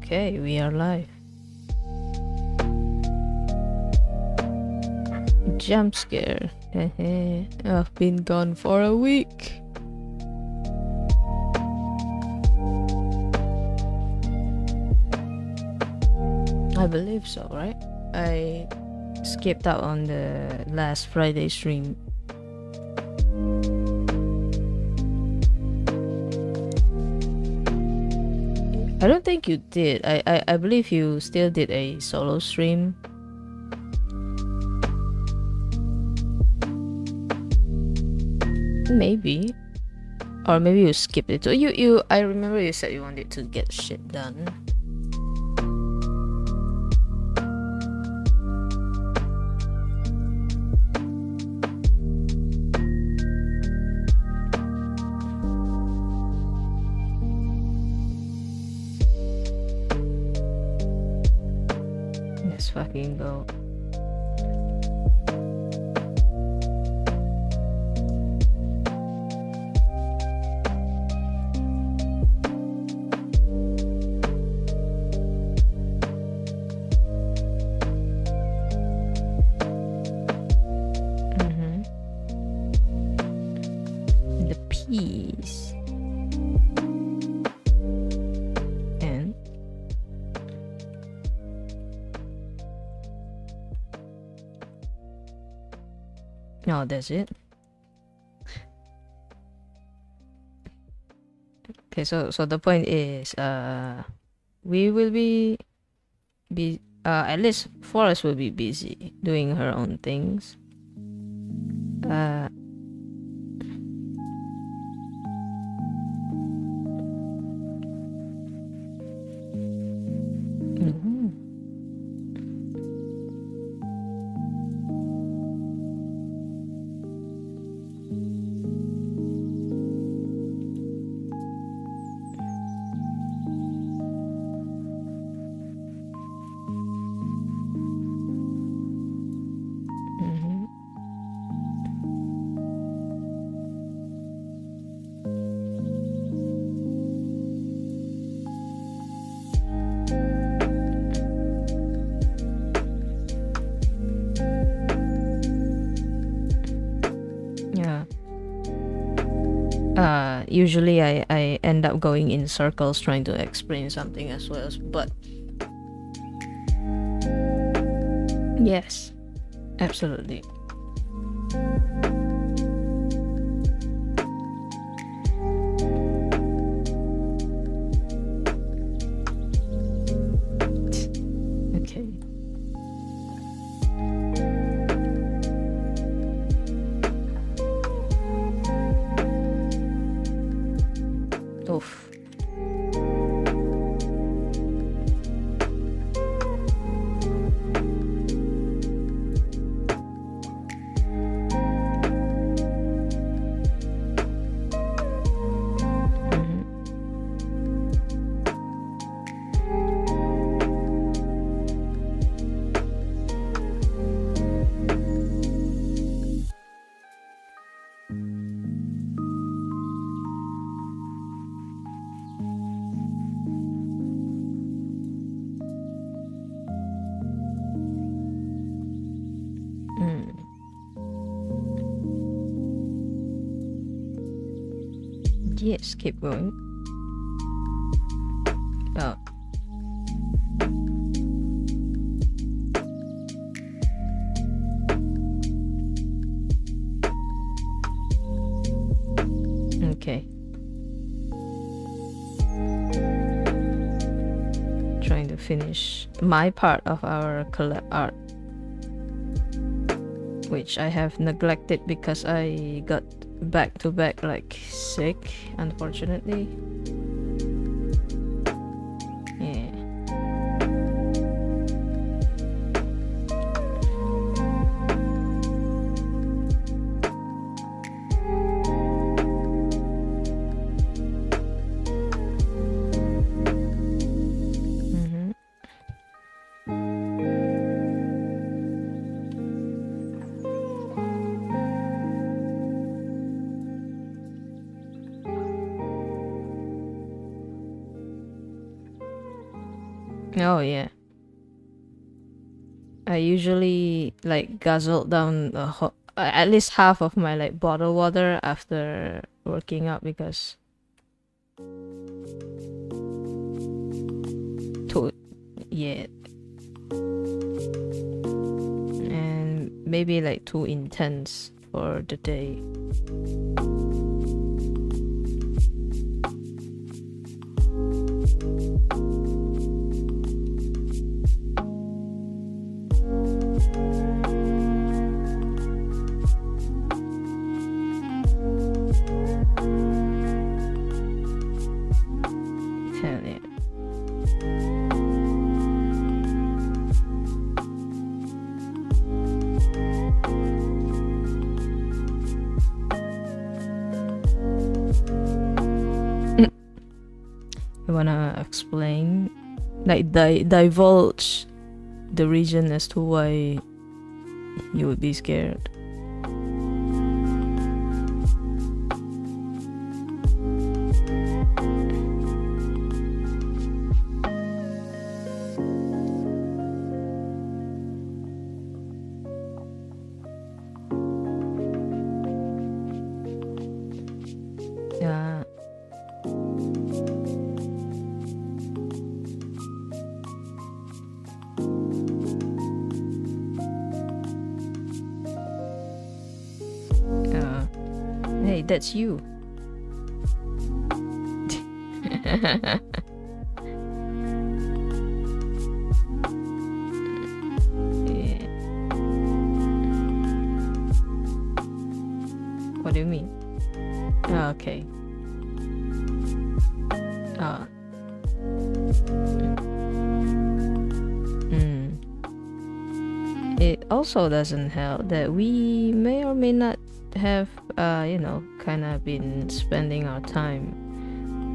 Okay, we are live. Jump scare. I've been gone for a week. I believe so, right? I skipped out on the last Friday stream. I don't think you did. I believe you still did a solo stream. Maybe. Or maybe you skipped it. So I remember you said you wanted to get shit done. Let's fucking go. The peas. And no, that's it. Okay, Okay, so the point is, we will be at least Forest will be busy doing her own things. Mhm. Mhm. Yeah. Usually I end up going in circles trying to explain something as well, but yes, absolutely. Okay. Oof. Mhm. Mm. Yes, keep going. Oh. Okay. Trying to finish my part of our collab art, which I have neglected because I got back to back like sick, unfortunately. Yeah. Mhm. Oh yeah. I usually like guzzle down at least half of my like bottle water after working out because too yeah, and maybe like too intense for the day. Hell yeah. You wanna explain, like divulge the reason as to why you would be scared? Yeah. Hey, that's you. Yeah. What do you mean? Oh, okay. Ah. It also doesn't help that we may or may not have, you know, kind of been spending our time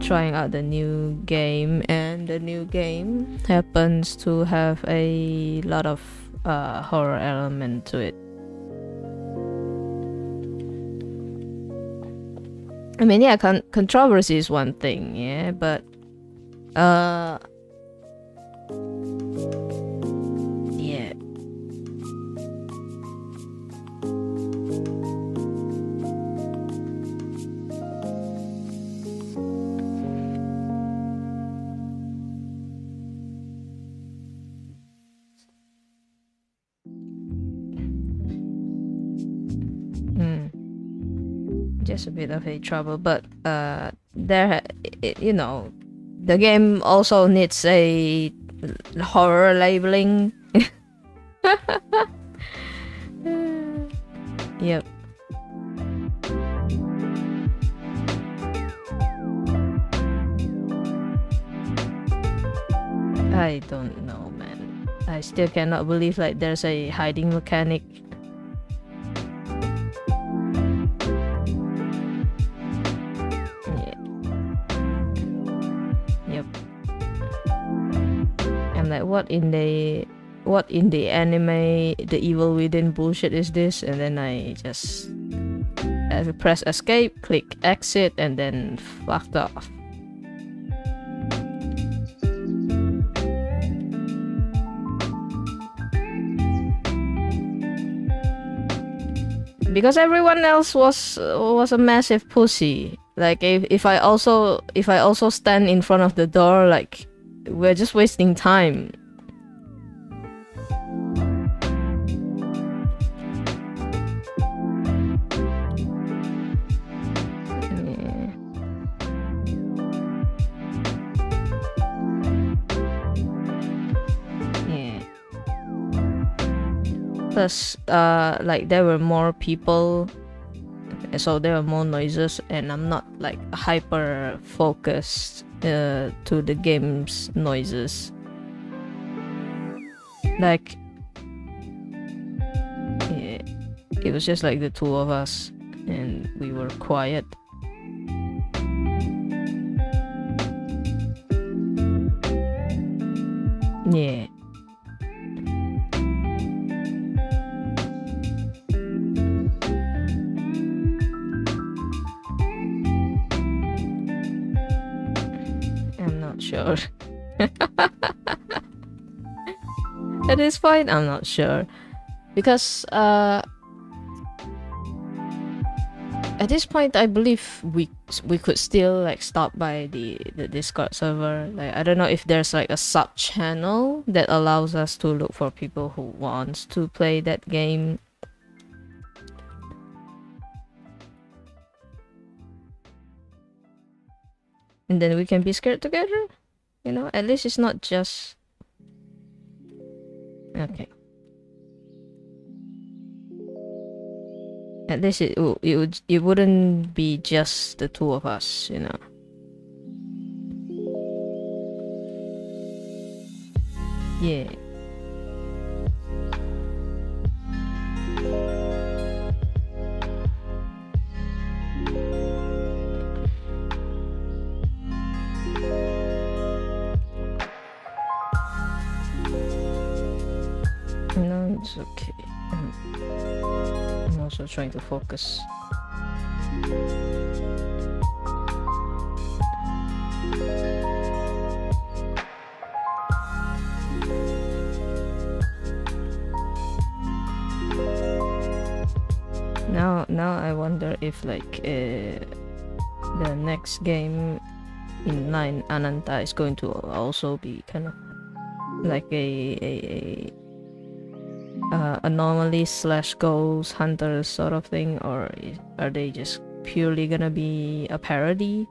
trying out the new game, and the new game happens to have a lot of horror element to it. I mean, yeah, controversy is one thing, yeah, but yeah. Just a bit of a trouble, but you know, the game also needs a horror labeling. Yep. I don't know, man. I still cannot believe like there's a hiding mechanic. Like, what in the anime, the evil within bullshit is this? And then I just press escape, click exit, and then fucked off. Because everyone else was a massive pussy. Like, if I also stand in front of the door, like, we're just wasting time. Yeah. Plus, like, there were more people, so there were more noises, and I'm not like hyper focused to the game's noises. Like, yeah, it was just like the two of us, and we were quiet. Yeah. Sure. At this point, I'm not sure, because at this point, I believe we could still like stop by the Discord server. Like, I don't know if there's like a sub channel that allows us to look for people who wants to play that game. And then we can be scared together, you know. At least it's not just okay. At least it wouldn't be just the two of us, you know. Yeah. No, it's okay. I'm also trying to focus. Now I wonder if like the next game in 9 Ananta is going to also be kind of like a anomaly / ghost hunters sort of thing, or are they just purely gonna be a parody?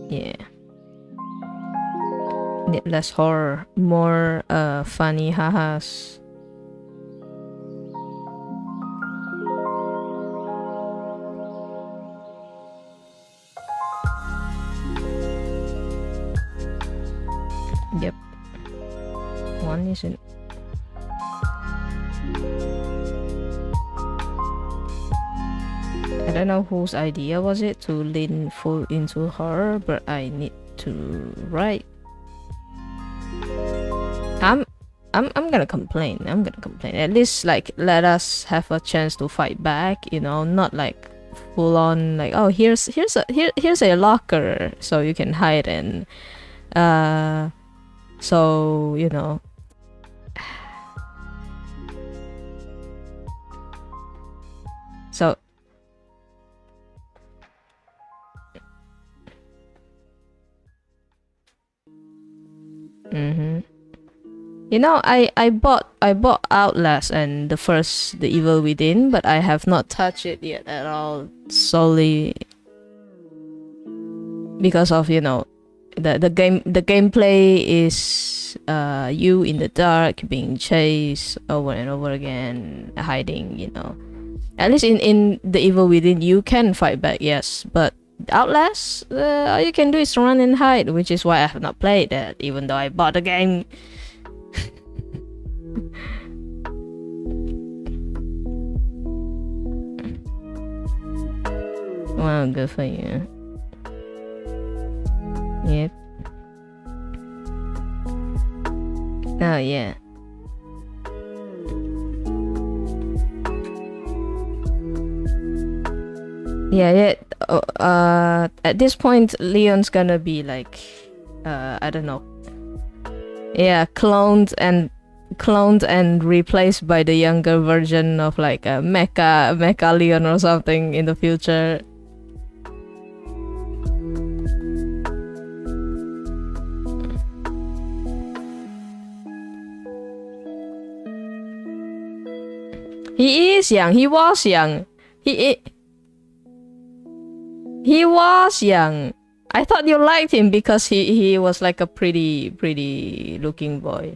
Yeah. Less horror, more funny hahas. Yep. One isn't. I don't know whose idea was it to lean full into horror, but I need to write. I'm gonna complain. I'm gonna complain. At least like let us have a chance to fight back, you know, not like full on like, oh, here's a locker so you can hide in. So, you know. So you know, I bought Outlast and the Evil Within, but I have not touched it yet at all, solely because of, you know, the gameplay is you in the dark being chased over and over again, hiding, you know. At least in the Evil Within you can fight back, yes, but Outlast, all you can do is run and hide, which is why I have not played that, even though I bought the game. Wow, good for you. Yep. Oh yeah. Yeah. At this point, Leon's gonna be like, I don't know. Yeah, cloned and replaced by the younger version of like a Mecha Leon or something in the future. He is young. He was young. He was young. I thought you liked him because he was like a pretty looking boy.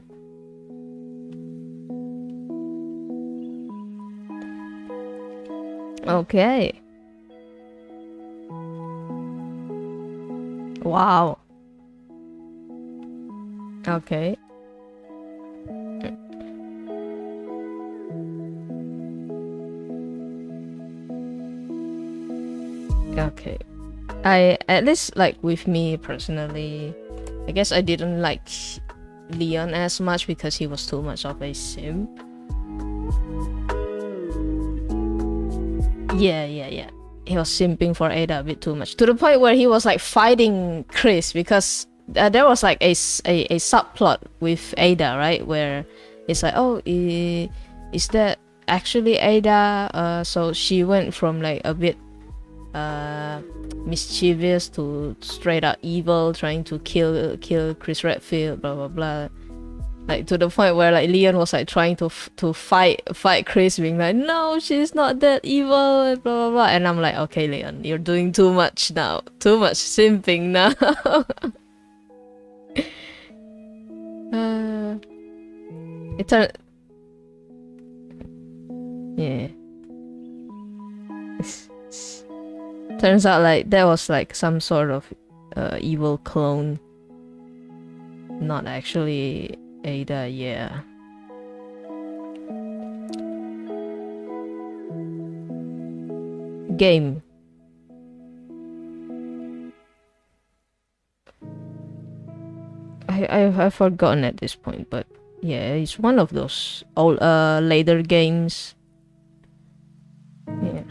Okay. Wow. Okay. Okay. At least like with me personally, I guess I didn't like Leon as much because he was too much of a simp. Yeah. He was simping for Ada a bit too much, to the point where he was like fighting Chris because there was like a subplot with Ada, right, where it's like, oh, is that actually Ada? So she went from like a bit mischievous to straight out evil, trying to kill Chris Redfield, blah blah blah, like to the point where like Leon was like trying to fight Chris, being like, no, she's not that evil, blah blah blah. And I'm like, okay, Leon, you're doing too much now, too much simping now. It turned, yeah. Turns out like that was like some sort of evil clone, not actually Ada. Yeah. Game. I've forgotten at this point, but yeah, it's one of those old later games. Yeah.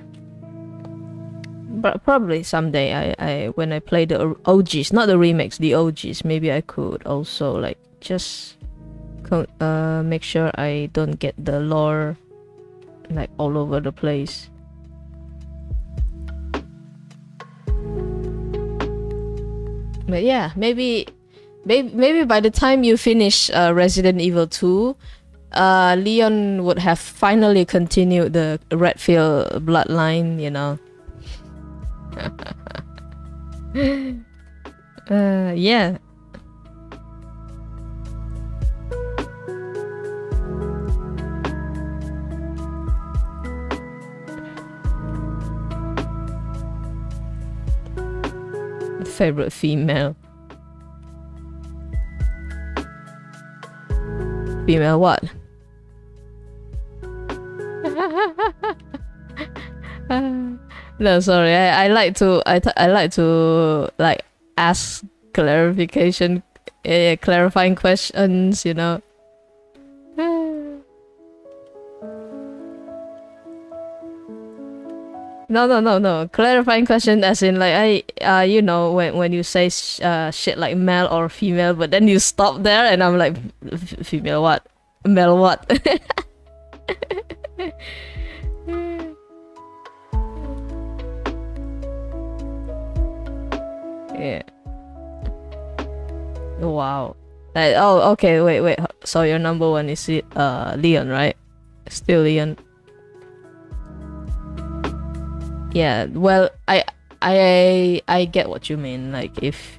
But probably someday I when I play the OGs, not the remakes, the OGs, maybe I could also like just make sure I don't get the lore like all over the place. But yeah, maybe by the time you finish Resident Evil 2, Leon would have finally continued the Redfield bloodline, you know. Yeah. Favorite female. Female what? No, sorry. I like to like ask clarification, clarifying questions. You know. No. Clarifying question as in like you know, when you say shit like male or female, but then you stop there, and I'm like, female what? Male what? Yeah. Wow. Oh, okay. Wait. So your number one is Leon, right? Still Leon. Yeah, well, I get what you mean. Like if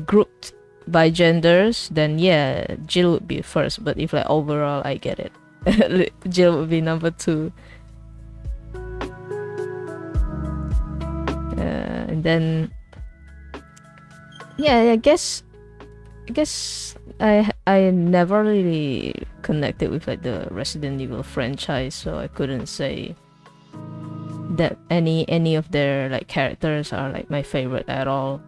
grouped by genders, then yeah, Jill would be first. But if like overall, I get it. Jill would be number 2. And then yeah, I guess I never really connected with like the Resident Evil franchise, so I couldn't say that any of their like characters are like my favorite at all.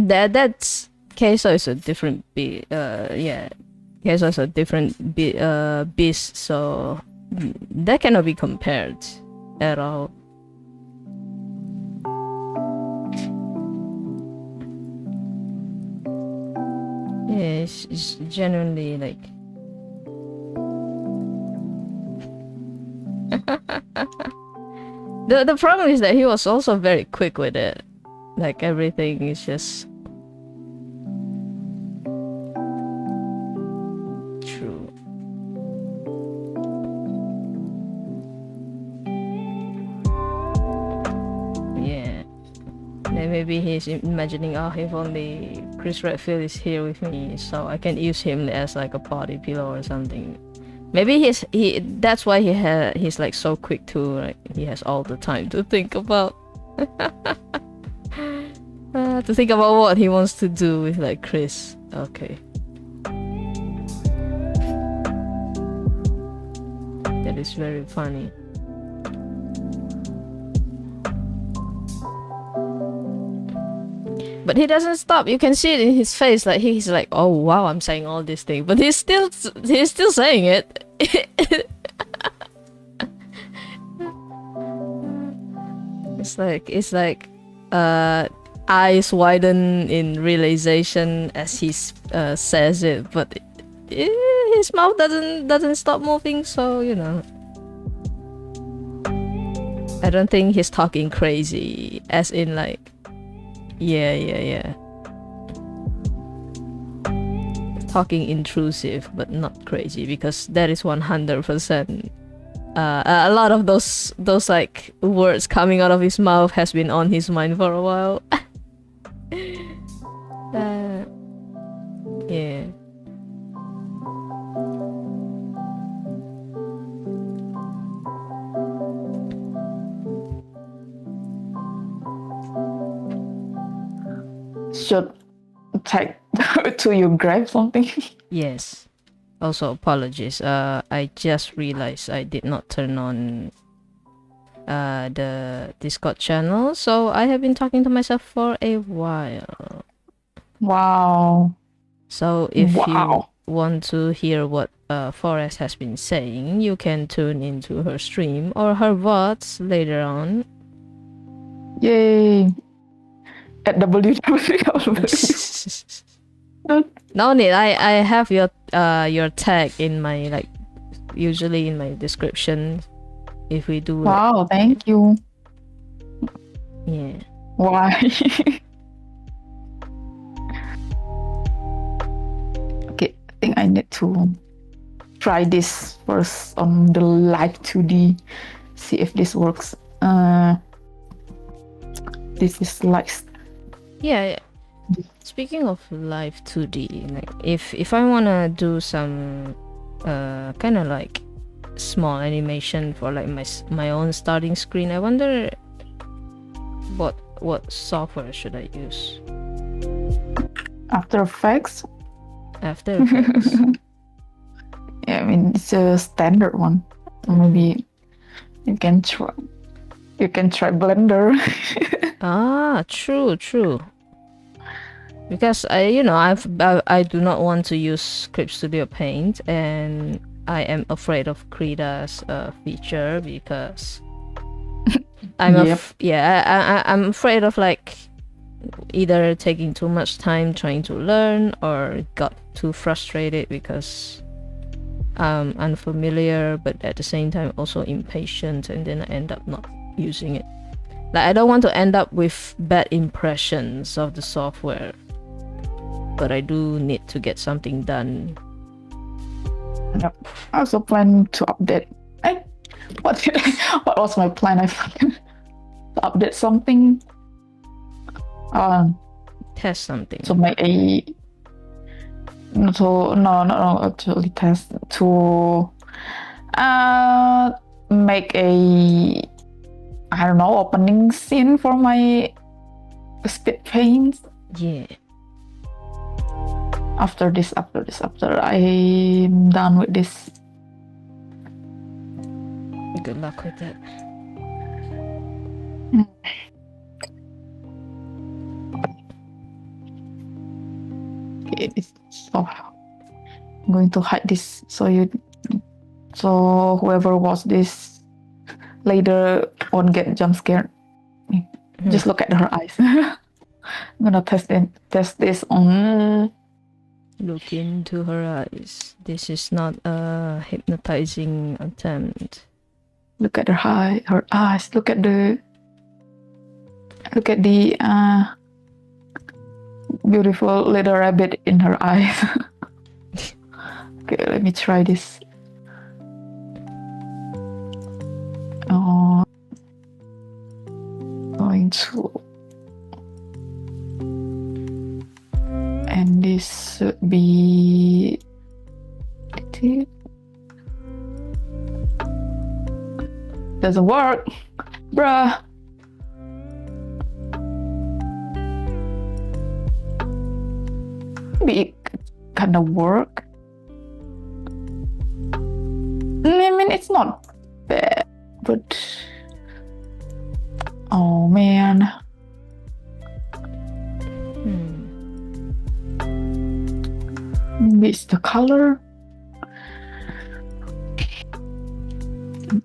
That's Queso is a different yeah, Queso is a different beast, so that cannot be compared at all. Yeah, it's genuinely like the problem is that he was also very quick with it. Like everything is just true. Yeah. Then maybe he's imagining, oh, if only Chris Redfield is here with me, so I can use him as like a party pillow or something. Maybe that's why he's like so quick too. Like he has all the time to think about. To think about what he wants to do with like Chris. Okay. That is very funny. But he doesn't stop. You can see it in his face. Like he's like, oh wow, I'm saying all these things, but he's still saying it. It's like eyes widen in realization as he says it, but his mouth doesn't stop moving. So you know, I don't think he's talking crazy, as in like, yeah. Talking intrusive, but not crazy, because that is 100%. A lot of those like words coming out of his mouth has been on his mind for a while. Yeah. Should take to your grave something. Yes. Also apologies. I just realized I did not turn on the Discord channel, so I have been talking to myself for a while. Wow. So if you want to hear what Forrest has been saying, you can tune into her stream or her VODs later on. Yay. At www. No need. I have your tag in my, like, usually in my description. If we do. Wow, thank you. Yeah. Why? to try this first on the live 2D, see if this works. This is like, yeah. Speaking of live 2D, like if I wanna do some kind of like small animation for like my own starting screen, I wonder what software should I use? After Effects. After Effects. Yeah, I mean it's a standard one. Maybe you can try Blender. True. Because I do not want to use Script Studio Paint, and I am afraid of Krida's feature because I'm I'm afraid of like either taking too much time trying to learn or got too frustrated because I'm unfamiliar, but at the same time also impatient, and then I end up not using it. Like I don't want to end up with bad impressions of the software, but I do need to get something done. Yep. I also plan to update. What was my plan? I forgot. To update something. Test something. To make a. No. Actually, test to. Make a. I don't know, opening scene for my speed paints. Yeah. After I'm done with this. Good luck with that. Okay, so I'm going to hide this so whoever watch this later won't get jump scared. Just look at her eyes. I'm gonna test this on. Look into her eyes. This is not a hypnotizing attempt. Look at her eyes. Look at the beautiful little rabbit in her eyes. Okay, let me try this. Going to, and this should be doesn't work, bruh. Maybe it kind of work. I mean, it's not bad, but oh man. Maybe it's the color.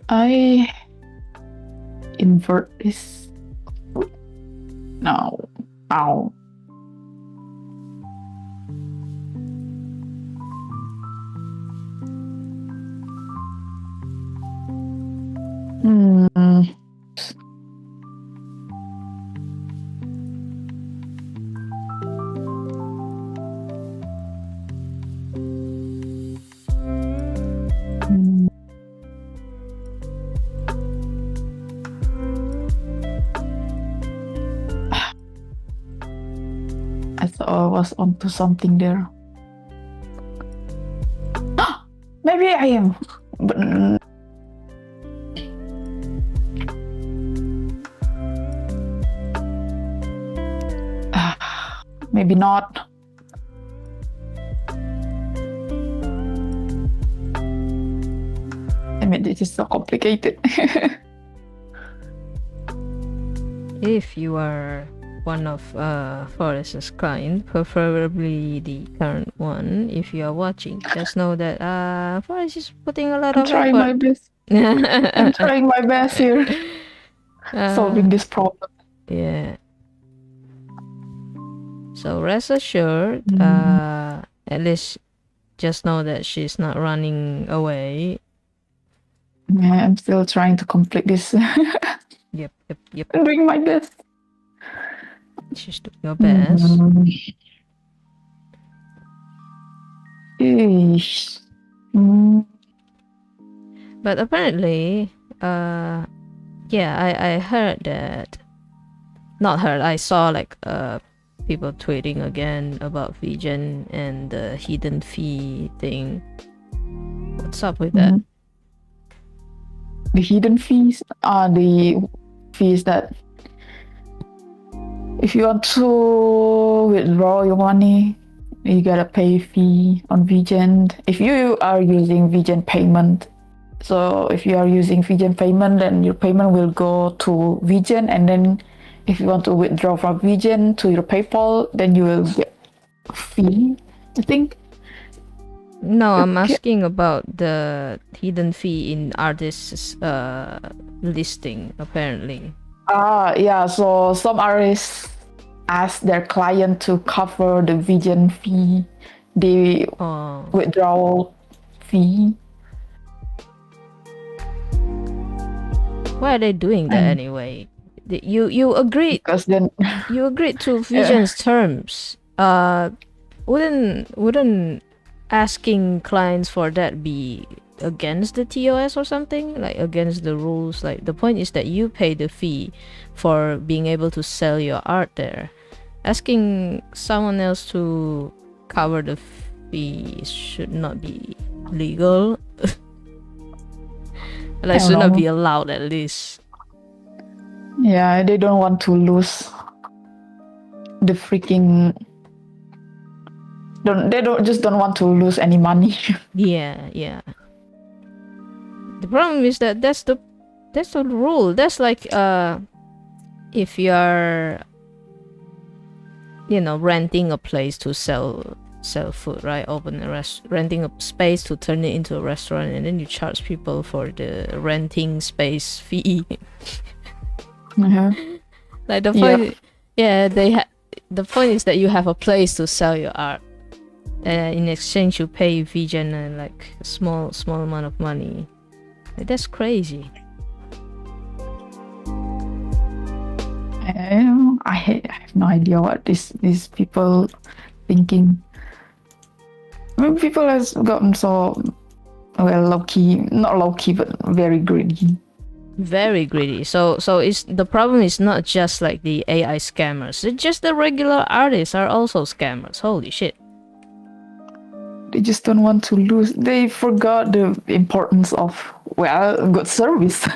I invert this. No. Ow. I thought I was onto something there. Maybe I am, but maybe not. I mean, this is so complicated. If you are one of Forrest's client, preferably the current one, if you are watching, just know that Forrest is putting a lot of effort. My best. I'm trying my best here, solving this problem. Yeah. So rest assured, at least just know that she's not running away. Yeah, I'm still trying to complete this. Yep. I'm doing my best. She's doing your best. Eesh. Mm, But apparently, yeah, I heard that. Not heard. I saw like people tweeting again about Vegan and the hidden fee thing. What's up with that? The hidden fees are the fees that if you want to withdraw your money, you gotta pay a fee on Vegan. If you are using Vegan payment, so if you are using Vegan payment, then your payment will go to Vegan, and then if you want to withdraw from Vegan to your PayPal, then you will get a fee, I think. No, I'm asking about the hidden fee in artists' listing, apparently. Yeah, so some artists ask their client to cover the Vegan fee, the withdrawal fee. Why are they doing that anyway? You agreed because then you agreed to Vegan's terms. Wouldn't asking clients for that be against the TOS or something, like against the rules? Like the point is that you pay the fee for being able to sell your art there. Asking someone else to cover the fee should not be legal. Like should not be allowed, at least. Yeah, they don't want to lose the freaking. They don't want to lose any money. Yeah. The problem is that that's the rule. That's like if you're renting a place to sell food, right? Renting a space to turn it into a restaurant, and then you charge people for the renting space fee. Like the point, the point is that you have a place to sell your art. In exchange, you pay Vegan like a small amount of money. Like, that's crazy. I have no idea what these people thinking. I mean, people has gotten so not low key, but very greedy. Very greedy. So the problem is not just like the AI scammers. It's just the regular artists are also scammers. Holy shit. They just don't want to lose. They forgot the importance of good service.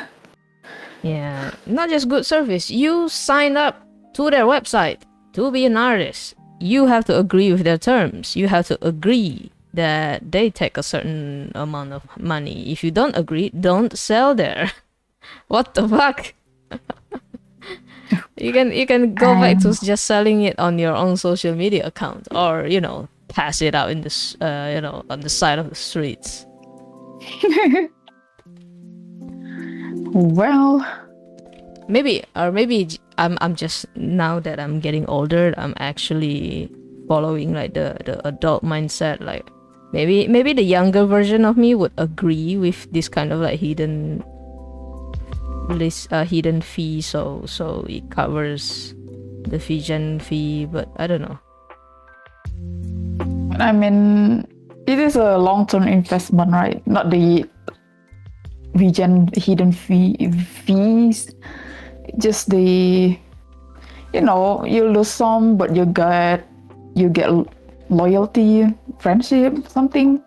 Yeah, not just good service. You sign up to their website to be an artist. You have to agree with their terms. You have to agree that they take a certain amount of money. If you don't agree, don't sell there. What the fuck? You can go back to just selling it on your own social media account, or pass it out in this on the side of the streets. Well, maybe I'm just, now that I'm getting older, I'm actually following like the adult mindset. Like maybe the younger version of me would agree with this kind of like hidden fee, so it covers the Vegan fee, but I don't know. I mean, it is a long-term investment, right? Not the Vegan hidden fees. Just the, you lose some, but you get loyalty, friendship, something.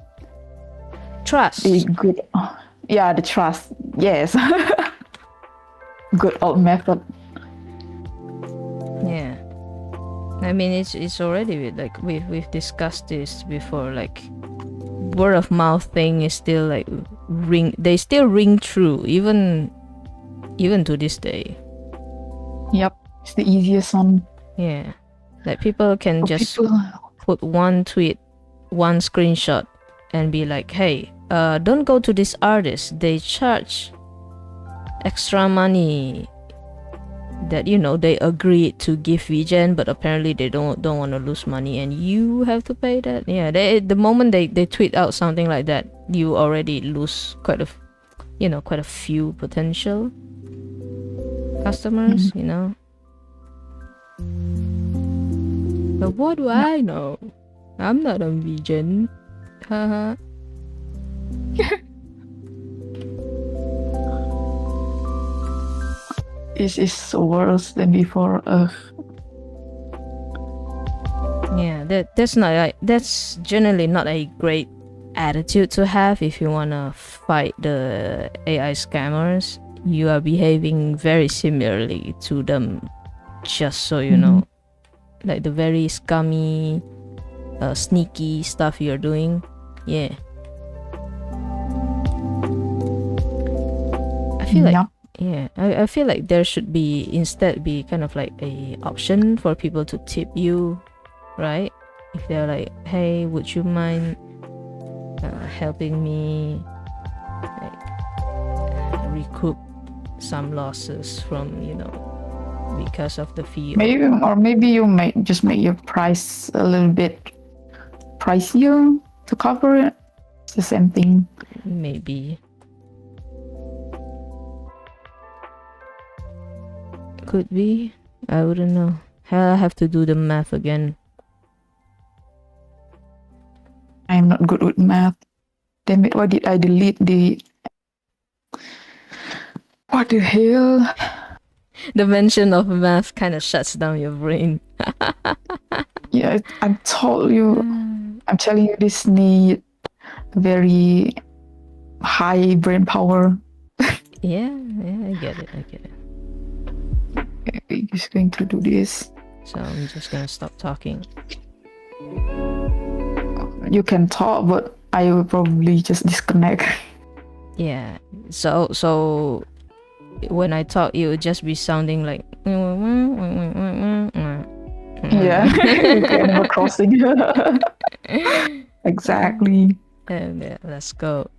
Trust. The trust. Yes. Good old method. Yeah. I mean, it's already like we've discussed this before. Like, word of mouth thing is still like they still ring true even to this day. Yep, it's the easiest one. Yeah, like people can put one tweet, one screenshot, and be like, "Hey, don't go to this artist. They charge extra money that they agreed to give Vegan, but apparently they don't want to lose money, and you have to pay that." Yeah, the moment they tweet out something like that, you already lose quite a few potential customers. But what do I know? I'm not a Vegan. Uh-huh. It is worse than before. Yeah, that's generally not a great attitude to have if you wanna fight the AI scammers. You are behaving very similarly to them, just so you know. Like the very scummy, sneaky stuff you're doing. Yeah. I feel like I feel like there should be instead be kind of like a option for people to tip you, right? If they're like, hey, would you mind helping me like recoup some losses from, you know, because of the fee. Maybe you may just make your price a little bit pricier to cover it. It's the same thing. Maybe. Could be. I wouldn't know. I'll have to do the math again. I'm not good with math. Damn it, why did I delete the... What the hell? The mention of math kind of shuts down your brain. Yeah, I'm telling you, this need very high brain power. Yeah, I get it. Okay, I'm just going to do this. So I'm just gonna stop talking. You can talk, but I will probably just disconnect. Yeah. So when I talk, it would just be sounding like. Yeah, Animal Crossing. Exactly. And yeah, let's go.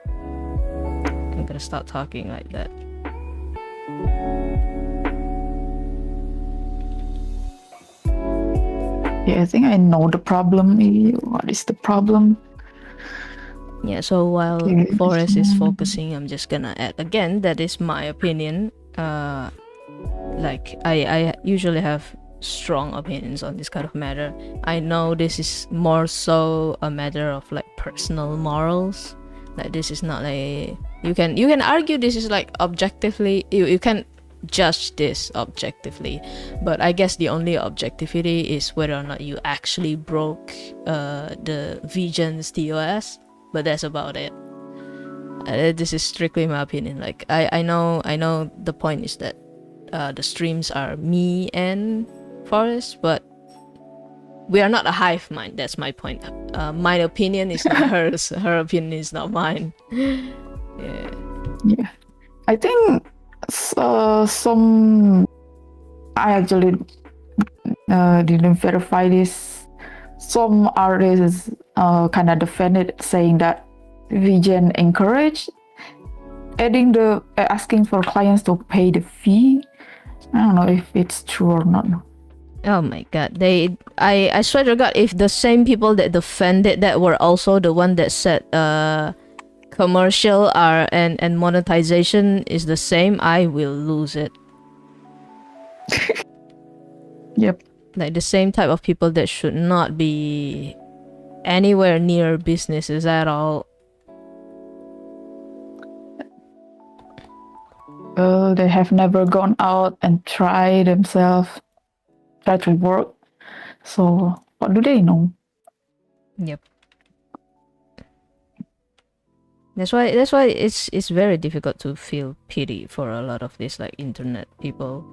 I'm gonna start talking like that. Yeah, I think I know the problem. What is the problem? Yeah, so while Forrest is focusing, I'm just gonna add again, that is my opinion. Like I usually have strong opinions on this kind of matter. I know this is more so a matter of like personal morals. Like this is not a you can argue this is like objectively you can judge this objectively, but I guess the only objectivity is whether or not you actually broke the VGen's TOS, but that's about it. This is strictly my opinion. Like I know the point is that the streams are me and Forrest, but we are not a hive mind. That's my point. My opinion is not hers. Her opinion is not mine. Yeah. I think some I actually didn't verify this. Some artists kind of defended, saying that VGen encouraged asking for clients to pay the fee. I don't know if it's true or not. Oh my god, I swear to god, if the same people that defended that were also the one that said commercial and monetization is the same, I will lose it. Yep. Like the same type of people that should not be anywhere near businesses at all. They have never gone out and try to work. So what do they know? Yep. That's why it's very difficult to feel pity for a lot of these like internet people.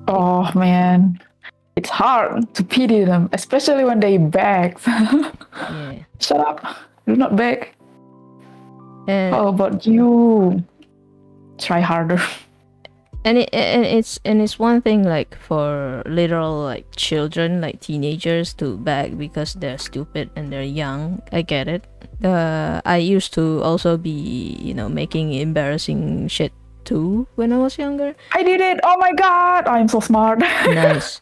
Oh man, it's hard to pity them, especially when they beg. Yeah. Shut up! Do not beg. And how about you? Try harder. And it's one thing like for literal like children, like teenagers, to beg because they're stupid and they're young. I get it. I used to also be, you know, making embarrassing shit too when I was younger. I did it! Oh my god! I'm so smart. Nice.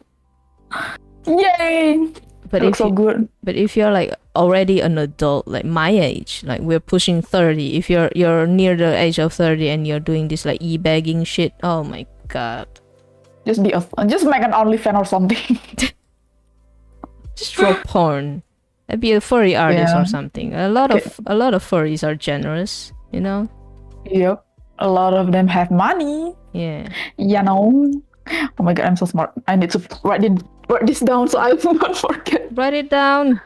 Yay! But if good. But if you're like already an adult, like my age, like we're pushing 30. If you're near the age of 30 and you're doing this like e-begging shit, oh my god. Just make an OnlyFans or something. Just draw porn. be a furry artist Yeah. or something. A lot of furries are generous, you know. Yep. A lot of them have money. Yeah. You know. Oh my god, I'm so smart. I need to write this down so I will not forget Write it down.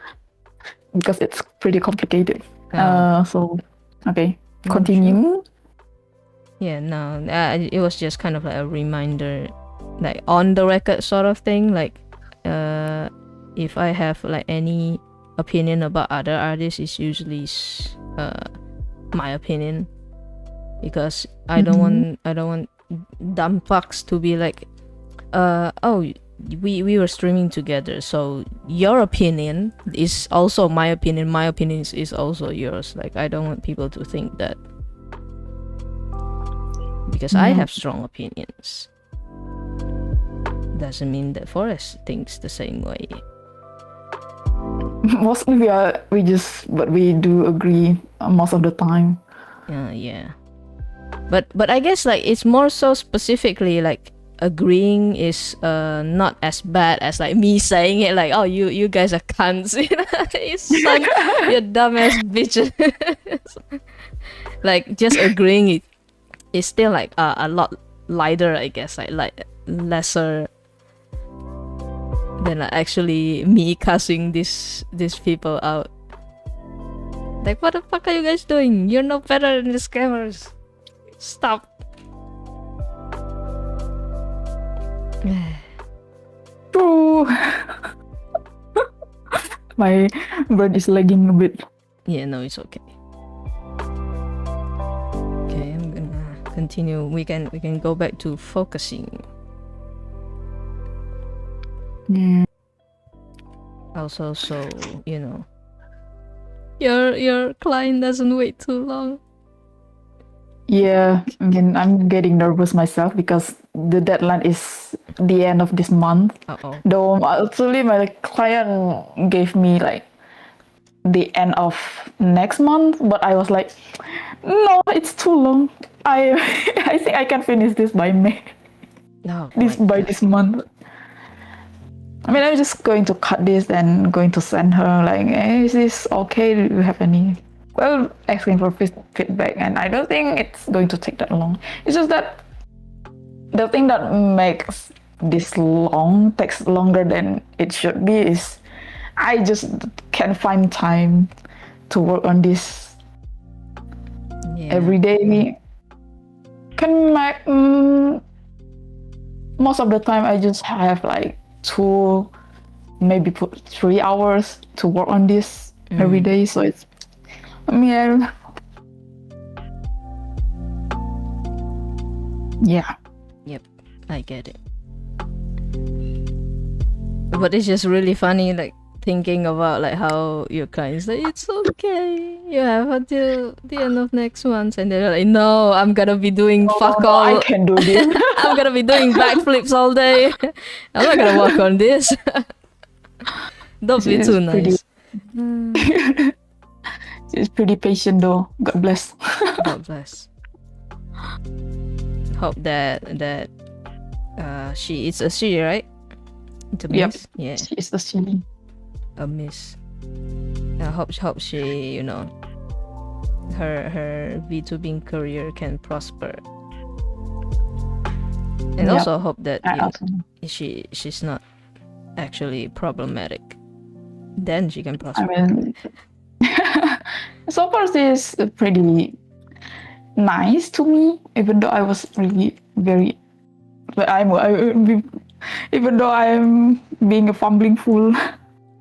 because it's pretty complicated. Oh. So okay, Mm, continue. Yeah, no, it was just kind of like a reminder, like on the record sort of thing. Like, if I have like any opinion about other artists, it's usually my opinion, because I don't want dumb fucks to be like, oh, we were streaming together, so your opinion is also my opinion. My opinion is also yours. Like, I don't want people to think that. Because I have strong opinions doesn't mean that Forrest thinks the same way. Mostly but we do agree most of the time. Yeah. But I guess like it's more so specifically like agreeing is not as bad as like me saying it like, oh, you guys are cunts. It's like you dumbass bitches. Like just agreeing it is still like a lot lighter, I guess, like lesser than like actually me cussing these people out. Like, what the fuck are you guys doing? You're no better than the scammers. Stop. True. My brain is lagging a bit. Yeah, no, it's okay. Okay, I'm gonna continue. We can go back to focusing. Also, so you know, your client doesn't wait too long. Yeah, I mean, I'm getting nervous myself because the deadline is the end of this month. Though actually my client gave me like the end of next month, but I was like, no, it's too long. I think I can finish this by May. No, by this month. I mean, I'm just going to cut this and going to send her like, hey, is this okay? Do you have any? Well, asking for feedback, and I don't think it's going to take that long. It's just that the thing that makes this long takes longer than it should be is I just can't find time to work on this every day. Can make most of the time I just have like 2, maybe 3 hours to work on this every day. So it's, I mean, yeah. Yep, I get it. But it's just really funny, like thinking about like how your clients like, it's okay, you have until the end of next month, and they're like, no, I'm gonna be doing fuck all. I can do this. I'm gonna be doing backflips all day. I'm not gonna work on this. Don't be too nice. She's pretty patient though. God bless. God bless. Hope that it's a she, right? It's a miss. Yep. Yeah. She is a she. A miss. I hope she, you know, her VTubing career can prosper. And also hope that she's not actually problematic. Then she can prosper. I mean, so far she's pretty nice to me, even though I was really very. But even though I'm being a fumbling fool.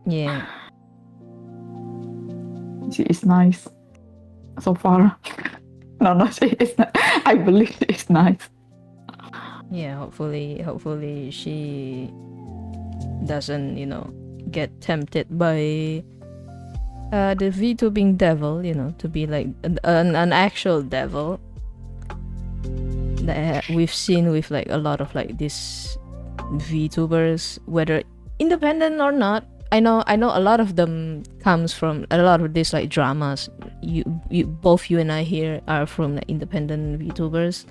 Yeah. She is nice so far. No, she is not. I believe she is nice. Yeah, hopefully she doesn't, you know, get tempted by the VTubing devil, you know, to be like an actual devil that we've seen with like a lot of like these VTubers, whether independent or not. I know a lot of them comes from a lot of these like dramas. Both you and I here are from like independent VTubers,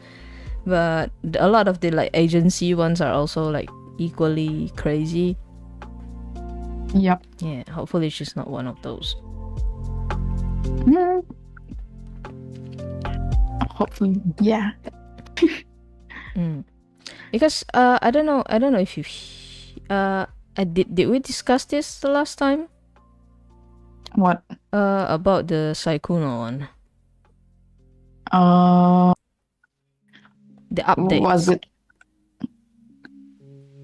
but a lot of the like agency ones are also like equally crazy. Yep. Yeah, hopefully she's not one of those. Mm. Hopefully, yeah. Because I don't know if you did we discuss this the last time? What? About the Saikuno one. The updates. Was it?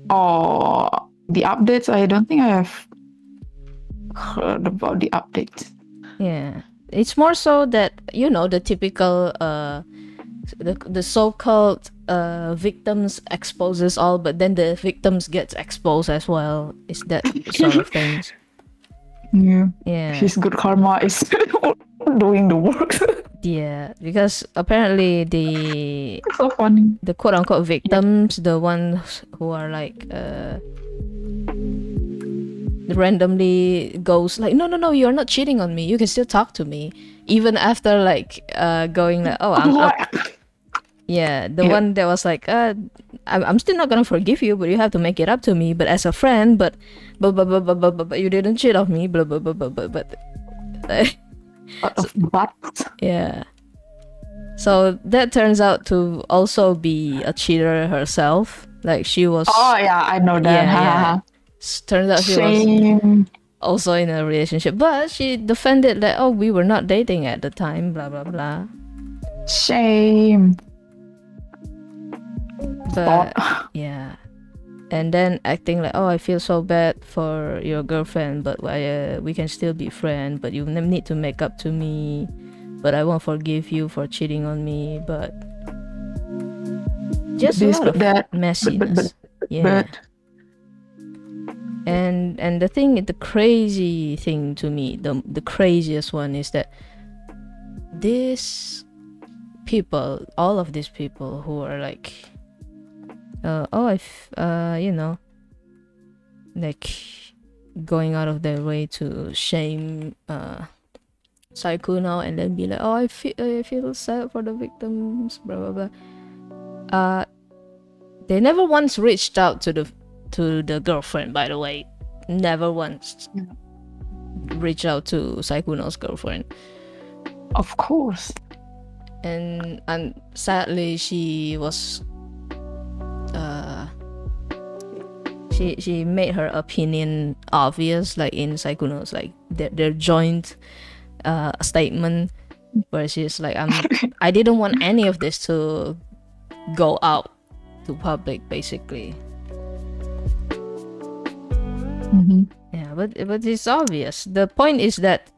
Oh, the updates. I don't think I have heard about the updates. Yeah, it's more so that the typical the so-called victims exposes all, but then the victims gets exposed as well. Is that sort of things? Yeah. Yeah. His good karma is doing the work. Yeah, because apparently the It's so funny. the quote-unquote victims, the ones who are like randomly goes like, no, you're not cheating on me, you can still talk to me even after like going like, oh, yeah, the one that was like, I'm still not gonna forgive you, but you have to make it up to me, but as a friend, but you didn't cheat on me, blah blah blah blah blah, but yeah. So that turns out to also be a cheater herself. Like she was. Oh yeah, I know that. Yeah. Turns out she was also in a relationship, but she defended that, oh, we were not dating at the time, blah blah blah. Shame. But yeah, and then acting like, oh, I feel so bad for your girlfriend, but we can still be friends, but you need to make up to me, but I won't forgive you for cheating on me, but just a lot of messiness. Yeah. And the crazy thing to me, the craziest one is that all of these people who are like, like going out of their way to shame Saikuno and then be like, oh, I feel sad for the victims, blah blah blah. They never once reached out to the girlfriend, by the way. Never once reached out to Saikuno's girlfriend. Of course. And sadly, she was she made her opinion obvious, like in Saikuno's like their joint statement, where she's like, I didn't want any of this to go out to public, basically. Yeah, but it's obvious. The point is that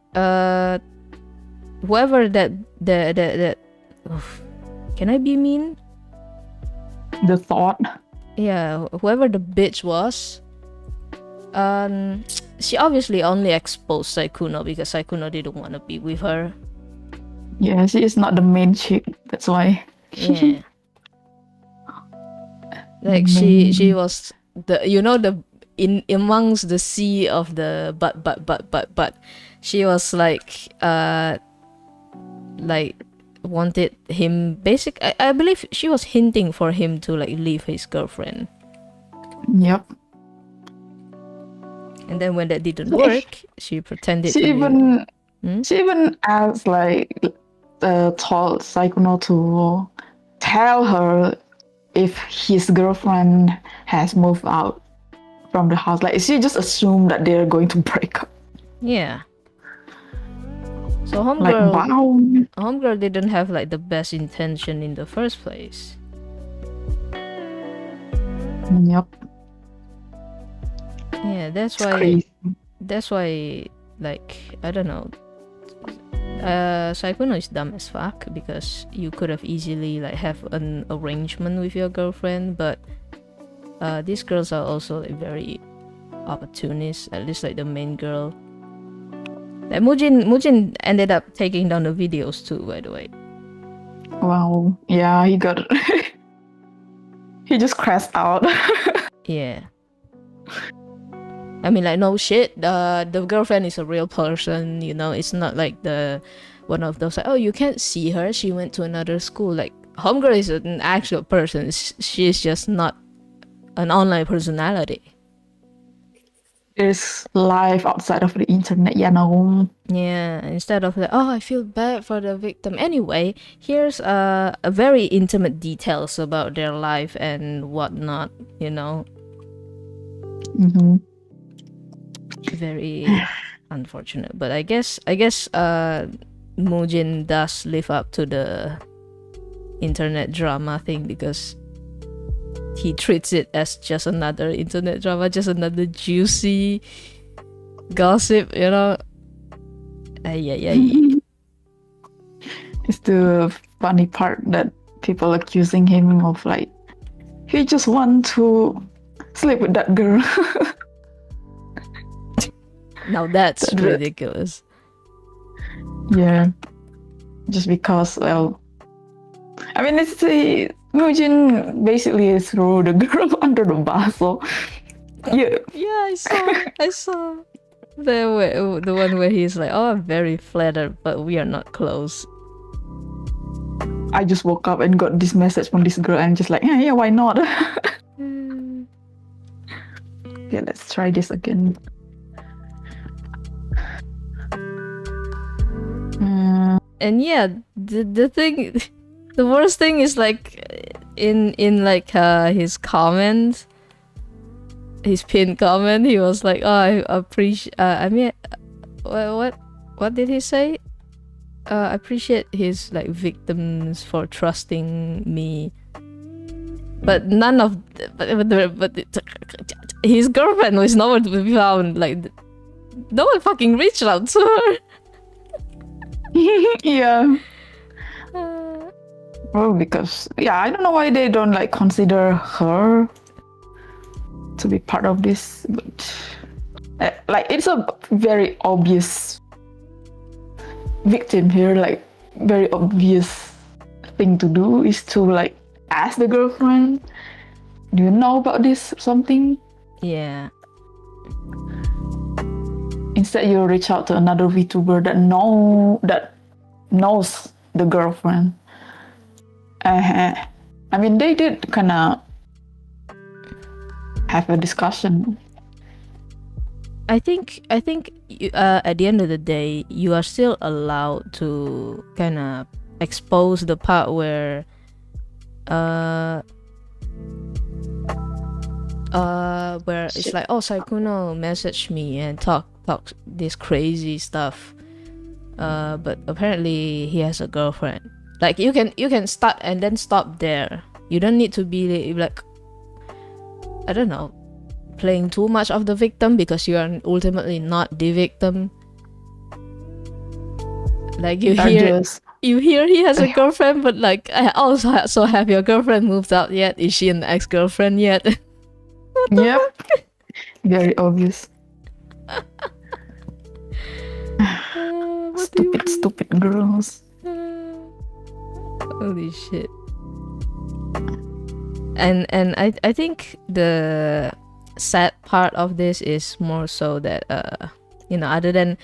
whoever that can I be mean? The thought. Yeah, whoever the bitch was, she obviously only exposed Saikuno because Saikuno didn't want to be with her. Yeah, she is not the main chick. That's why. Yeah. Like she was the in amongst the sea of the but she was like wanted him I believe she was hinting for him to like leave his girlfriend. Yep. And then when that didn't work, she pretended she even asked told Saikuno to tell her if his girlfriend has moved out from the house. Like she just assumed that they're going to break up. Yeah. So homegirl didn't have like the best intention in the first place. Yep. Yeah, that's why. Crazy. That's why, like, I don't know. Saikuno is dumb as fuck because you could have easily like have an arrangement with your girlfriend, but these girls are also like very opportunist. At least like the main girl. Like Mujin ended up taking down the videos too, by the way. Wow. Yeah, he got he just crashed out. Yeah. I mean, like, no shit. The girlfriend is a real person, It's not like the one of those like, oh, you can't see her. She went to another school. Like, homegirl is an actual person. She's just not an online personality. there's life outside of the internet, you know. Yeah, instead of like, oh, I feel bad for the victim. Anyway, here's a very intimate details about their life and whatnot, you know. Mm-hmm. Very unfortunate. But I guess Mujin does live up to the internet drama thing because he treats it as just another internet drama, just another juicy gossip, you know. Yeah. It's the funny part that people accusing him of like he just want to sleep with that girl. Now that's ridiculous. Yeah, just because, well, I mean, it's Mujin basically threw the girl under the bus. So yeah, I saw the one where he's like, oh, I'm very flattered, but we are not close. I just woke up and got this message from this girl, and just like, yeah, why not? Yeah, let's try this again. And yeah, the thing, the worst thing is like in like his comment, his pinned comment, he was like, oh, I appreciate. I mean, what did he say? I appreciate his like victims for trusting me, but none of but his girlfriend was nowhere to be found. Like no one fucking reached out to her. Yeah. Well, because I don't know why they don't like consider her to be part of this, but like it's a very obvious victim here. Like very obvious thing to do is to like ask the girlfriend, do you know about this or something? Yeah. Instead, you reach out to another VTuber that knows the girlfriend. I mean, they did kind of have a discussion. I think at the end of the day, you are still allowed to kind of expose the part where it's like, oh, Saikuno messaged me and talk this crazy stuff, but apparently he has a girlfriend. Like you can start and then stop there. You don't need to be like, I don't know, playing too much of the victim because you are ultimately not the victim. Like you hear he has a girlfriend, but like, so have your girlfriend moved out yet? Is she an ex-girlfriend yet? Yep. Very obvious. Stupid girls. Holy shit. And I think the sad part of this is more so that other than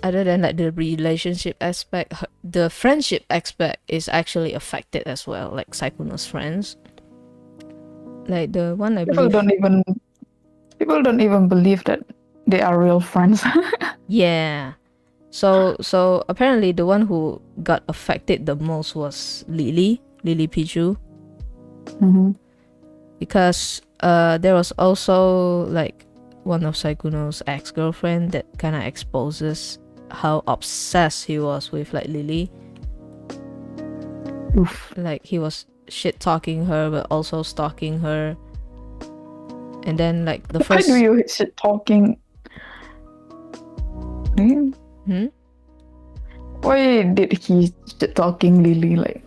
like the relationship aspect, the friendship aspect is actually affected as well, like Saikuno's friends. Like the one I believe people don't even believe that they are real friends. Yeah. So apparently the one who got affected the most was Lily Pichu. Mm-hmm. Because there was also like one of Saikuno's ex-girlfriend that kind of exposes how obsessed he was with like Lily. Oof. Like he was shit talking her but also stalking her. And then like the first, why do you shit talking? Why did he shit talking Lily? Like,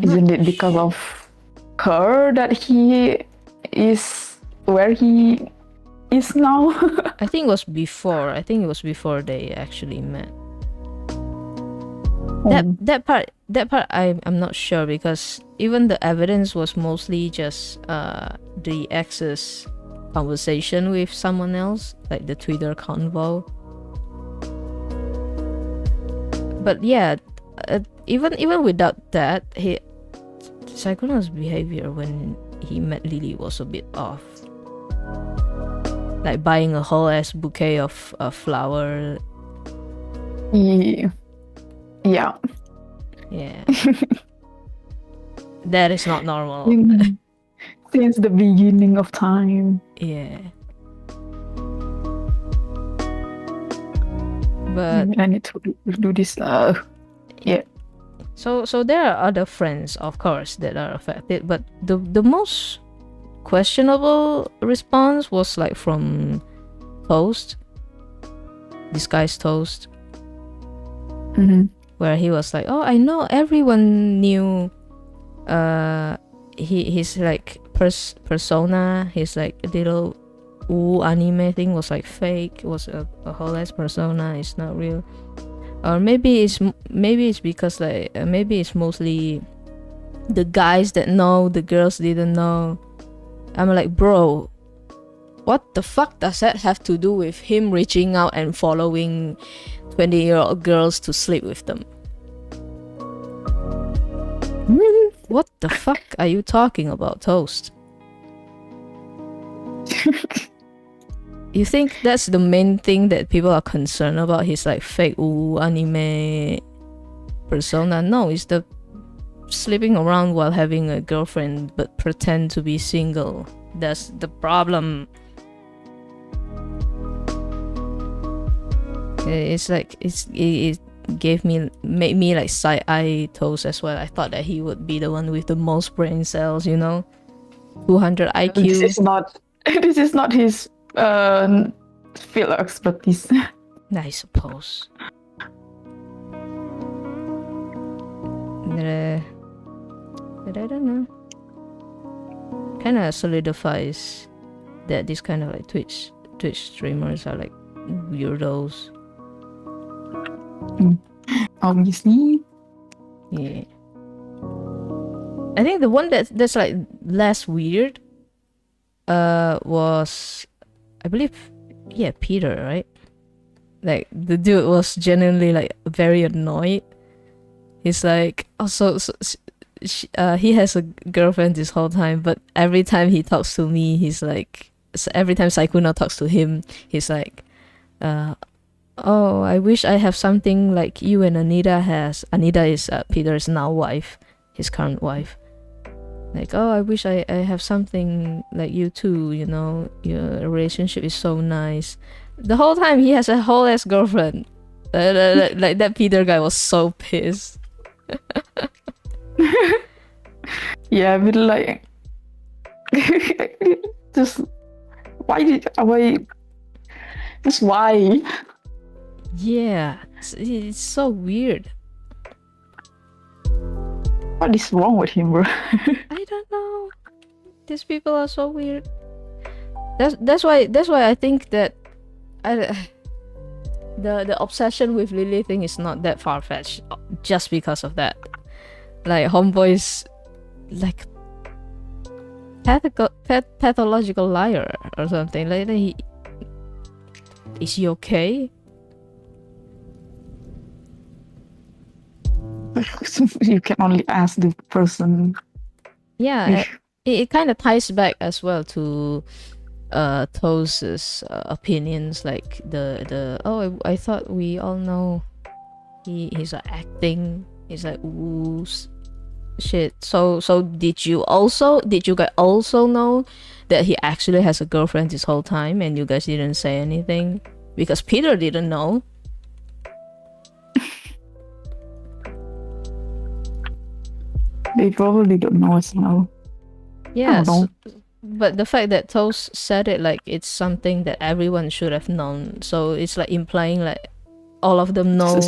isn't it because of her that he is where he is now? I think it was before they actually met. That part I'm not sure, because even the evidence was mostly just the ex's conversation with someone else, like the Twitter convo. But yeah, even without that, Saikuno's behavior when he met Lily was a bit off. Like buying a whole ass bouquet of flower. Yeah. Yeah. That is not normal. Since the beginning of time. Yeah. But I need to do this. Yeah. So there are other friends, of course, that are affected, but the most questionable response was like from Toast, Disguised Toast, where he was like, "Oh, I know everyone knew. His like persona, his like little anime thing was like fake. It was a whole ass persona. It's not real." Or maybe it's because like maybe it's mostly the guys that know, the girls didn't know. I'm like, bro, what the fuck does that have to do with him reaching out and following 20-year-old girls to sleep with them? What the fuck are you talking about, Toast? You think that's the main thing that people are concerned about? His like fake anime persona? No, it's the sleeping around while having a girlfriend but pretend to be single. That's the problem. It's like it made me like side-eye Toast as well. I thought that he would be the one with the most brain cells, you know, 200 IQ. This is not his field of expertise. I suppose. But I don't know. Kind of solidifies that this kind of like Twitch streamers are like weirdos. Obviously. Yeah. I think the one that's like less weird was, I believe, yeah, Peter, right? Like the dude was genuinely like very annoyed. He's like, he has a girlfriend this whole time, but every time he talks to me, he's like, every time Saikuna talks to him, he's like, oh, I wish I have something like you and Anita has. Anita is Peter's now wife, his current wife. Like, oh, I wish I have something like you too, you know, your relationship is so nice. The whole time he has a whole ass girlfriend. Like that Peter guy was so pissed. Yeah, but like, just why? Just why? Yeah, it's so weird. What is wrong with him, bro? I don't know. These people are so weird. That's why I think that the obsession with Lily thing is not that far-fetched just because of that. Like homeboy's like pathological liar or something. Like is he okay? You can only ask the person. Yeah, it kind of ties back as well to Toast's opinions, like the oh, I thought we all know he's acting. He's like, ooh, shit. So did you guys also know that he actually has a girlfriend this whole time and you guys didn't say anything? Because Peter didn't know. They probably don't know as well. Yeah, but the fact that Toast said it like it's something that everyone should have known, so it's like implying like all of them know.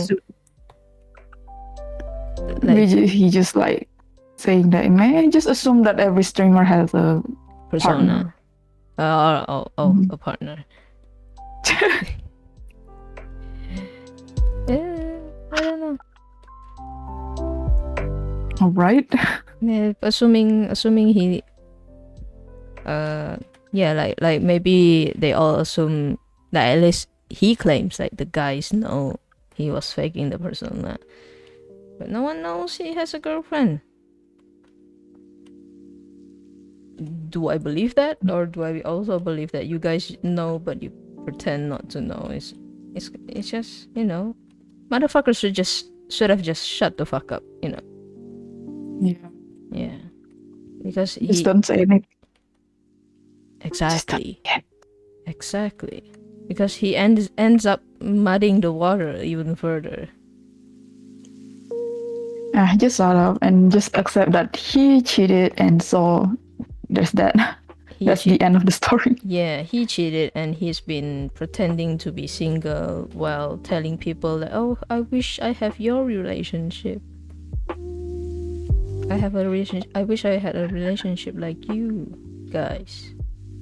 Like, he just like saying that, man, just assume that every streamer has a persona. Partner. A partner. Yeah, I don't know. All right. Yeah, assuming he yeah, like maybe they all assume that, at least he claims like the guys know he was faking the persona, but no one knows he has a girlfriend. do I believe that, or do I also believe that you guys know but you pretend not to know? It's just, you know, motherfuckers should have just shut the fuck up, you know. Yeah, because he Just don't say anything. exactly because he ends up muddying the water even further. Just shut up and just accept that he cheated, and so there's that. That's the end of the story. Yeah, he cheated, and he's been pretending to be single while telling people that, oh, I wish I have your relationship. I wish I had a relationship like you guys,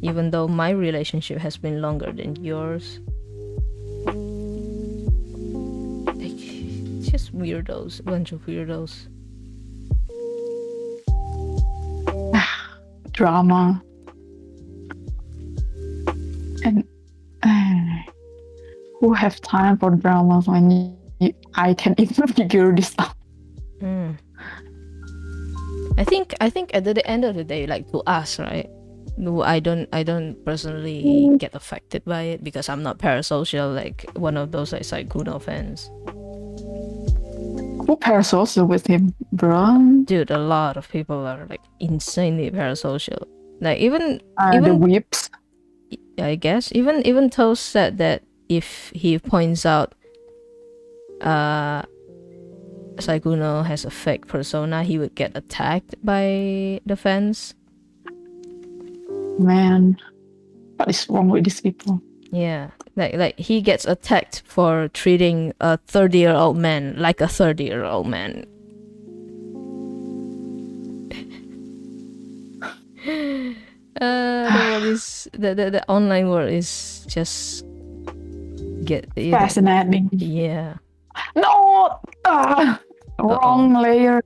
even though my relationship has been longer than yours. Like, just weirdos, a bunch of weirdos. Drama. And who have time for drama when I can even figure this out? I think at the end of the day, like, to us, right? No, I don't personally get affected by it because I'm not parasocial like one of those like Saikuno fans. Who parasocial with him, bro? Dude, a lot of people are like insanely parasocial. Like even the whips. I guess even Toast said that if he points out Saikuno has a fake persona, he would get attacked by the fans. Man, what is wrong with these people? Yeah, like he gets attacked for treating a 30-year-old man like a 30-year-old man. The world is the online world is just fascinating. Yeah. No, wrong layer.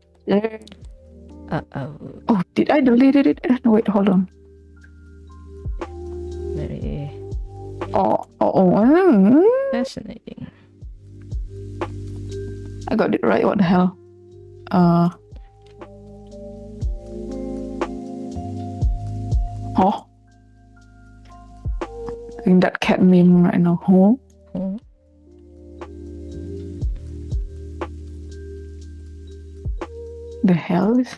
Oh, did I delete it? No, wait, hold on. Very fascinating. I got it right. What the hell? Oh, I think that cat meme right now. Oh. The hell is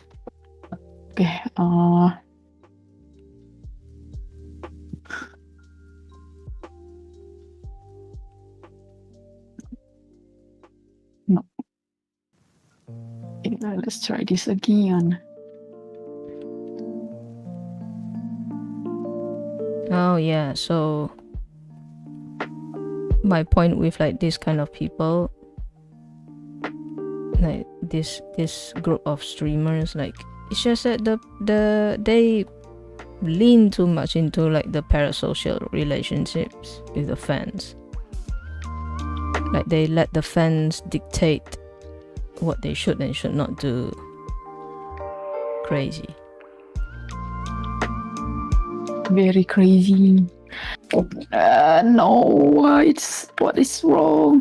okay. No. Let's try this again. Oh yeah, so my point with like this kind of people, like this group of streamers, like it's just that they lean too much into like the parasocial relationships with the fans. Like they let the fans dictate what they should and should not do. Crazy. Very crazy. No, what is wrong?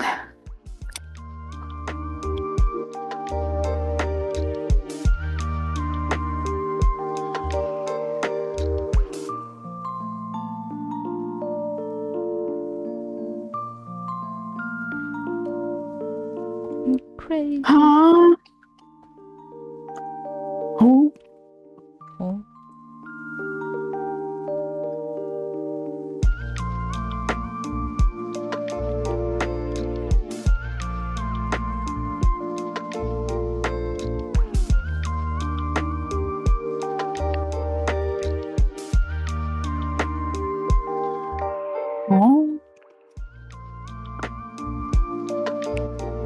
Crazy. Huh? Who? Oh. Oh.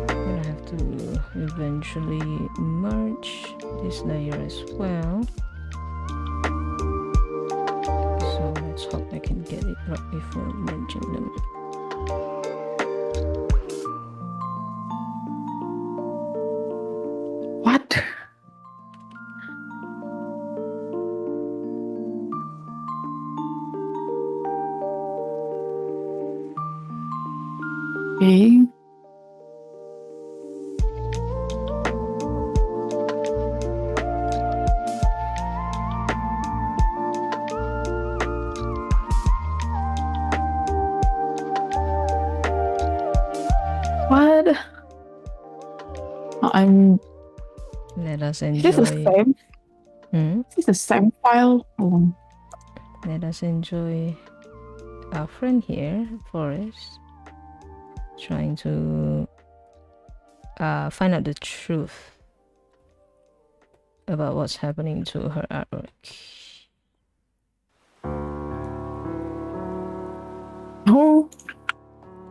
Gonna have to eventually merge this layer as well. So let's hope I can get it right before merging them. What? Okay. I'm. Let us Is this the enjoy. same? Is this the same file? Oh. Let us enjoy our friend here, Forrest, trying to find out the truth about what's happening to her artwork. Oh,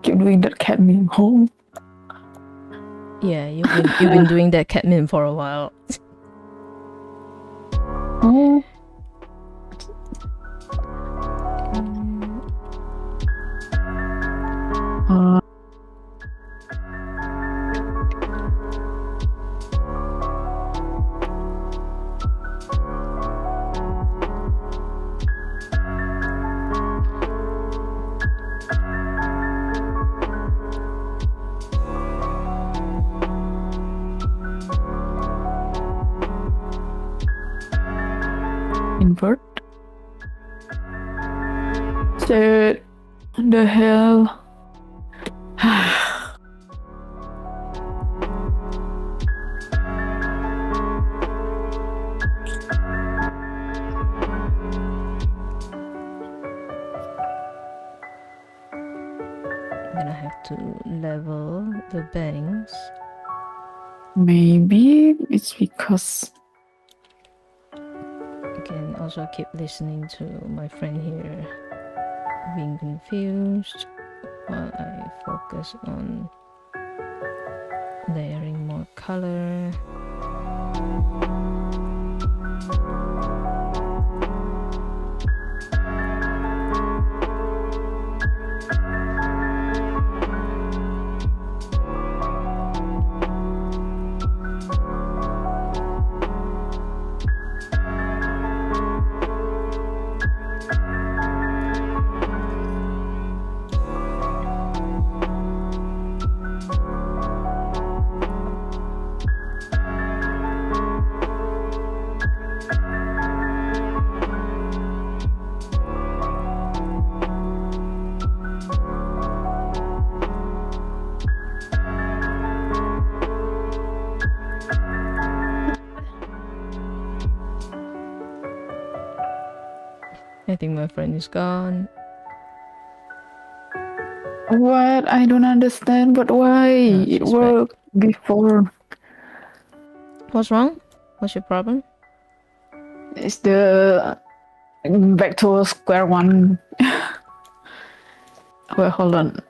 keep doing that cat meme. Oh. Yeah, you've been doing that cat meme for a while. Oh. Invert. Shit. What the hell? I'm gonna have to level the bangs. Maybe it's because I can also keep listening to my friend here being confused while I focus on layering more color. I think my friend is gone. what? I don't understand, but why? No, It she's worked before. What's wrong? What's your problem? It's the back to square one. Well, hold on.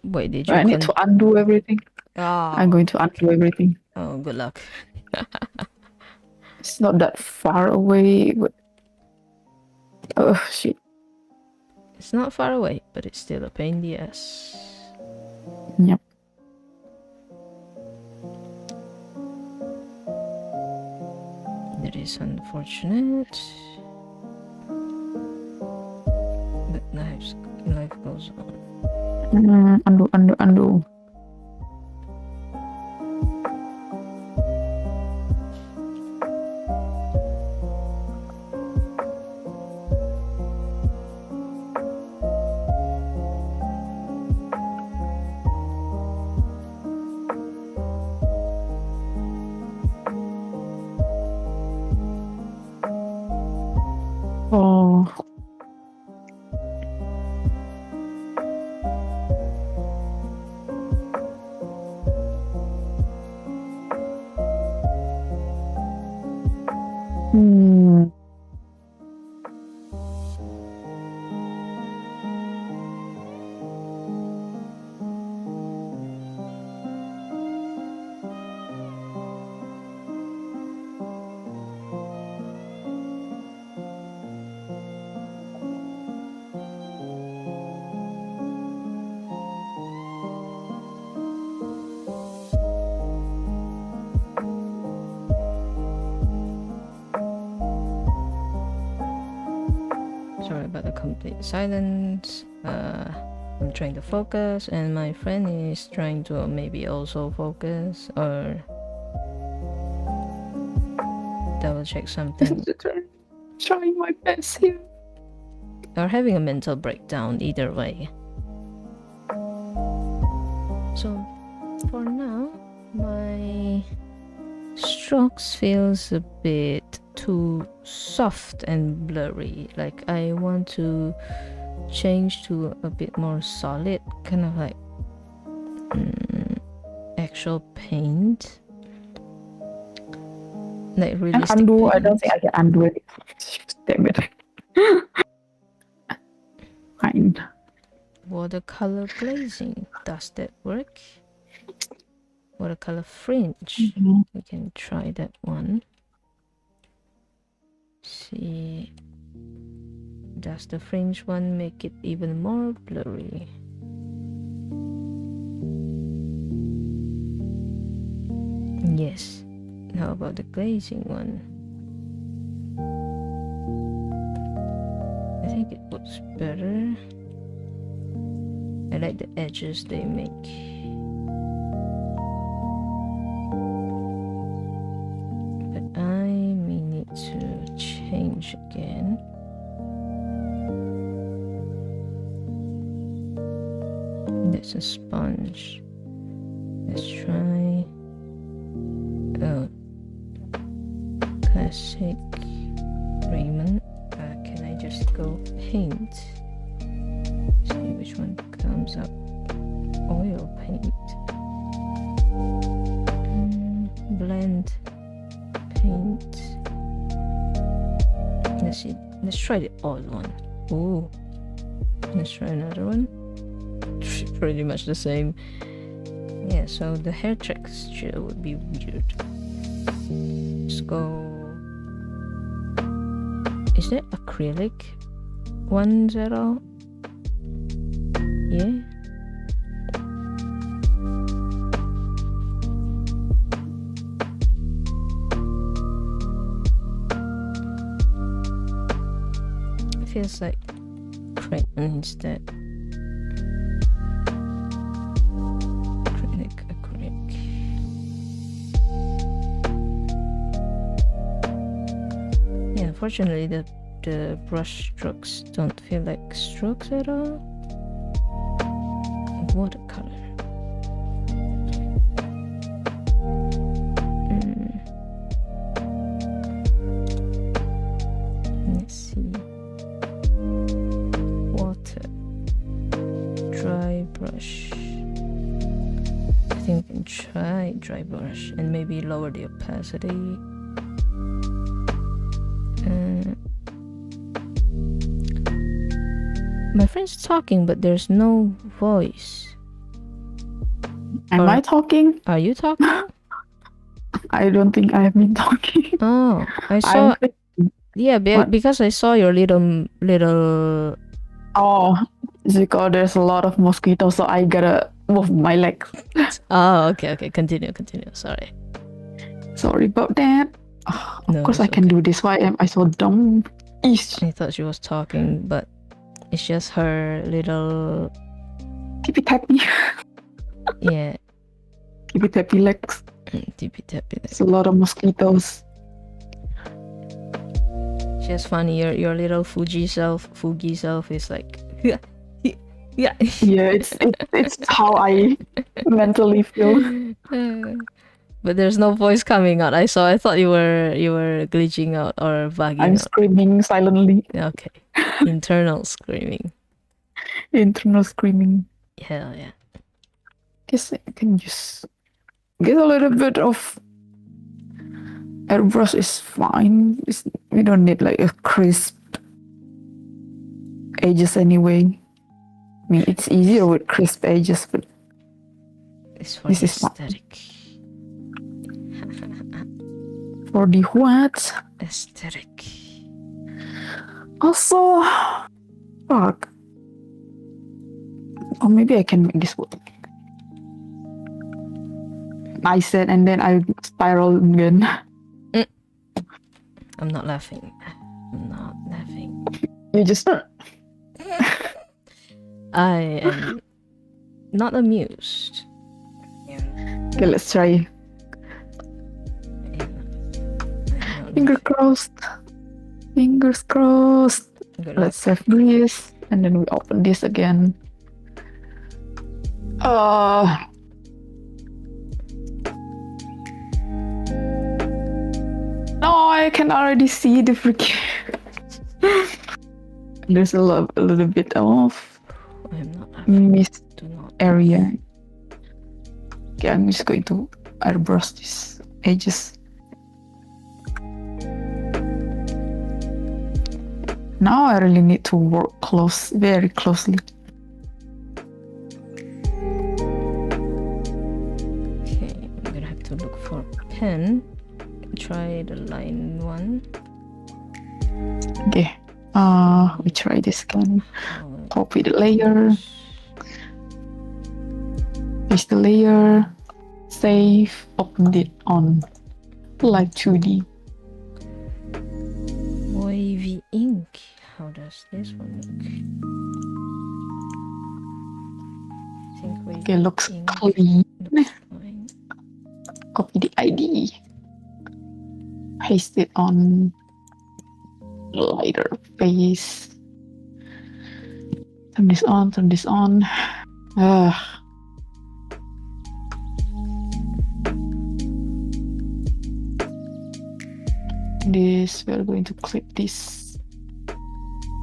Wait, did you? I need to undo everything. I'm going to undo everything. Oh, good luck. It's not that far away, but oh shit. It's not far away, but it's still a pain in the ass. Yep. That is unfortunate. But life goes on. Undo. Oh. Sorry about the complete silence. I'm trying to focus, and my friend is trying to maybe also focus or double check something. Trying my best here. Or having a mental breakdown, either way. So For now, my strokes feels a bit too soft and blurry. Like I want to change to a bit more solid, kind of like actual paint. Like realistic undo. paint. I don't think I can undo it. Damn it. Fine. Watercolor glazing, does that work? Watercolor fringe, we can try that one. See, does the fringe one make it even more blurry? Yes. How about the glazing one? I think it looks better. I like the edges they make. But I may need to change again. That's a sponge. Let's try. Oh, classic Raymond. Can I just go paint? See which one comes up. Oil paint. Blend paint. Let's see. Let's try the oil one. Ooh. Let's try another one. Pretty much the same. Yeah, so the hair texture would be weird. Let's go. Is there acrylic ones at all? Yeah. It feels like crayon instead. Unfortunately, the brush strokes don't feel like strokes at all. Watercolor. Let's see. Water. Dry brush. I think we can try dry brush and maybe lower the opacity. My friend's talking, but there's no voice. Am I talking? Are you talking? I don't think I have been talking. Oh, I saw. Yeah, because I saw your little. Oh, it's because there's a lot of mosquitoes, so I gotta move my legs. Oh, okay. Continue. Sorry. Sorry about that. Oh, of course I can okay. do this. Why am I so dumb? I thought she was talking, but it's just her little tippy tappy. Yeah. Tippy tappy legs. Tippy tappy legs. There's a lot of mosquitoes. Just funny. Your little Fugi self is like. Yeah. Yeah, it's how I mentally feel. But there's no voice coming out. I thought you were glitching out or bugging I'm out. screaming silently. Okay. Internal screaming. Internal screaming. Hell yeah. Guess I can just get a little bit of airbrush is fine. We don't need like a crisp edges anyway. I mean, it's easier with crisp edges, but It's for this the is fun. aesthetic. For the what? Aesthetic. Also, fuck. Or maybe I can make this work. I said, and then I spiral again. I'm not laughing. You just. I am not amused. Okay, let's try. Fingers crossed. Fingers crossed. Let's save this, and then we open this again. I can already see the freaking. There's a little bit of I'm not mist do not area. Okay, I'm just going to airbrush these edges. Now I really need to work very closely. Okay, I'm gonna have to look for a pen. Try the line one. Okay. We try this again. Oh, Copy the layer. Paste the layer. Save. Open it on Live 2D. wavy ink. How does this one look? I think wavy Okay, looks ink clean. looks fine. Copy the ID. Paste it on lighter face. Turn this on, turn this on. This, we're going to clip this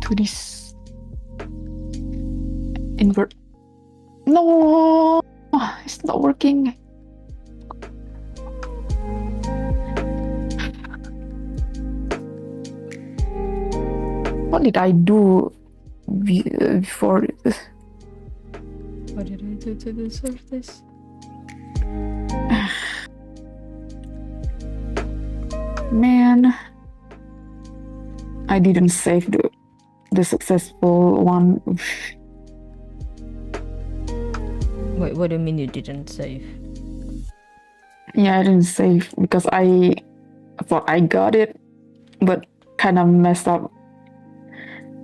to this. Invert. No, it's not working. What did I do before this? What did I do to deserve this? Man, I didn't save the successful one. Wait, what do you mean you didn't save? Yeah, I didn't save because I thought I got it, but kind of messed up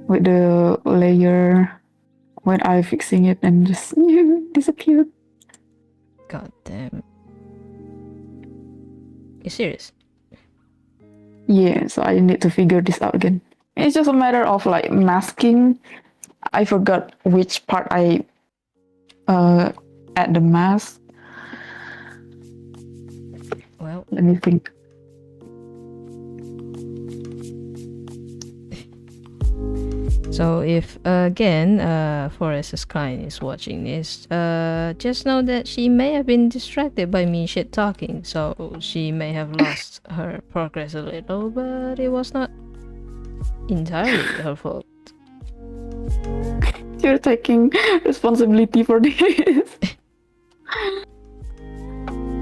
with the layer when I fixing it and just disappeared. God damn. You serious? Yeah, so I need to figure this out again. It's just a matter of like masking. I forgot which part I add the mask. Well, Let me think. so if again Forest's client is watching this, just know that she may have been distracted by me shit talking, so she may have lost her progress a little, but it was not entirely her fault. You're taking responsibility for this.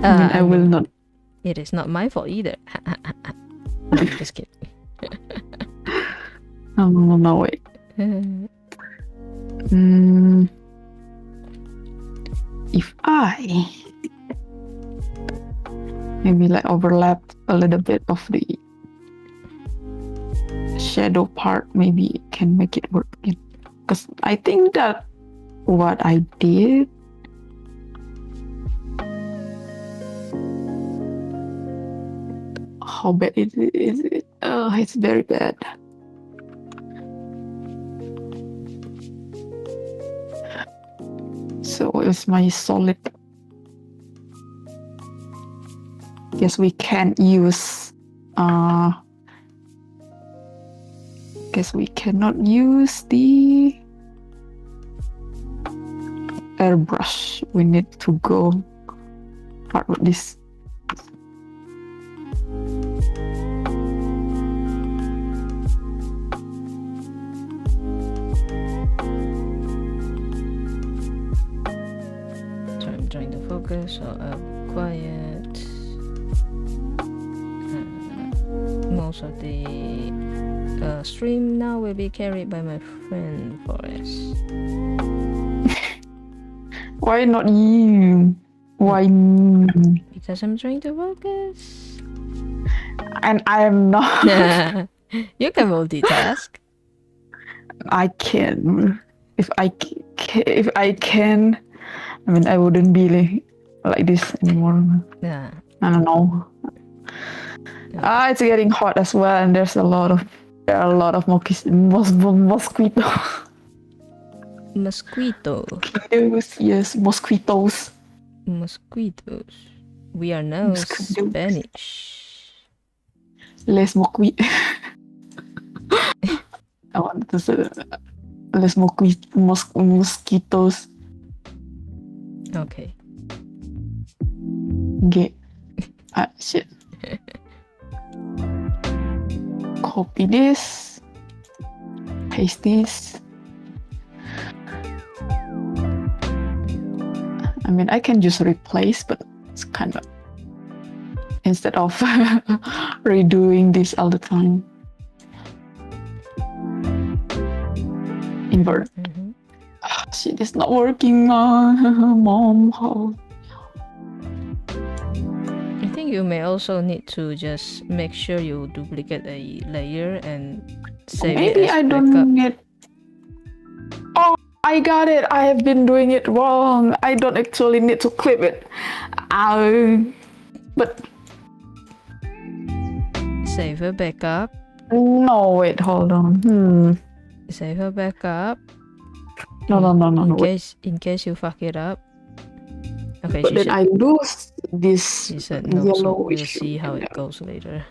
I will not. It is not my fault either. Just kidding. No, wait. If I maybe like overlap a little bit of the shadow part, maybe it can make it work again. Because I think that what I did how bad is it? Oh, it's very bad. So it's my solid. Guess we can't use. Guess we cannot use the airbrush. We need to go hard with this. So I'll be quiet. Most of the stream now will be carried by my friend Forest. Why not you? Why me? Because I'm trying to focus. And I am not. You can multitask. I can. If I can, I mean, I wouldn't be like this anymore. Yeah. I don't know. Yeah. It's getting hot as well, and there are a lot of mosquitoes. Mosquitoes, yes, mosquitoes. Mosquitoes. We are now Spanish. less I wanted to say less mosquitoes. Okay. Okay. Shit. Copy this. Paste this. I mean, I can just replace, but it's kind of instead of redoing this all the time. Invert. Shit, it's not working, Mom. I think you may also need to just make sure you duplicate a layer and save it Maybe as I backup. don't get. Oh, I got it. I have been doing it wrong. I don't actually need to clip it. But save a backup. no, wait, hold on. Save a backup. No. In case you fuck it up. Okay, but then I lose this she said no, yellow. so we'll see how it goes later.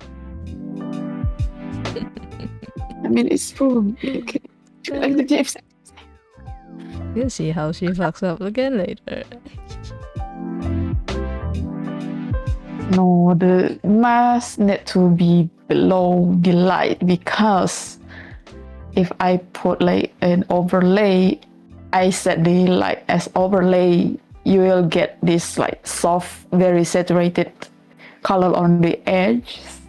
I mean, it's true. Okay. We'll see how she fucks up again later. No, the mask need to be below the light, because if I put like an overlay, I set the light as overlay, you will get this like soft, very saturated color on the edges.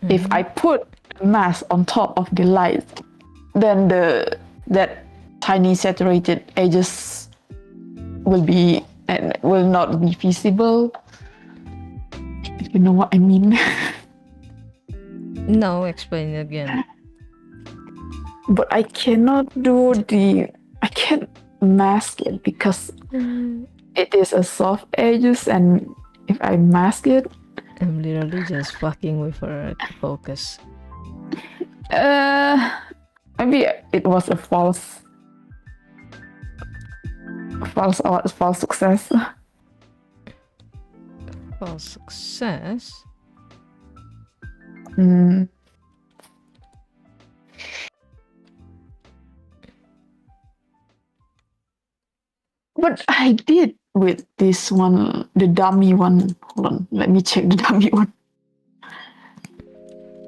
If I put mask on top of the light, then that tiny saturated edges will not be visible. If you know what I mean. No, explain again. But I cannot I can't mask it because it is a soft edges, and if I mask it, I'm literally just fucking with her focus. Maybe it was a false success. False success? But I did with this one, the dummy one. Hold on, let me check the dummy one.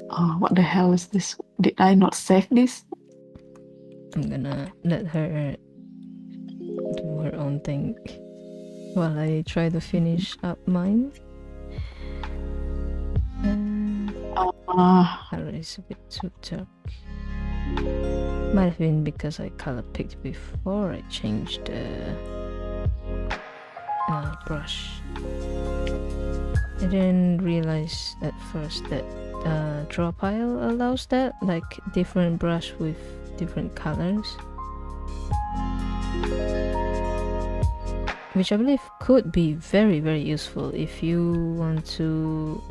Oh, what the hell is this? Did I not save this? I'm gonna let her do her own thing while I try to finish up mine. Color is a bit too dark. Might have been because I color picked before I changed the brush. I didn't realize at first that Drawpile allows that, like different brush with different colors, which I believe could be very, very useful if you want to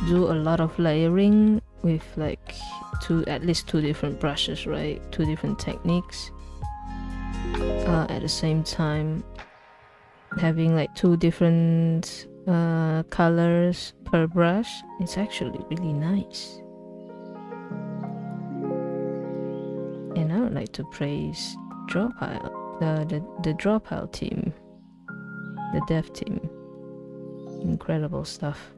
do a lot of layering with like at least two different brushes, right? Two different techniques at the same time. Having like two different colors per brush, it's actually really nice. And I would like to praise Drawpile, the Drawpile team, the dev team. Incredible stuff.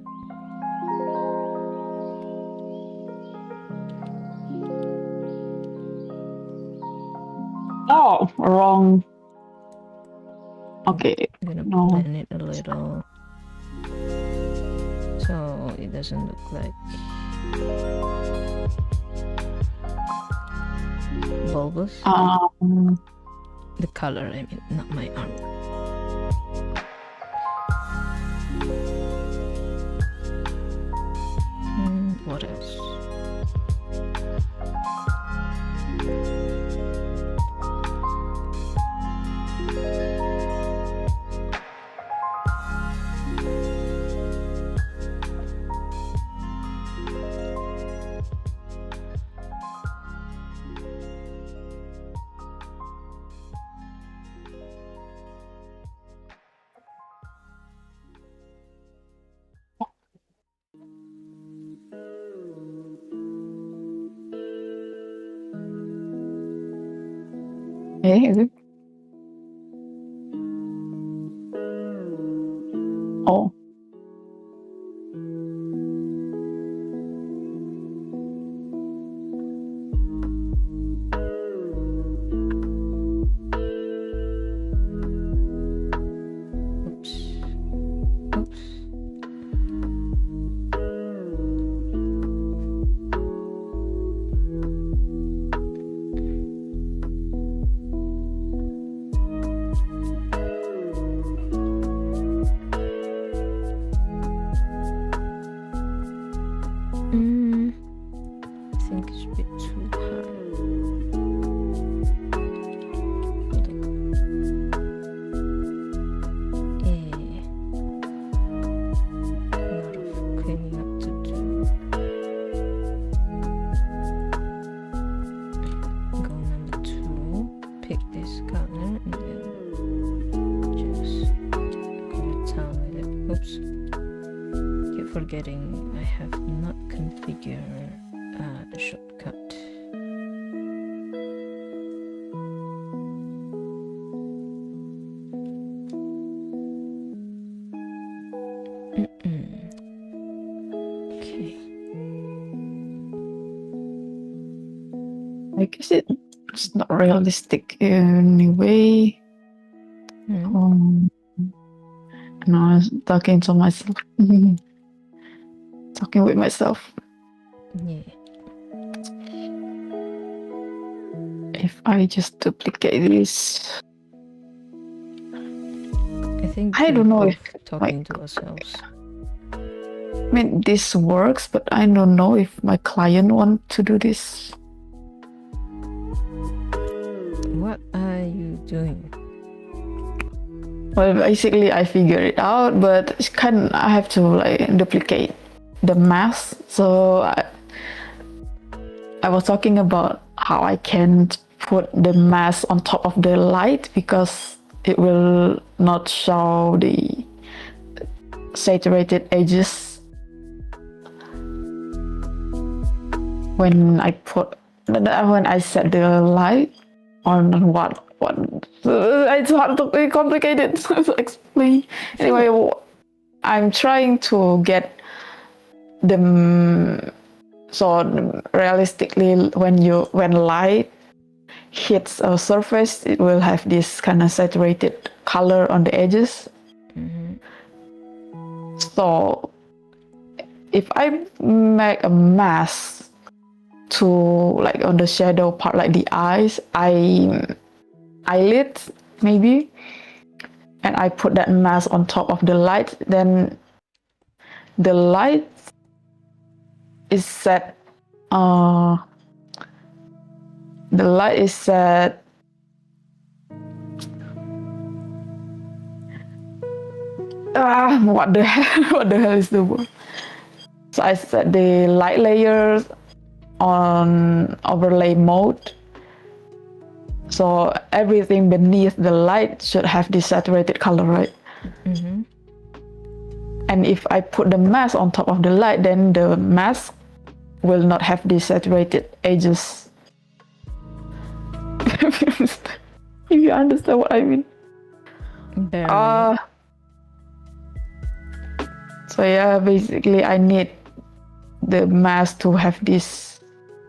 Oh, wrong. Okay, I'm gonna blend it a little so it doesn't look like bulbous. The color, I mean, not my arm. What else? Eh? Oh. Oops. Oops. I think it's a bit too high. Hold on. A lot of cleaning up to do. Go number 2. Pick this color and then just go to town with it. Oops. Keep forgetting I have not configured the shortcut. Okay. I guess it's not realistic anyway. No, I was talking to myself. Talking with myself. Yeah. If I just duplicate this, I think I don't know we're if both talking to ourselves. I mean this works, but I don't know if my client want to do this. What are you doing? Well, basically I figured it out, but it's I have to like duplicate the mask. So I was talking about how I can't put the mask on top of the light because it will not show the saturated edges when I set the light on what it's hard to complicated to explain. Anyway, I'm trying to get them so realistically when light hits a surface, it will have this kind of saturated color on the edges. So if I make a mask to like on the shadow part, like the eyes, eyelids maybe, and I put that mask on top of the light, then the light is set what the hell is the word? So I set the light layers on overlay mode, so everything beneath the light should have this saturated color, right? And if I put the mask on top of the light, then the mask will not have these saturated edges. If you understand what I mean. Barely. So yeah, basically I need the mask to have these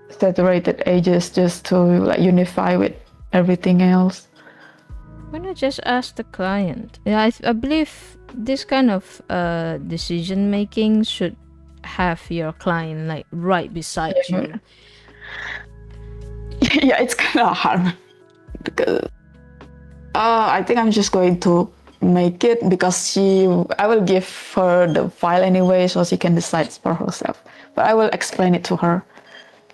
saturated edges just to like unify with everything else. Why not just ask the client? Yeah, I believe this kind of decision making should have your client like right beside you. Yeah, it's kind of hard because I think I'm just going to make it because I will give her the file anyway, so she can decide for herself. But I will explain it to her.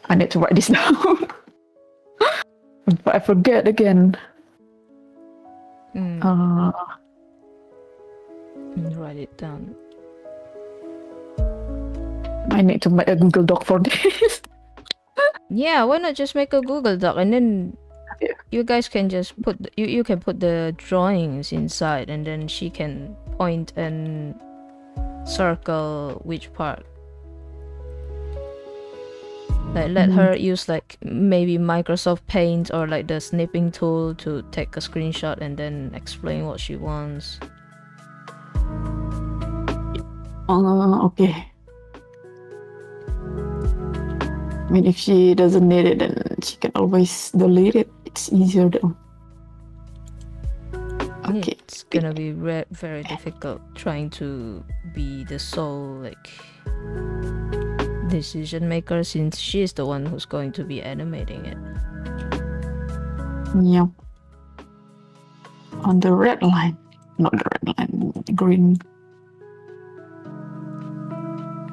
I need to write this down. But I forget again. Write it down. I need to make a Google Doc for this. Yeah, why not just make a Google Doc and then you guys can just put you can put the drawings inside, and then she can point and circle which part. Like let her use like maybe Microsoft Paint or like the snipping tool to take a screenshot and then explain what she wants. Okay. I mean, if she doesn't need it, then she can always delete it. It's easier though. Okay. It's gonna be very difficult trying to be the sole like decision maker since she's the one who's going to be animating it. Yeah. On the red line, not the red line, the green.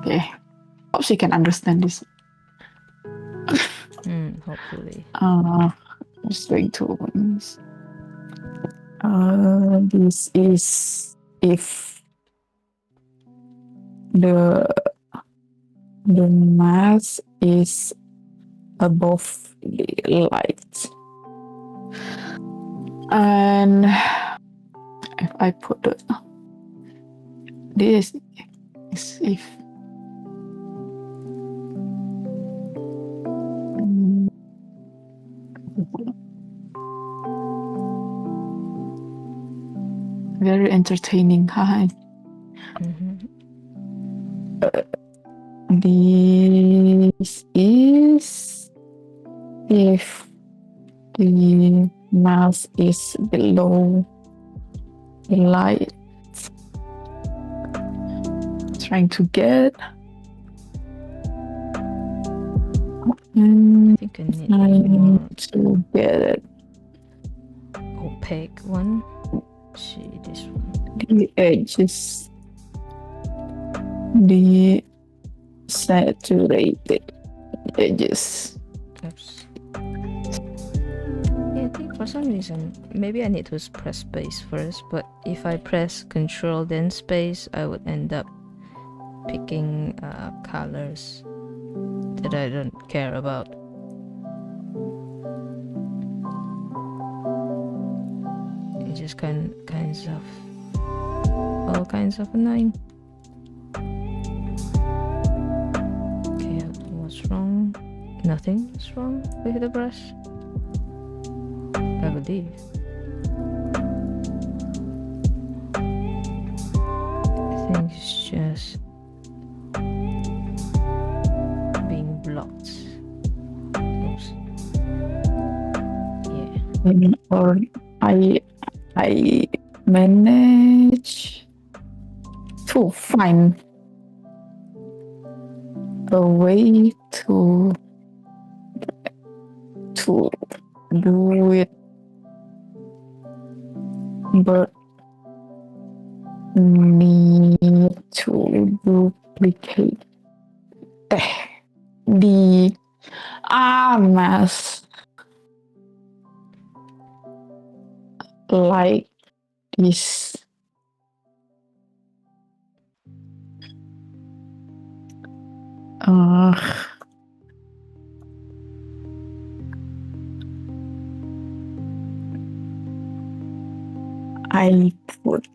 Okay. Hope she can understand this. Hopefully. Just going to this is if the mask is above the light, and if I put this is if very entertaining. Hi. This is if the mouse is below the light. Trying to get. I think I need to get it. Opaque one. See this one. The edges. The saturated edges. Oops. Yeah, I think for some reason maybe I need to press space first, but if I press Control then space, I would end up picking colors that I don't care about. It's just all kinds of annoying. Okay, what's wrong? Nothing's wrong with the brush, I believe. I think it's just being blocked. Oops. Yeah. Or I manage to find a way to do it, but need to duplicate the mask like this. I put.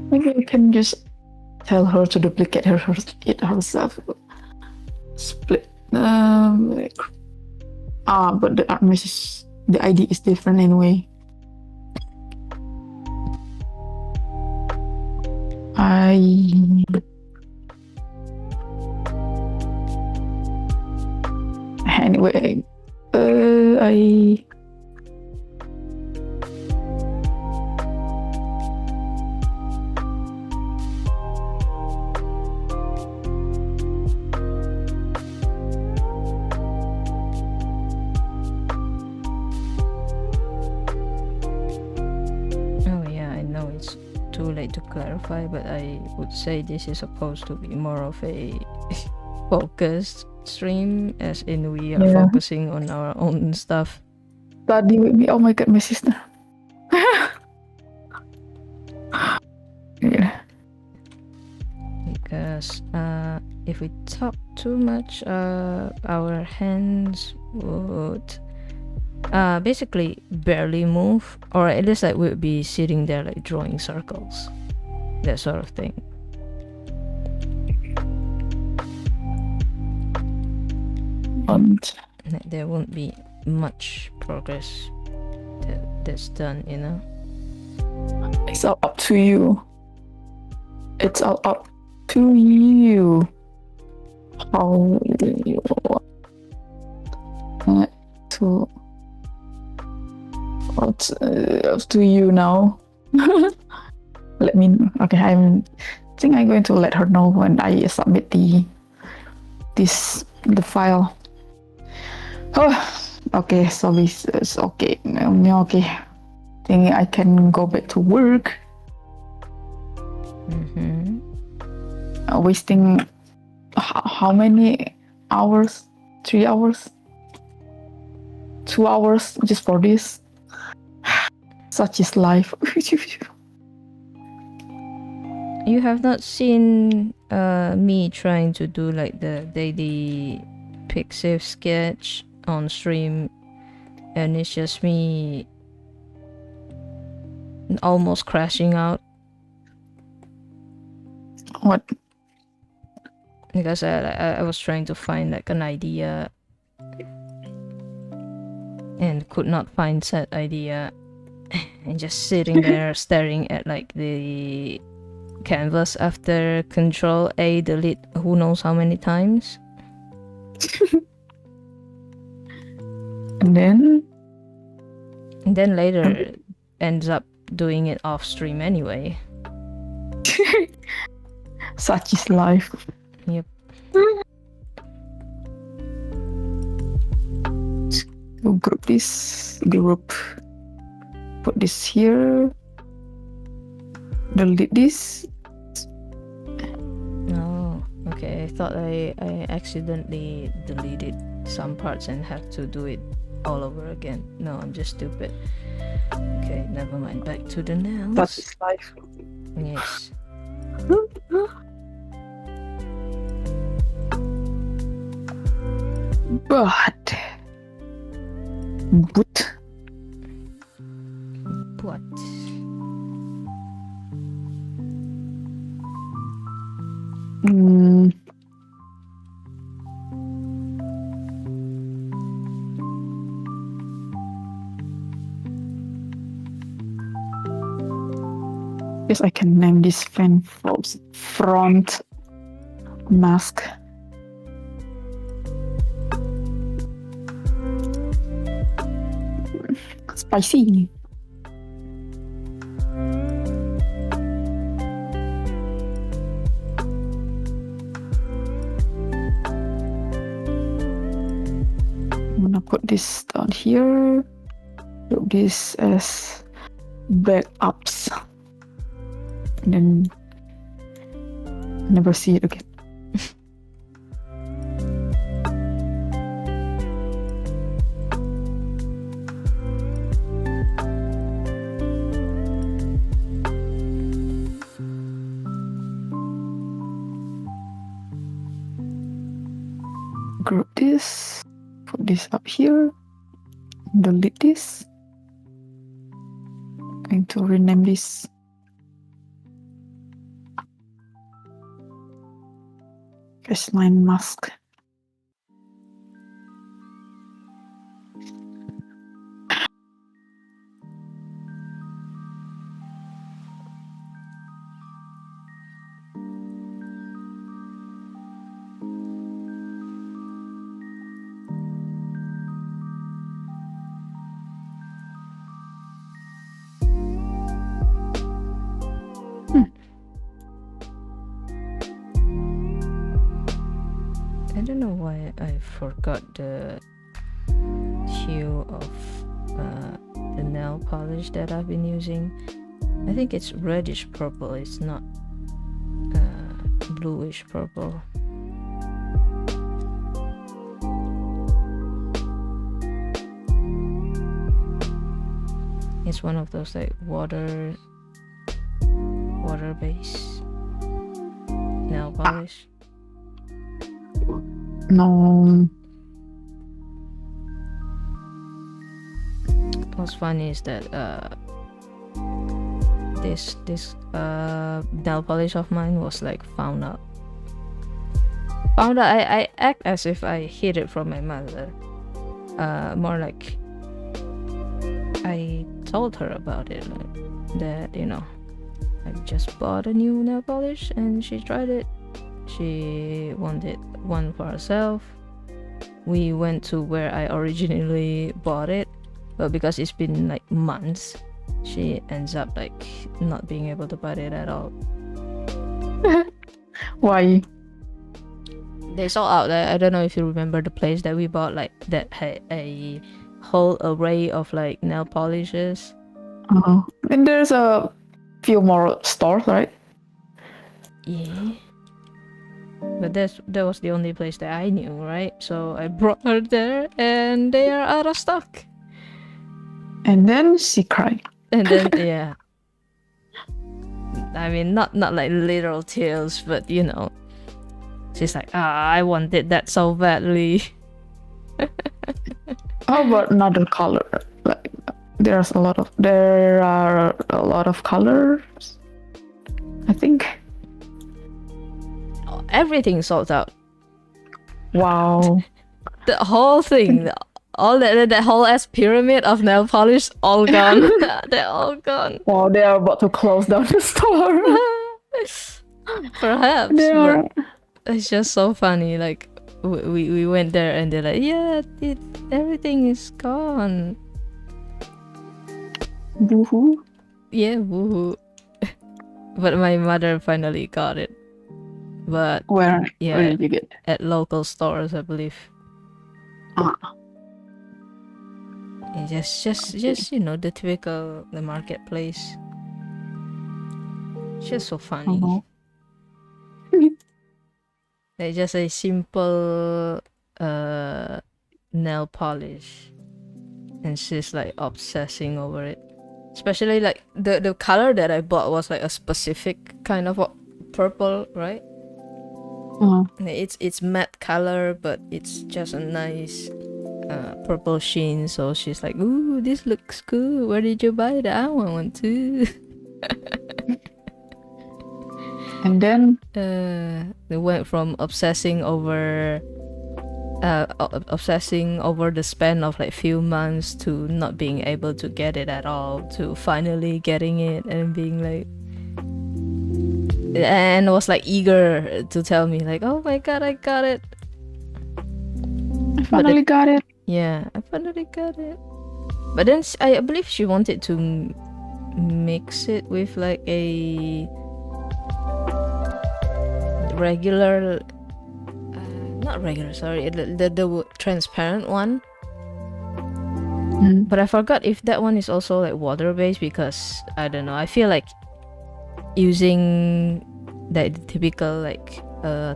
Maybe you can just tell her to duplicate it herself. Split. But the art message, the ID is different anyway. Anyway, to clarify, but I would say this is supposed to be more of a focused stream, as in we are focusing on our own stuff. Tadi with me, oh my god, my sister. Yeah. Because if we talk too much, our hands would basically barely move, or at least like we'd be sitting there like drawing circles, that sort of thing. And there won't be much progress that's done, you know. it's all up to you. It's all up to you. How you want to. What's up to you now? Let me know. Okay, I think I'm going to let her know when I submit the file. Oh, okay, so this is okay. Okay, think I can go back to work. Wasting how many hours? 3 hours? 2 hours just for this? Such is life. You have not seen me trying to do like the daily pick save sketch on stream, and it's just me almost crashing out. What? Because I was trying to find like an idea and could not find said idea, and just sitting there staring at like the canvas after Control A delete who knows how many times. And then later ends up doing it off stream anyway. Such is life. Yep. So group this, put this here, delete this. Oh, okay. I thought I accidentally deleted some parts and have to do it all over again. No, I'm just stupid. Okay, never mind. Back to the nails. Such is life. Yes. But What? Yes, I can name this fan front mask. Spicy. I'm gonna put this down here. Do this as backups. And then never see it again. Group this, put this up here, delete this. I'm going to rename this baseline mask. I don't know why I forgot the hue of the nail polish that I've been using. I think it's reddish purple, it's not bluish purple. It's one of those like water based nail polish. No. What's funny is that this nail polish of mine was like found out found out I act as if I hid it from my mother. More like I told her about it, like, that, you know, I just bought a new nail polish and she tried it. She wanted one for herself. We went to where I originally bought it, but because it's been like months, she ends up like not being able to buy it at all. Why? They sold out. I don't know if you remember the place that we bought, like that had a whole array of like nail polishes. And there's a few more stores, right? Yeah. But that was the only place that I knew, right? So I brought her there and they are out of stock. And then she cried. And then yeah. I mean, not like literal tears, but you know, she's like, I wanted that so badly. How about another color? Like there are a lot of colors, I think. Everything sold out. Wow. The whole thing, all that whole ass pyramid of nail polish, all gone. They're all gone. Wow, they are about to close down the store. Perhaps. They are. It's just so funny. Like we went there and they're like, yeah, everything is gone. Boo-hoo. Yeah, woohoo. But my mother finally got it. But Where yeah, did you get? at local stores, I believe. Just you know, the typical the marketplace. It's just so funny. Like just a simple nail polish, and she's like obsessing over it. Especially like the color that I bought was like a specific kind of purple, right? It's matte color, but it's just a nice purple sheen. So she's like, "Ooh, this looks cool. Where did you buy that? I want one too." And then they went from obsessing over the span of like few months to not being able to get it at all to finally getting it and being like, and was like eager to tell me like, oh my god, I got it. I finally got it. Yeah, I finally got it. But then I believe she wanted to mix it with like a regular, not regular, sorry, the transparent one. But I forgot if that one is also like water based, because I don't know, I feel like using that typical like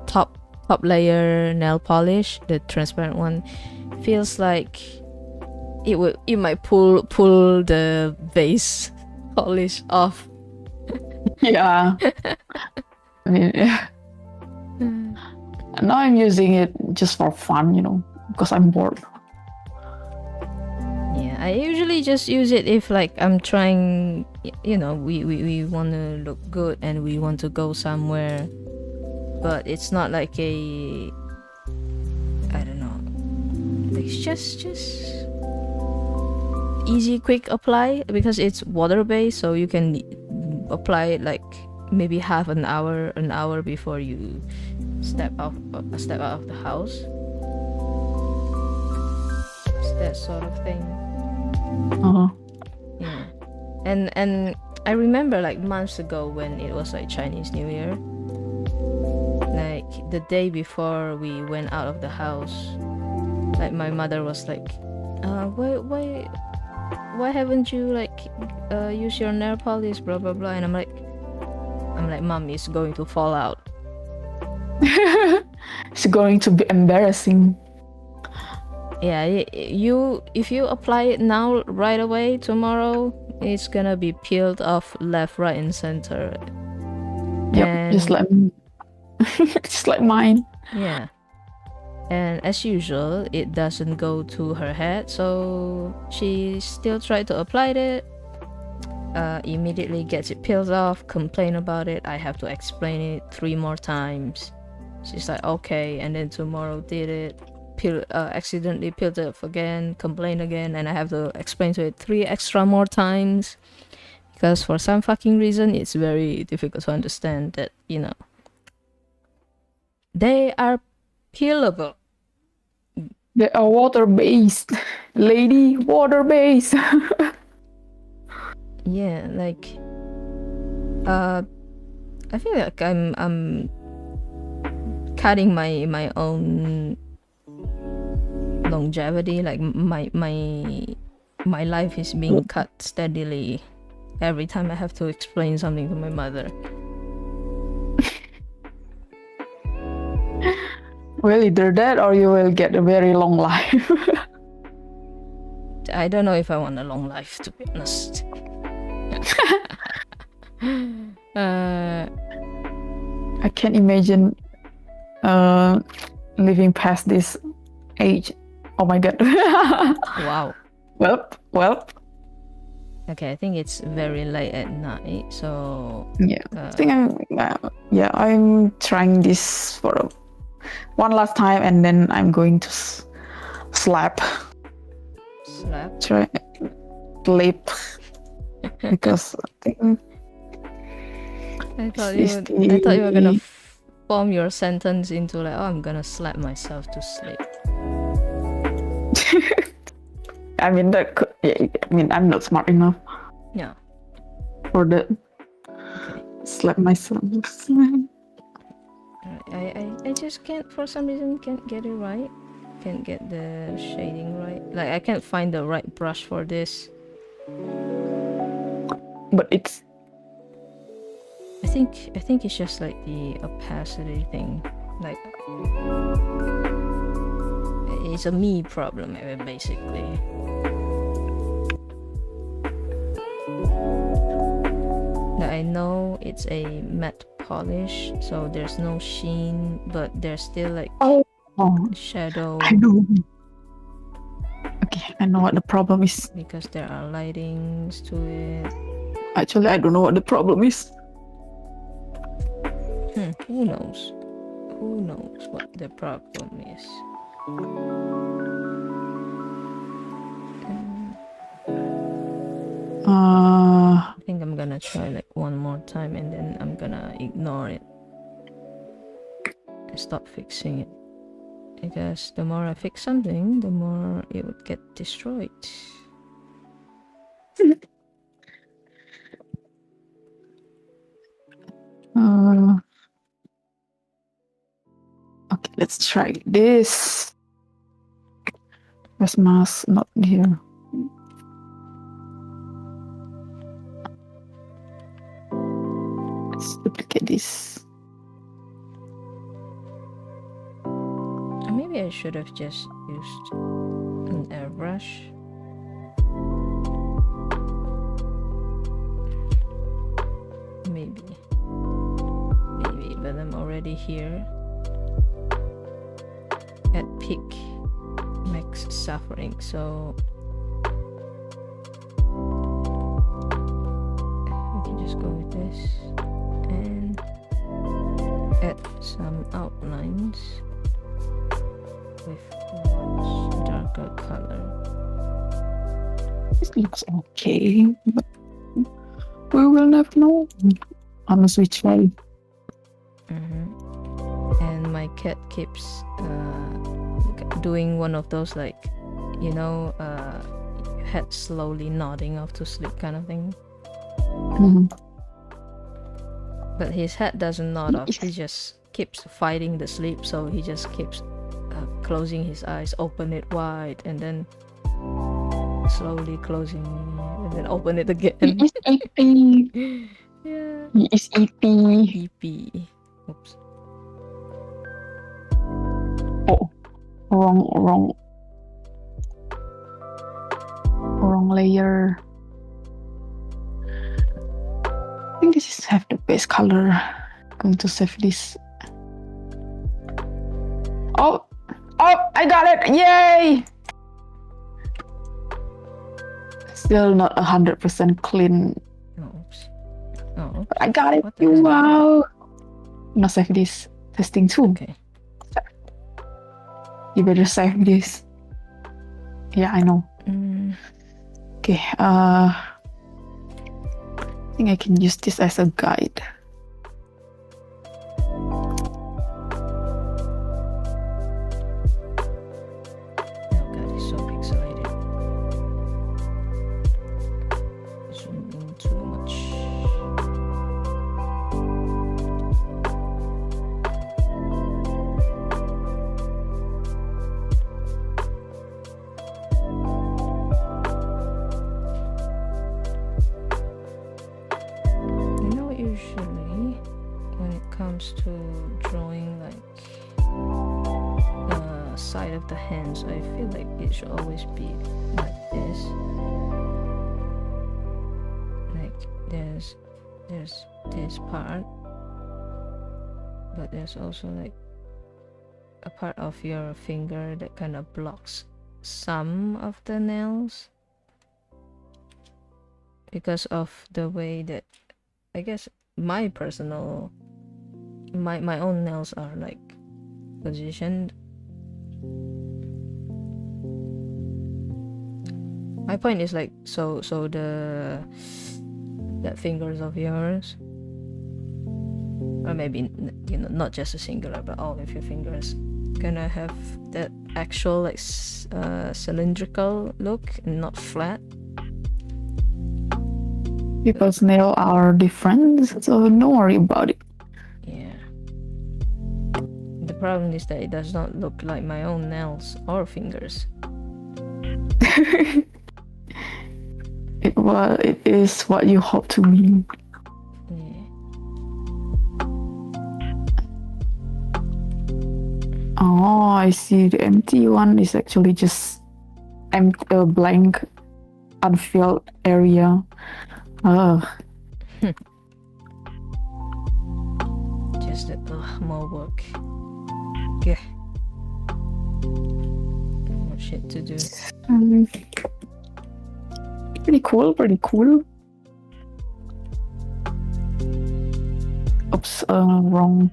top layer nail polish, the transparent one, feels like it might pull the base polish off. Yeah. I mean, yeah. Now I'm using it just for fun, you know, because I'm bored. Yeah, I usually just use it if like I'm trying, you know, we want to look good and we want to go somewhere, but it's not like a, I don't know, it's just easy quick apply, because it's water based, so you can apply it like maybe half an hour before you step out of the house. It's that sort of thing. Yeah. And I remember like months ago when it was like Chinese New Year, like the day before we went out of the house, like my mother was like, why haven't you like use your nail polish, blah blah blah. And I'm like, Mom, it's going to fall out. It's going to be embarrassing. Yeah, if you apply it now right away, tomorrow it's gonna be peeled off left, right, and center. Yep, and, just like mine. Yeah. And as usual, it doesn't go to her head, so she still tried to apply it. Immediately gets it peeled off, complain about it. I have to explain it 3 more times. She's like, okay, and then tomorrow did it, accidentally peeled it off again, complained again, and I have to explain to it 3 extra more times because for some fucking reason it's very difficult to understand that, you know, they are peelable. They are water-based, lady, water-based. Yeah, like I feel like I'm cutting my own longevity. Like my life is being cut steadily every time I have to explain something to my mother. Well, either that or you will get a very long life. I don't know if I want a long life, to be honest. I can't imagine living past this age. Oh my god. Wow. Well. Okay, I think it's very late at night, so Yeah. I think I'm trying this for one last time, and then I'm going to sleep because I thought you were gonna form your sentence into like, oh, I'm gonna slap myself to sleep. I mean I'm not smart enough. Yeah. For the Okay. slap myself. I just can't, for some reason, can't get it right. Can't get the shading right. Like I can't find the right brush for this. But it's. I think it's just like the opacity thing. Like it's a me problem, basically. Now, I know it's a matte polish, so there's no sheen, but there's still like shadow. I know. Okay, I know what the problem is. Because there are lightings to it. Actually, I don't know what the problem is. Who knows? Who knows what the problem is? I think I'm gonna try like one more time and then I'm gonna ignore it and stop fixing it. Because the more I fix something, the more it would get destroyed. Okay, let's try this. Where's mask? Not here. Let's duplicate this. Maybe I should have just used an airbrush. Maybe, but I'm already here at peak max suffering, so we can just go with this and add some outlines with much darker color. This looks okay, but we will never know on the Switch file. And my cat keeps doing one of those, like, you know, head slowly nodding off to sleep kind of thing. But his head doesn't nod off, he just keeps fighting the sleep, so he just keeps closing his eyes, open it wide, and then slowly closing, and then open it again. He is EP. Yeah. He is EP. EP. Oops. Oh, wrong layer. I think this is have the base color. I'm going to save this. Oh, I got it! Yay! Still not 100% clean. Oops. Oh, but I got it. What the hell? Wow! I'm gonna save this testing too. Okay. You better save this. Yeah, I know. Okay, I think I can use this as a guide. Oh god, he's so excited. Zooming too much. Usually when it comes to drawing like side of the hands, I feel like it should always be like this. Like there's this part, but there's also like a part of your finger that kind of blocks some of the nails because of the way that I guess my personal my own nails are like positioned. My point is like so the that fingers of yours, or maybe you know not just a singular but all of your fingers, gonna have that actual like cylindrical look and not flat. People's nails are different, so don't worry about it. Yeah. The problem is that it does not look like my own nails or fingers. It is what you hope to be. Yeah. Oh, I see. The empty one is actually just a blank, unfilled area. Just that more work. Okay. More shit to do. Pretty cool. Oops, wrong.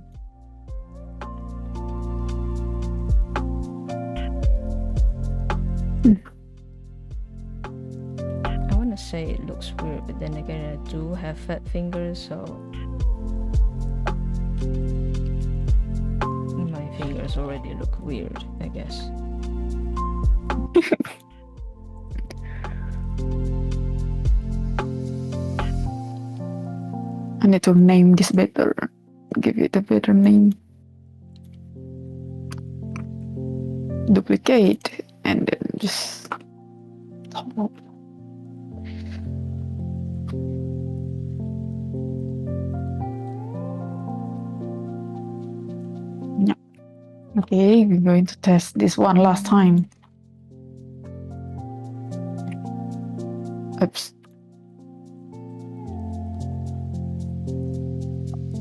I want to say it looks weird, but then again, I do have fat fingers, so my fingers already look weird, I guess. I need to name this better. Give it a better name. Duplicate and then just top. Yeah. Okay, we're going to test this one last time. Oops.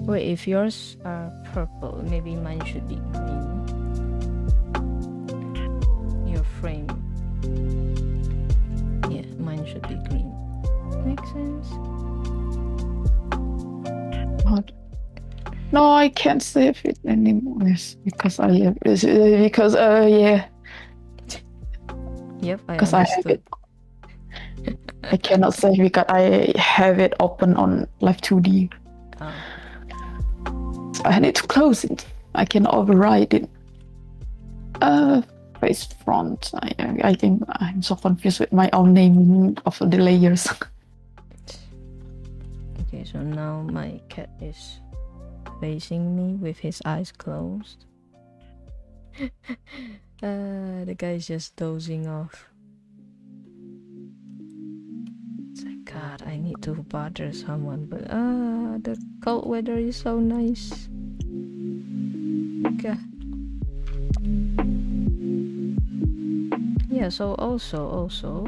Wait, if yours are purple, maybe mine should be green. Your frame. Yeah, mine should be green. Makes sense? What? No, I can't save it anymore. Yes, because I have yeah. Yep, I Because I have understood. it. I cannot save because I have it open on Live 2D. Oh. So I need to close it. I can override it. Face front. I think I'm so confused with my own naming of the layers. Okay, so now my cat is facing me with his eyes closed. The guy's just dozing off. It's like, God, I need to bother someone, but the cold weather is so nice. Okay. Yeah, so also,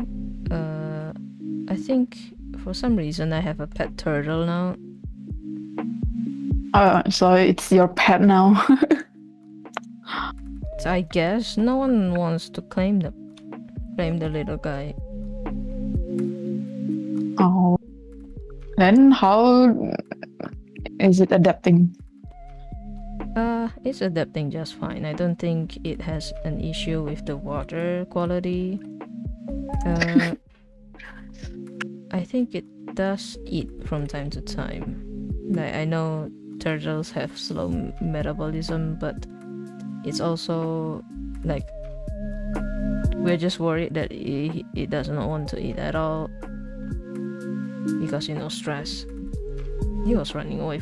I think for some reason I have a pet turtle now. So it's your pet now. So I guess no one wants to claim the little guy. Oh. Then how is it adapting? It's adapting just fine. I don't think it has an issue with the water quality. I think it does eat from time to time. Like, I know turtles have slow metabolism, but it's also like we're just worried that it does not want to eat at all because, you know, stress. It was running away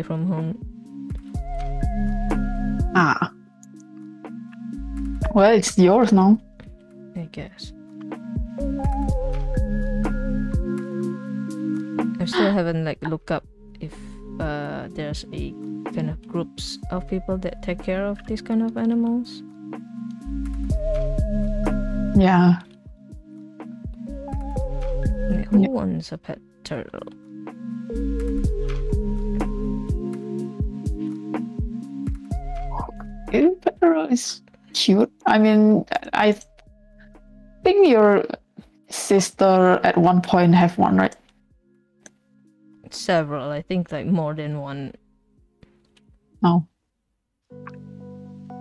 from home. Ah. Well, it's yours now. I guess. I still haven't like looked up if there's a kind of groups of people that take care of these kind of animals. Yeah. Like, who wants a pet turtle? Pet turtle is cute. I mean, I think your sister at one point have one, right? Several, I think, like more than one. No.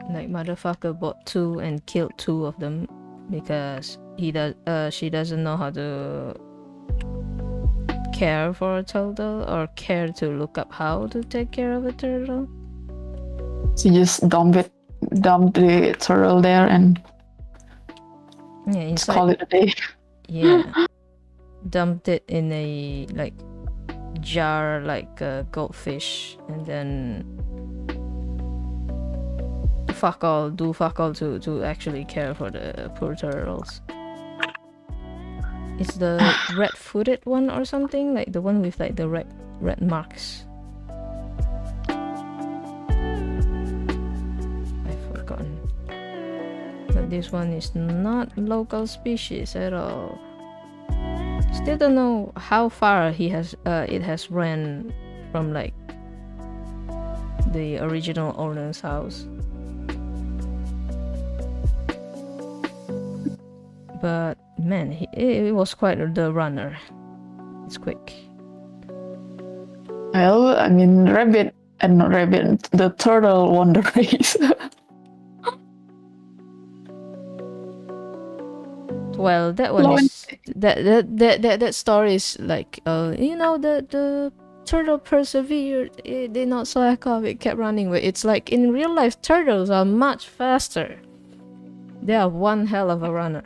Like, motherfucker bought 2 and killed 2 of them because she doesn't know how to care for a turtle or care to look up how to take care of a turtle. She just dumped the turtle there and Yeah, just call it a day. Yeah, dumped it in a like jar like a goldfish, and then do fuck all to actually care for the poor turtles. It's the red-footed one or something, like the one with like the red marks. I've forgotten. But this one is not local species at all. Still don't know how far it has ran from like the original owner's house. But man, it was quite the runner. It's quick. Well, I mean, the turtle won the race. Well, that one is that story is like you know, the turtle persevered. It did not slack off. It kept running. But it's like in real life, turtles are much faster. They are one hell of a runner.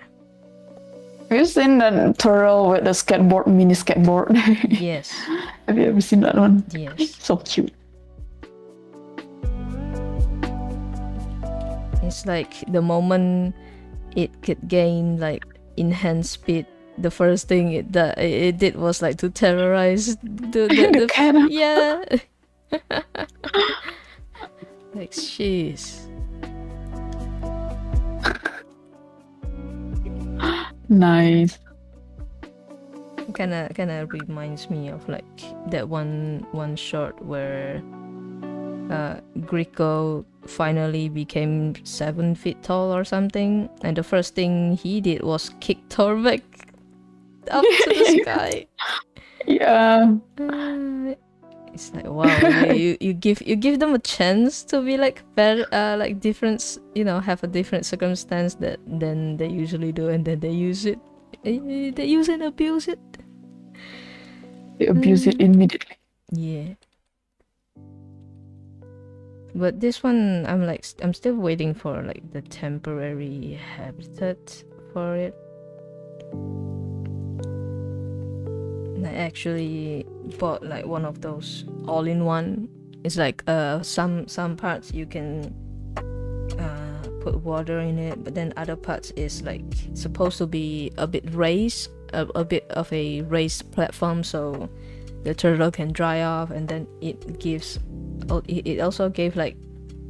Have you seen that turtle with the mini skateboard? Yes. Have you ever seen that one? Yes. So cute. It's like the moment it could gain like enhanced speed, the first thing it did was like to terrorize the cat. Yeah. Like, jeez. Nice. Kinda reminds me of like that one shot where Greco finally became 7 feet tall or something, and the first thing he did was kick Torbeck up to the sky. Yeah. It's like, wow, you give them a chance to be like better, like different, you know, have a different circumstance than they usually do, and then they use it. They use and abuse it. They abuse it immediately. Yeah. But this one, I'm still waiting for like the temporary habitat for it. And I actually bought like one of those all-in-one. It's like some parts you can put water in it, but then other parts is like supposed to be a bit raised, a bit of a raised platform, so the turtle can dry off, and then it gives. It also gave like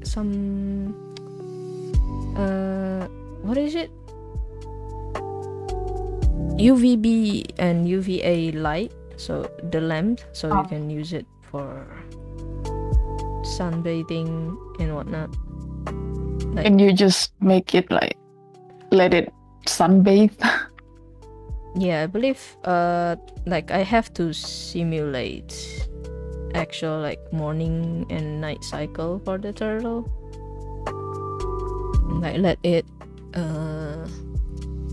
some what is it? UVB and UVA light, so the lamp, so you can use it for sunbathing and whatnot. Like, and you just make it like let it sunbathe. Yeah, I believe like I have to simulate actual like morning and night cycle for the turtle. Like let it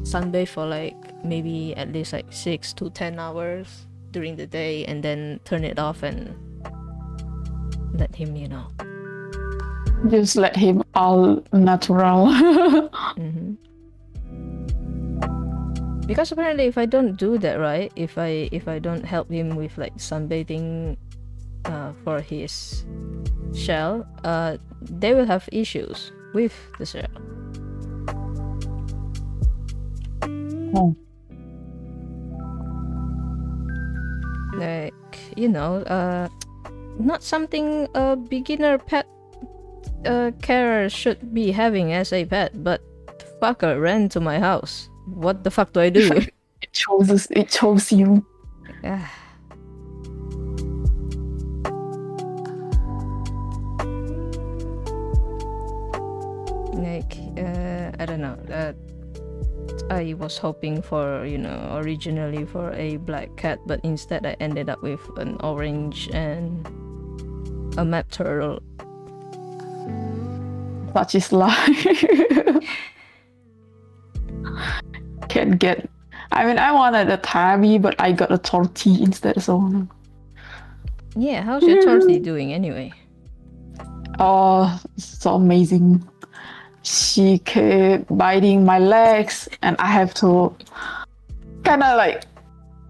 sunbathe for like maybe at least like 6 to 10 hours during the day, and then turn it off and let him, you know. Just let him all natural. Mm-hmm. Because apparently if I don't do that, right, if I don't help him with like sunbathing for his shell, they will have issues with the shell. Oh. Like, you know, not something a beginner pet carer should be having as a pet, but the fucker ran to my house. What the fuck do I do? It chose you. Ah. Like, I don't know. I was hoping for, you know, originally for a black cat, but instead I ended up with an orange and a map turtle. Such is life. Can't get. I mean, I wanted a tabby, but I got a tortie instead. So. Yeah, how's your tortie doing anyway? Oh, so amazing. She kept biting my legs, and I have to kind of like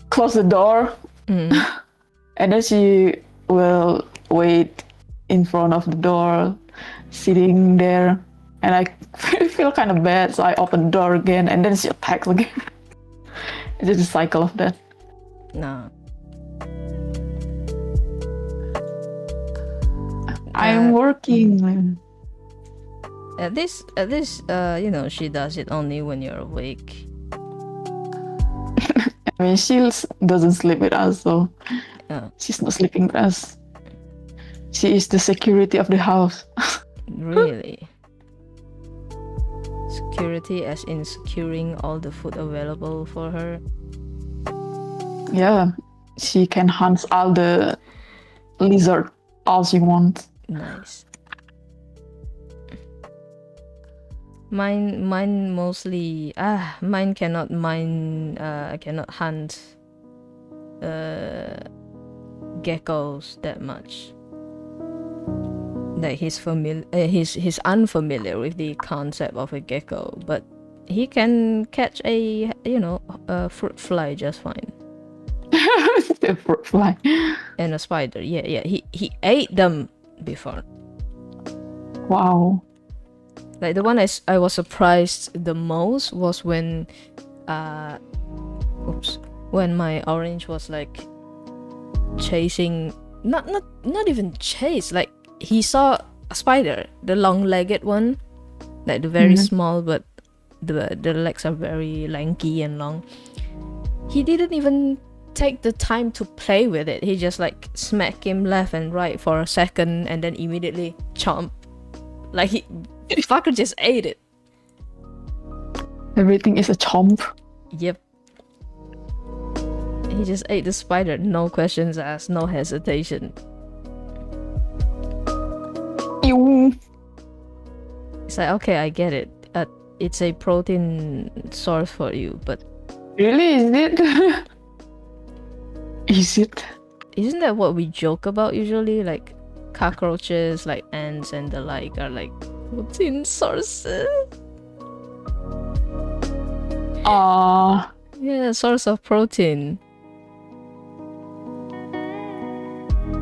close the door, and then she will wait in front of the door, sitting there, and I feel kind of bad, so I open the door again, and then she attacks again. It's just a cycle of that. No. I'm working. At least, you know, she does it only when you're awake. I mean, she doesn't sleep with us, so she's not sleeping with us. She is the security of the house. Really? Security as in securing all the food available for her? Yeah, she can hunt all the lizard all she wants. Nice. Mine mostly mine cannot cannot hunt geckos that much. Like he's unfamiliar with the concept of a gecko, but he can catch a, you know, a fruit fly just fine. The fruit fly and a spider. Yeah. He ate them before. Wow. Like the one I was surprised the most was when when my orange was like chasing, not even chase, like he saw a spider, the long-legged one, like the very small, but the legs are very lanky and long. He didn't even take the time to play with it. He just like smacked him left and right for a second and then immediately chomp. Like the fucker just ate it. Everything is a chomp. Yep. He just ate the spider, no questions asked, no hesitation. Ew. It's like, okay, I get it. It's a protein source for you, but really, is it? Is it? Isn't that what we joke about usually? Like cockroaches, like ants and the like are like protein sources. Yeah, source of protein.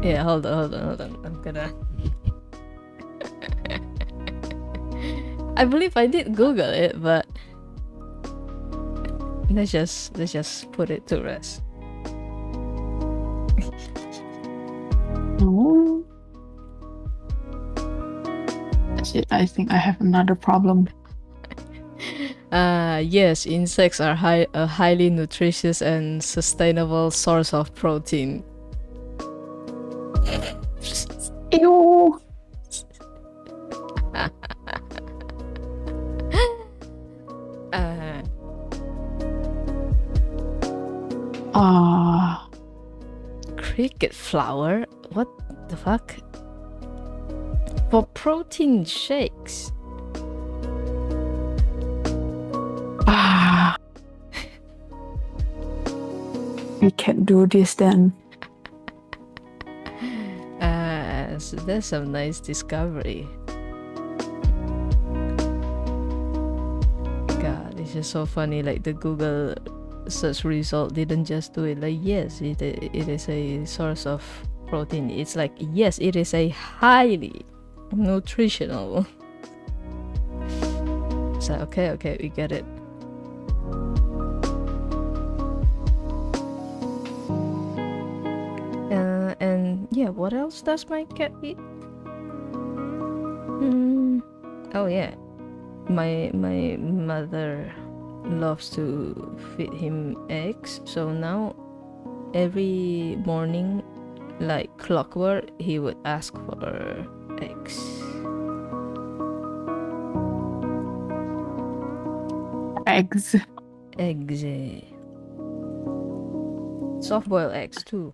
Yeah, hold on. I'm gonna I believe I did Google it, but let's just put it to rest. No. Shit, I think I have another problem. Yes, insects are a highly nutritious and sustainable source of protein. Ew. Cricket flower? What the fuck? For protein shakes. We can't do this then. So that's some nice discovery. God, it's just so funny. Like the Google search result didn't just do it like yes, it is a source of protein. It's like yes, it is a highly nutritional. So okay, we get it. And yeah, what else does my cat eat? Oh yeah, my mother loves to feed him eggs. So now every morning, like clockwork, he would ask for eggs. Eggs. Soft-boiled eggs too.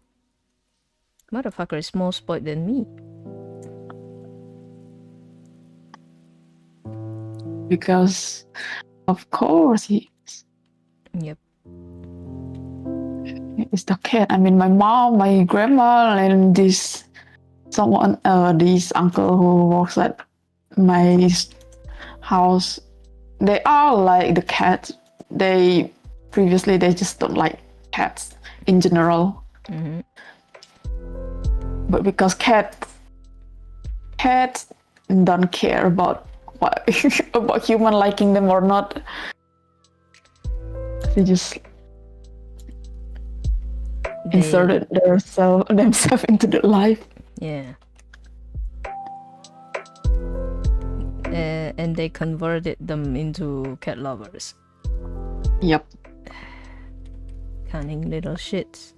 Motherfucker is more spoiled than me. Because, of course, he is. Yep. It's the cat. I mean, my mom, my grandma, and this uncle who works at my house, they are like the cat. They just don't like cats in general. Mm-hmm. But because cats don't care about about human liking them or not, they just inserted themselves into the life. Yeah. And they converted them into cat lovers. Yep. Cunning little shits.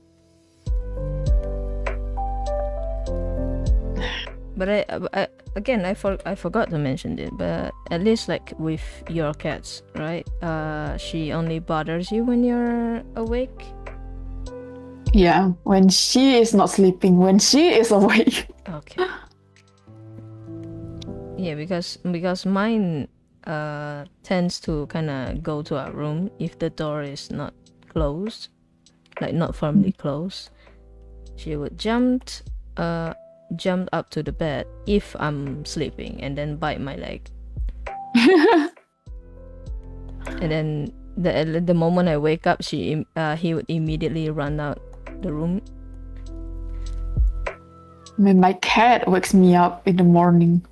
But I forgot to mention it. But at least like with your cats, right? She only bothers you when you're awake. Yeah, when she is not sleeping, when she is awake. Okay. Yeah, because mine tends to kind of go to our room if the door is not closed, like not firmly closed. She would jump up to the bed if I'm sleeping and then bite my leg. And then the moment I wake up, he would immediately run out the room. I mean, my cat wakes me up in the morning.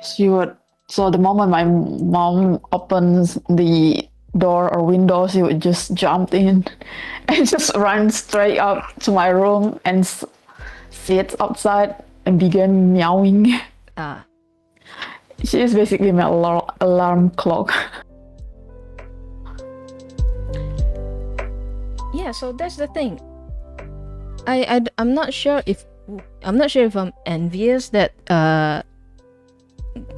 So the moment my mom opens the door or window, she would just jump in and just run straight up to my room and sit outside and begin meowing. She is basically my alarm clock. Yeah, so that's the thing. I'm not sure if I'm envious that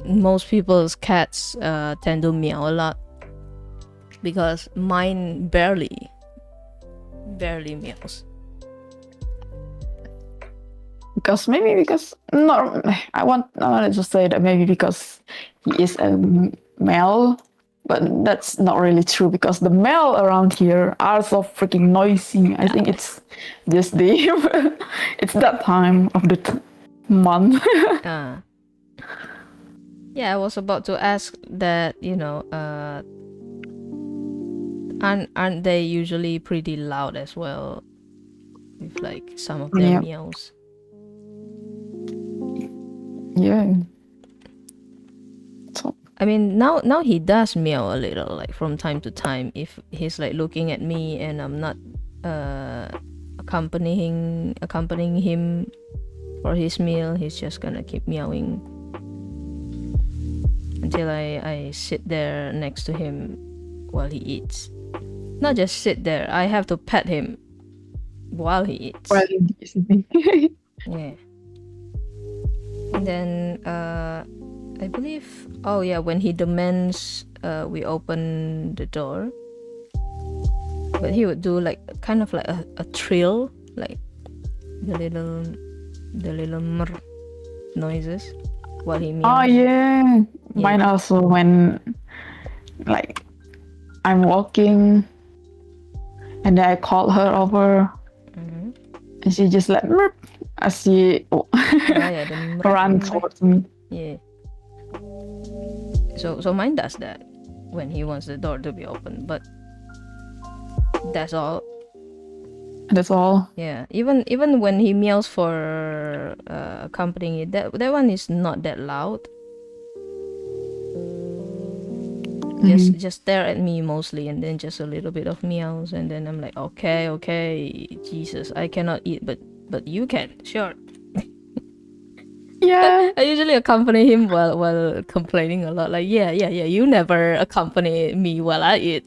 most people's cats tend to meow a lot, because mine barely meows. I want to just say that maybe because he is a male, but that's not really true because the male around here are so freaking noisy. I think it's just it's that time of the month. Yeah, I was about to ask that, aren't they usually pretty loud as well with like some of their meows? Yeah. I mean, now he does meow a little, like from time to time. If he's like looking at me and I'm not accompanying him for his meal, he's just gonna keep meowing until I sit there next to him while he eats. Not just sit there, I have to pet him while he eats. Yeah. And then I believe, when he demands we open the door, but he would do like kind of like a trill, like the little noises while he meows. Oh yeah. Mine also when like I'm walking and then I call her over and she just like as she run towards me. Yeah. So mine does that when he wants the door to be open, but that's all. That's all. Yeah. Even when he meows for accompanying it, that one is not that loud. Just stare at me mostly, and then just a little bit of meows, and then I'm like, okay, Jesus, I cannot eat, but you can, sure. Yeah. I usually accompany him while complaining a lot, like yeah, you never accompany me while I eat.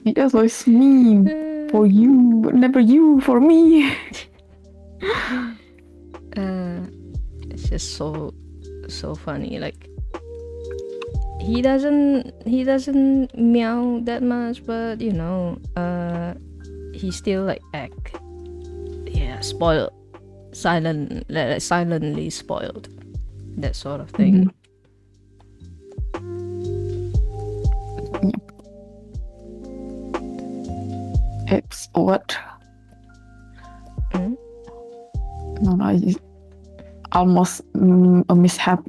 Yes, it's me for you, but never you for me. It's just so funny, like he doesn't meow that much, but you know, he still like act spoiled, silently spoiled, that sort of thing. It's what? No, it's almost a mishap.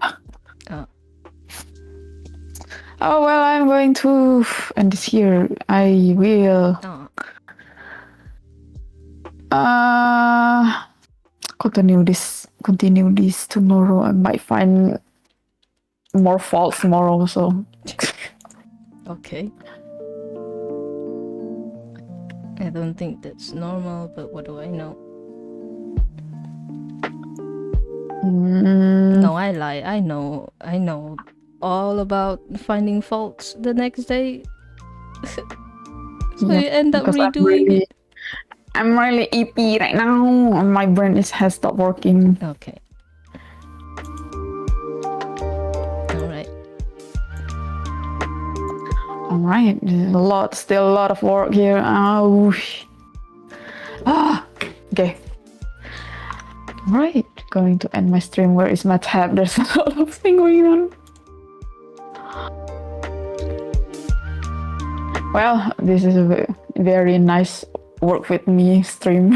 Oh well, I'm going to end this here. I will continue this tomorrow. I might find more faults tomorrow, so okay. I don't think that's normal, but what do I know? No, I lie. I know all about finding faults the next day. So you end up redoing it. I'm really EP right now, and my brain has stopped working. Okay. All right. Still a lot of work here. Okay. All right. Going to end my stream. Where is my tab? There's a lot of things going on. Well, this is a very nice work with me stream.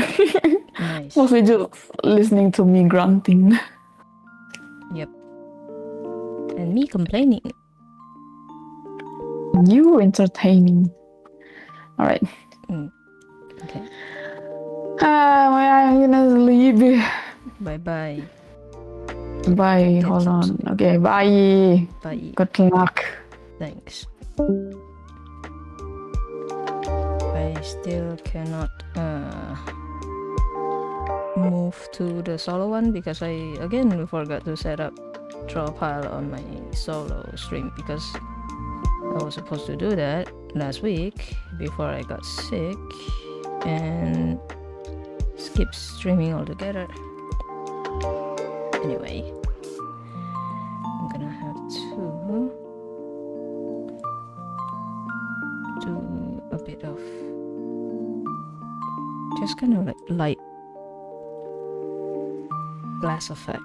Nice. Mostly just listening to me grunting. Yep. And me complaining. You entertaining. All right. Okay. I'm gonna leave. Bye. Bye. Hold on. Okay. Bye. Bye. Good luck. Thanks. I still cannot move to the solo one because I again forgot to set up Drawpile on my solo stream, because I was supposed to do that last week before I got sick and skipped streaming altogether. Anyway, I'm gonna have to do a bit of just kind of like light glass effect.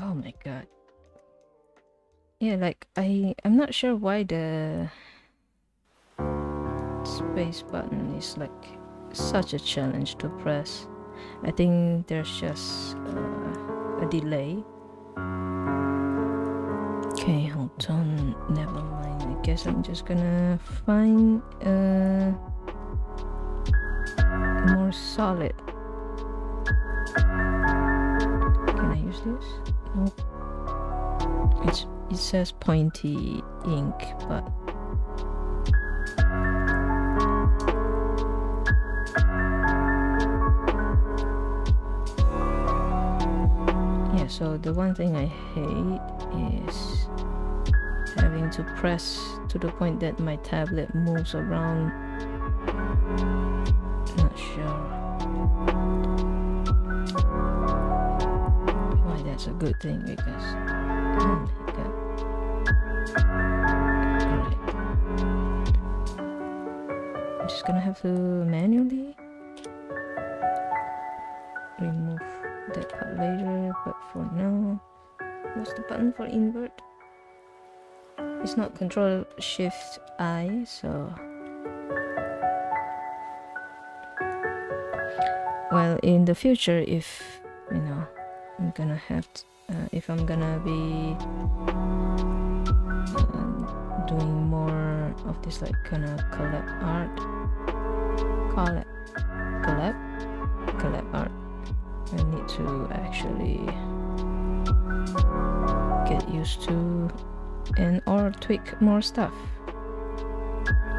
Oh my god. Yeah, like I'm not sure why the space button is like such a challenge to press. I think there's just a delay. Okay, hold on. Never mind. I guess I'm just gonna find more solid. Can I use this? Nope. It says pointy ink, but so the one thing I hate is having to press to the point that my tablet moves around. Not sure why that's a good thing, because alright, I'm just gonna have to manually remove that part later, but for now, what's the button for invert? It's not Control Shift I, so well, in the future, if you know, I'm gonna have to, if I'm gonna be doing more of this like kind of collab art, collab art, I need to actually get used to and or tweak more stuff,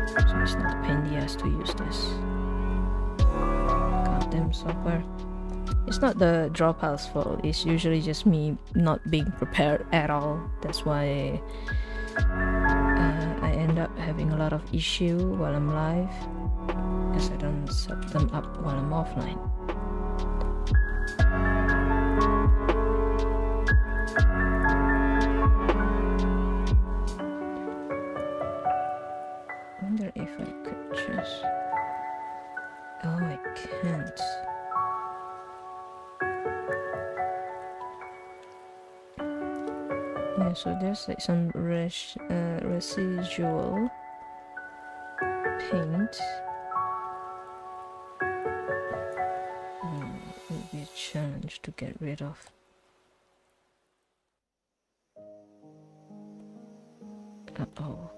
so it's not a pain in the ass to use this goddamn software. It's not the Drawpile's fault, it's usually just me not being prepared at all. That's why I end up having a lot of issue while I'm live, because I don't set them up while I'm offline. Wonder if I could just... oh, I can't. Yeah, so there's like some residual paint. It would be a challenge to get rid of. Uh-oh.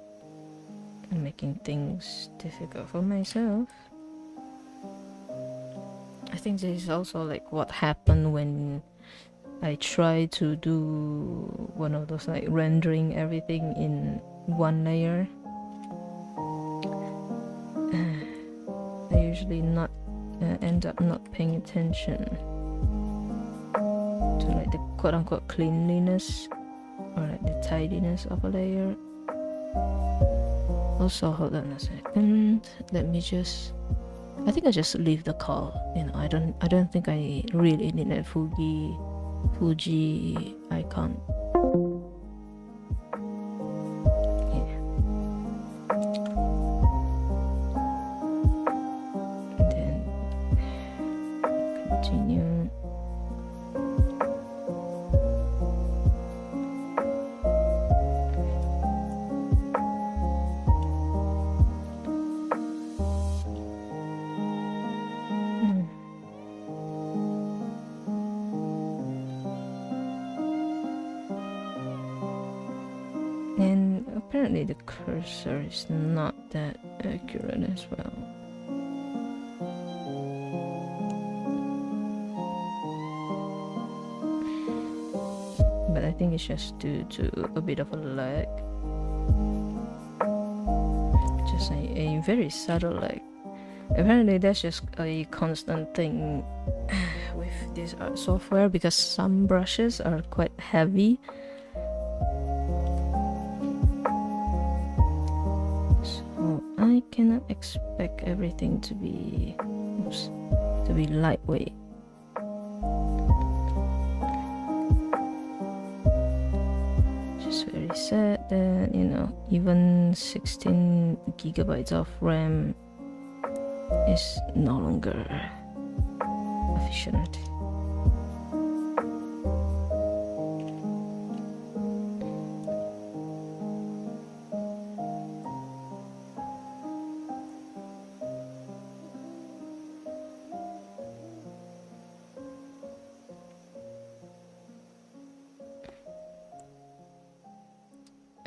I'm making things difficult for myself. I think this is also like what happened when I try to do one of those like rendering everything in one layer. I usually not end up not paying attention to like the quote-unquote cleanliness or like the tidiness of a layer. Also, hold on a second. Let me just... I think I just leave the call. You know, I don't think I really need a Fuji icon. Yeah. And then continue. And apparently the cursor is not that accurate as well. But I think it's just due to a bit of a lag. Just a very subtle lag. Apparently that's just a constant thing with this art software, because some brushes are quite heavy. I cannot expect everything to be lightweight. Just very sad that, you know, even 16 gigabytes of RAM is no longer efficient.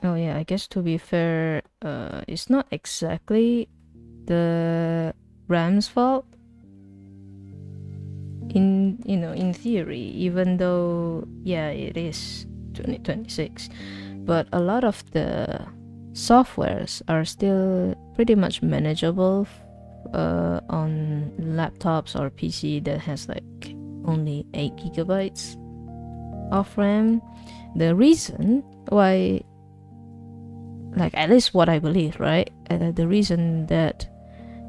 Oh yeah, I guess to be fair, it's not exactly the RAM's fault. In theory, even though yeah, it is 2026, but a lot of the softwares are still pretty much manageable on laptops or PC that has like only 8 gigabytes. of RAM. The reason why, like at least what I believe, right? The reason that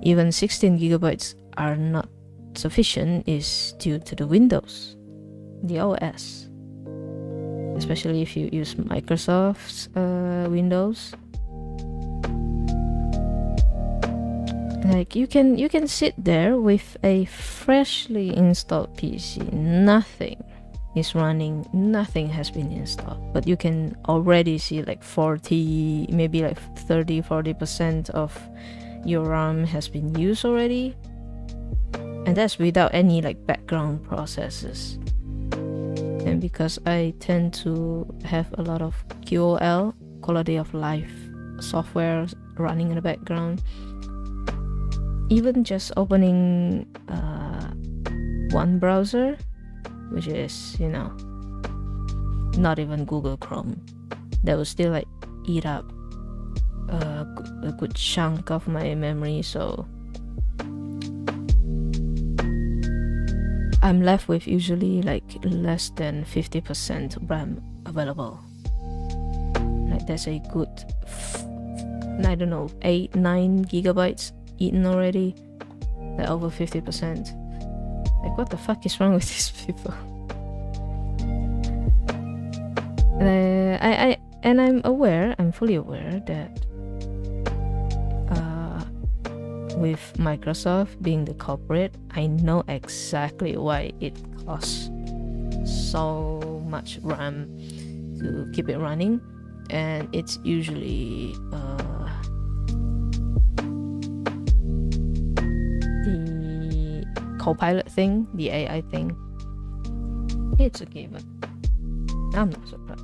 even 16 gigabytes are not sufficient is due to the Windows, the OS. Especially if you use Microsoft's Windows. Like you can sit there with a freshly installed PC, nothing is running, nothing has been installed, but you can already see like 40, maybe like 30-40% of your RAM has been used already, and that's without any like background processes. And because I tend to have a lot of QoL, quality of life software running in the background, even just opening one browser, which is, you know, not even Google Chrome, that will still like eat up a good chunk of my memory. So I'm left with usually like less than 50% RAM available. Like that's a good, I don't know, 8-9 gigabytes eaten already. Like over 50%. Like what the fuck is wrong with these people? And I'm fully aware that with Microsoft being the culprit, I know exactly why it costs so much RAM to keep it running, and it's usually the Copilot thing, the AI thing. It's a given. I'm not surprised.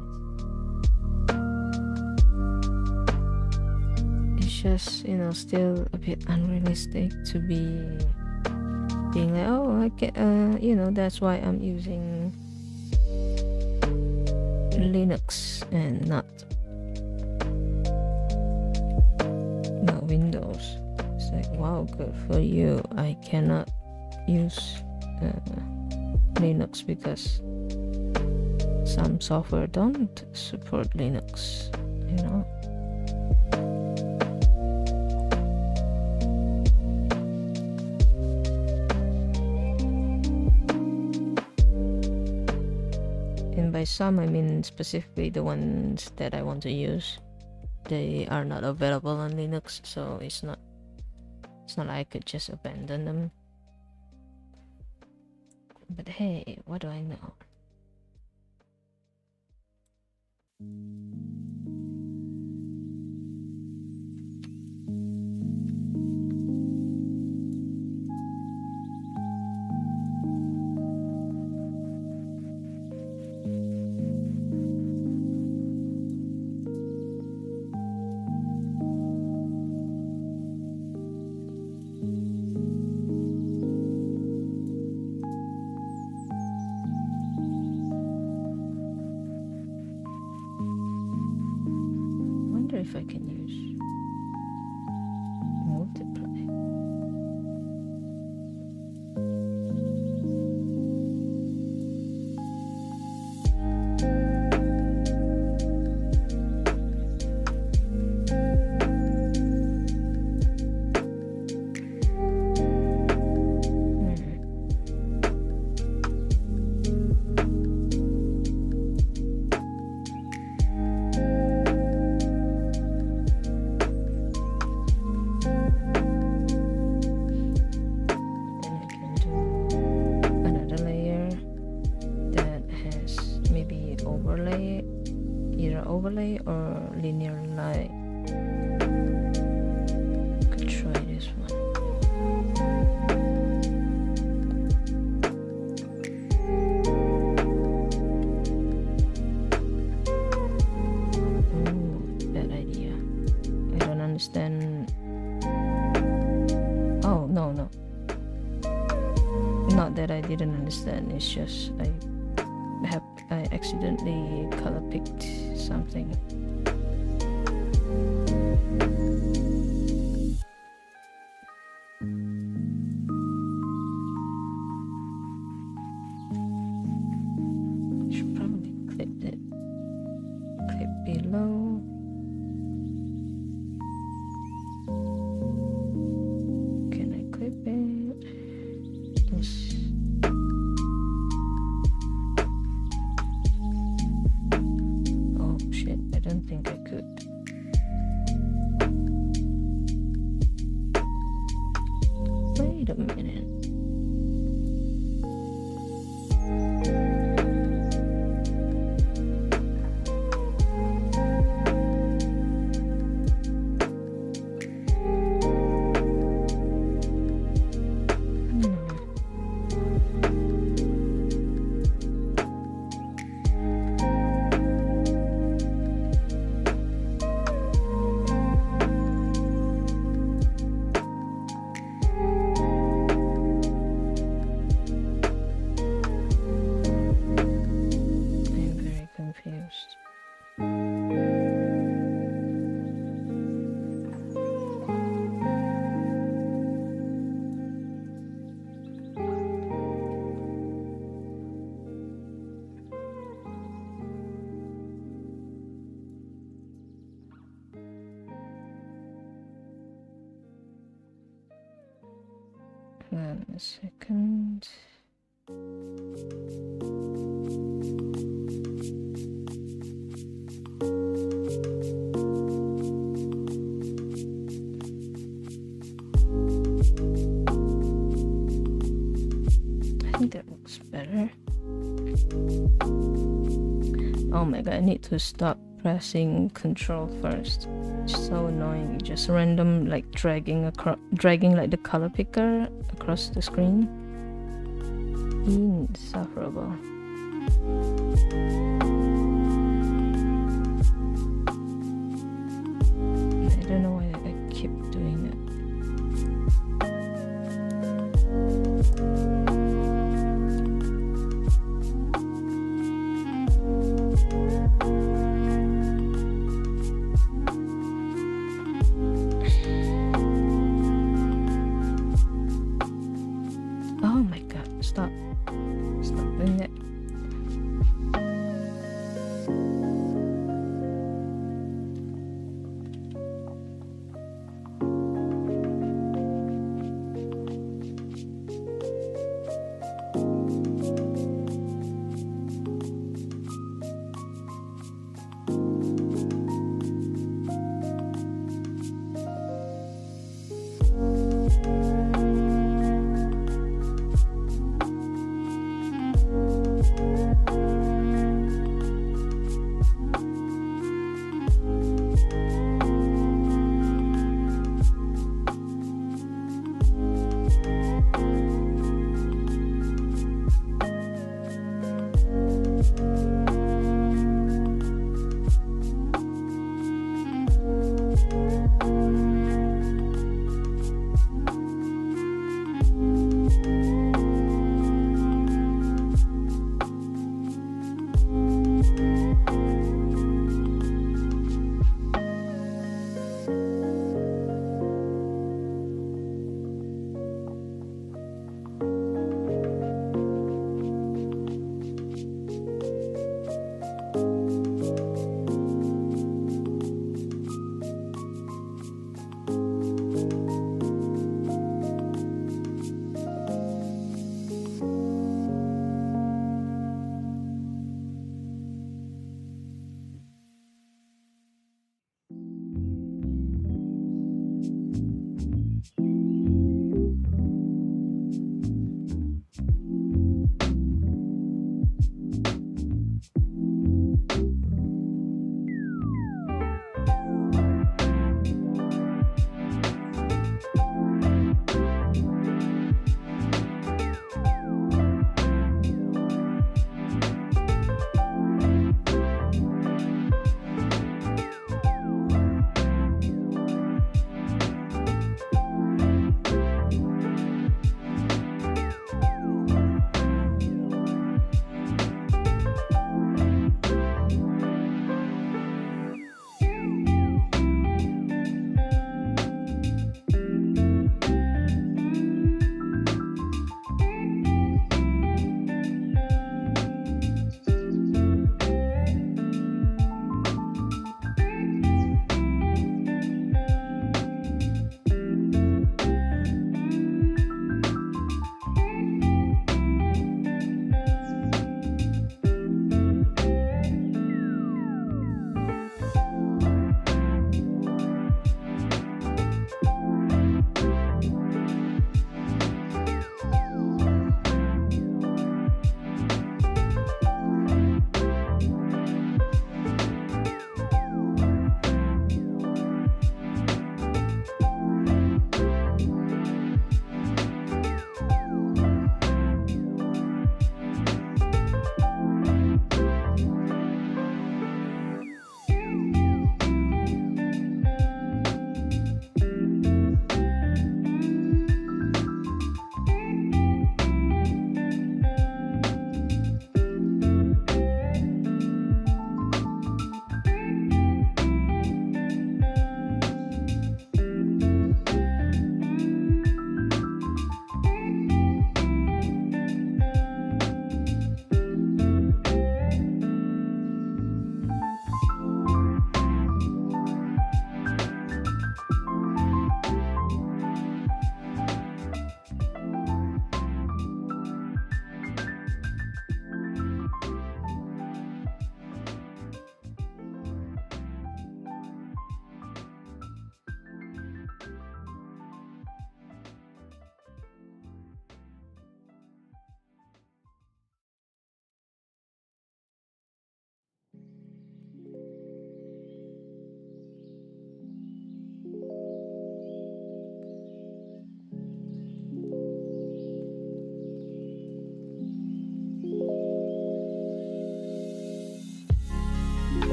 Just, you know, still a bit unrealistic to be being like, oh, I can, you know, that's why I'm using Linux and not Windows. It's like, wow, good for you. I cannot use Linux because some software don't support Linux, you know. By some, I mean specifically the ones that I want to use. They are not available on Linux, so it's not like I could just abandon them. But hey, what do I know? If I can use multiply. Overlay or linear light. Could try this one. Ooh, bad idea. I don't understand. Oh, no. Not that I didn't understand, it's just I accidentally color picked something. Should probably below. Can I clip it? Yes. Oh shit, I don't think I could. Wait a minute. A second. I think that looks better. Oh my god, I need to stop pressing control first. It's so annoying. Just random like dragging like the color picker across the screen. Insufferable. I don't know why I keep doing it. Oh my god, stop doing that.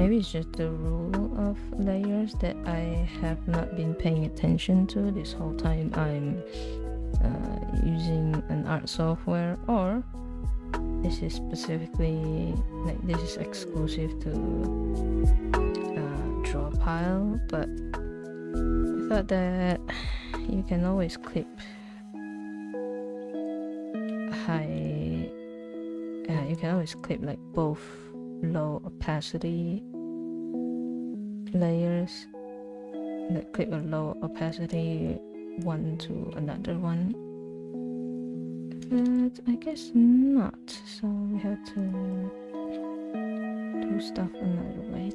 maybe it's just the rule of layers that I have not been paying attention to this whole time I'm using an art software, or this is specifically like this is exclusive to Drawpile. But I thought that you can always clip high, you can always clip like both low opacity layers, like clip a low opacity one to another one, but I guess not, so we have to do stuff another way.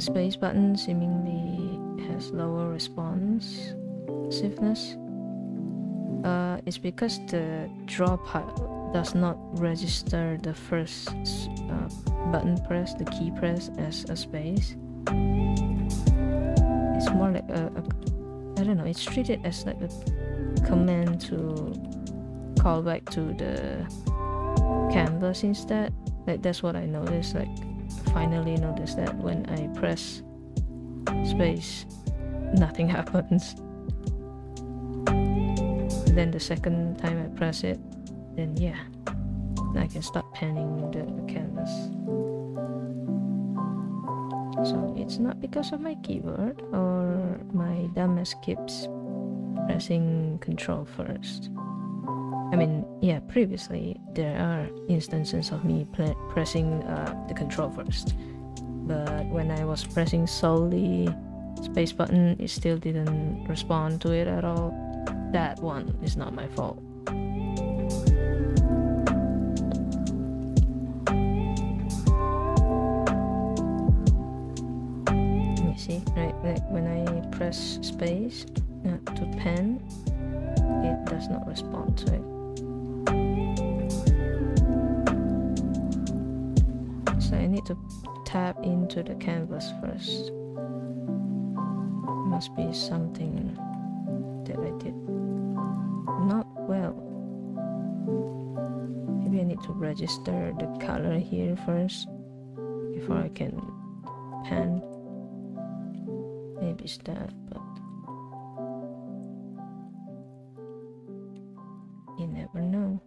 space button seemingly has lower responsiveness. It's because the Drawpile does not register the first button press, the key press, as a space. It's more like I don't know, it's treated as like a command to call back to the canvas instead. Like that's what I noticed. Like finally noticed that when I press space, nothing happens. Then the second time I press it, then yeah, I can start panning the canvas. So it's not because of my keyboard or my dumbass keeps pressing control first. I mean, yeah, previously there are instances of me pressing the control first, but when I was pressing solely space button, it still didn't respond to it at all. That one is not my fault. You see, right? Like when I press space to pen, it does not respond to it. So I need to tap into the canvas first. Must be something that I did not well. Maybe I need to register the color here first before I can pan. Maybe it's that, but you never know.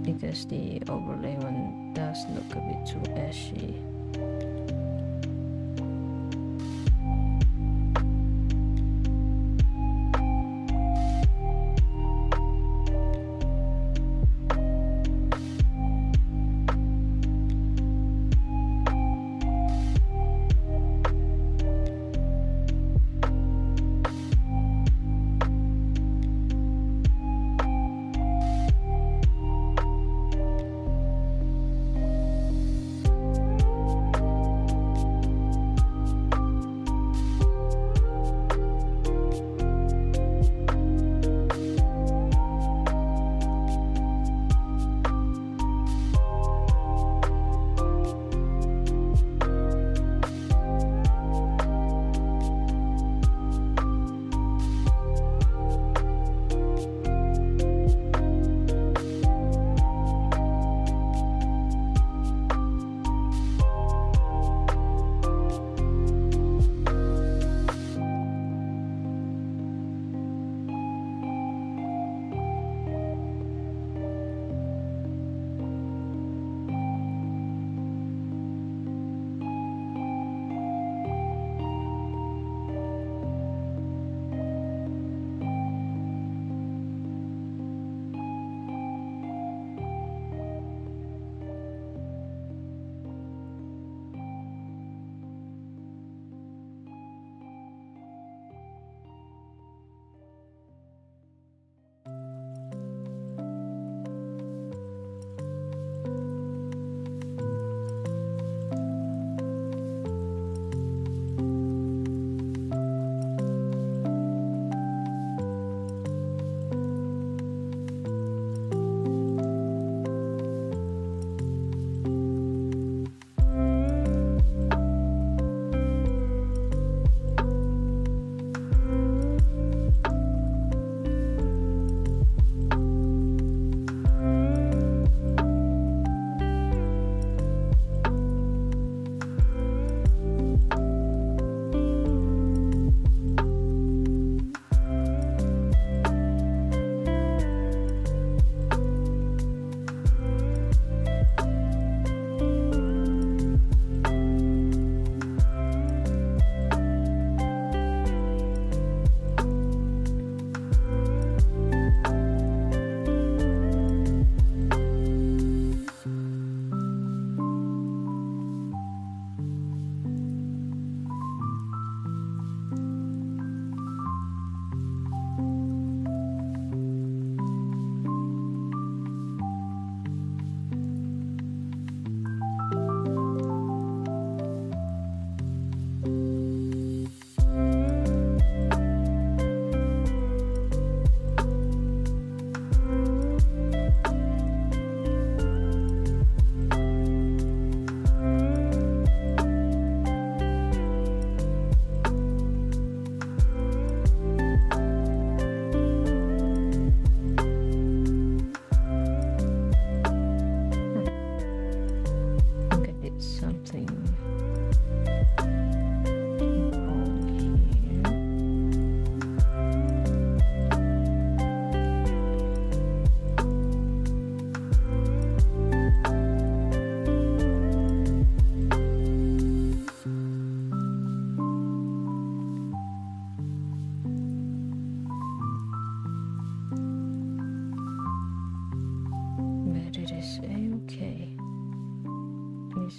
Because the overlay one does look a bit too ashy.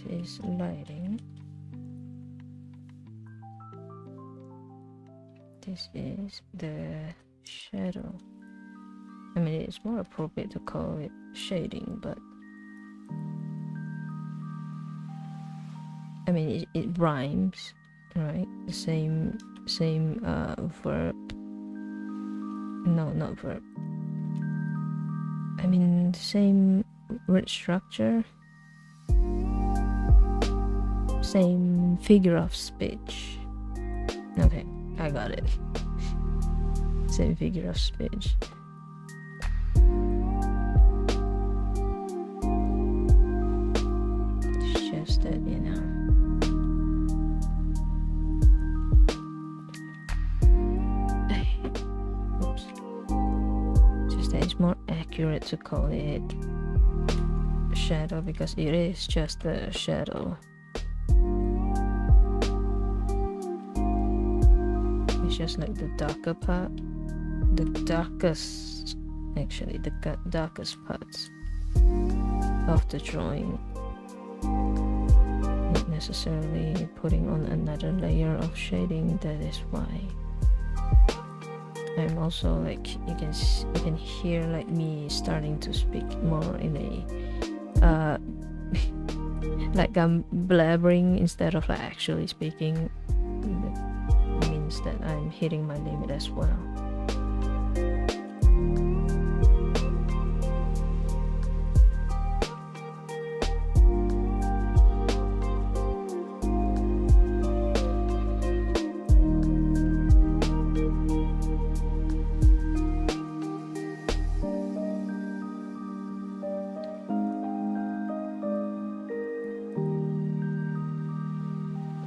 This is lighting. This is the shadow. I mean, it's more appropriate to call it shading, but I mean, it rhymes, right? The same verb. No, not verb. I mean, the same word structure, same figure of speech. Okay, I got it. Same figure of speech. It's just that, you know. Oops. Just that it's more accurate to call it shadow because it is just a shadow. It's just like the darker part, the darkest, actually, the darkest parts of the drawing. Not necessarily putting on another layer of shading. That is why I'm also like you can hear like me starting to speak more in a like I'm blabbering instead of like actually speaking. That means that I'm hitting my limit as well.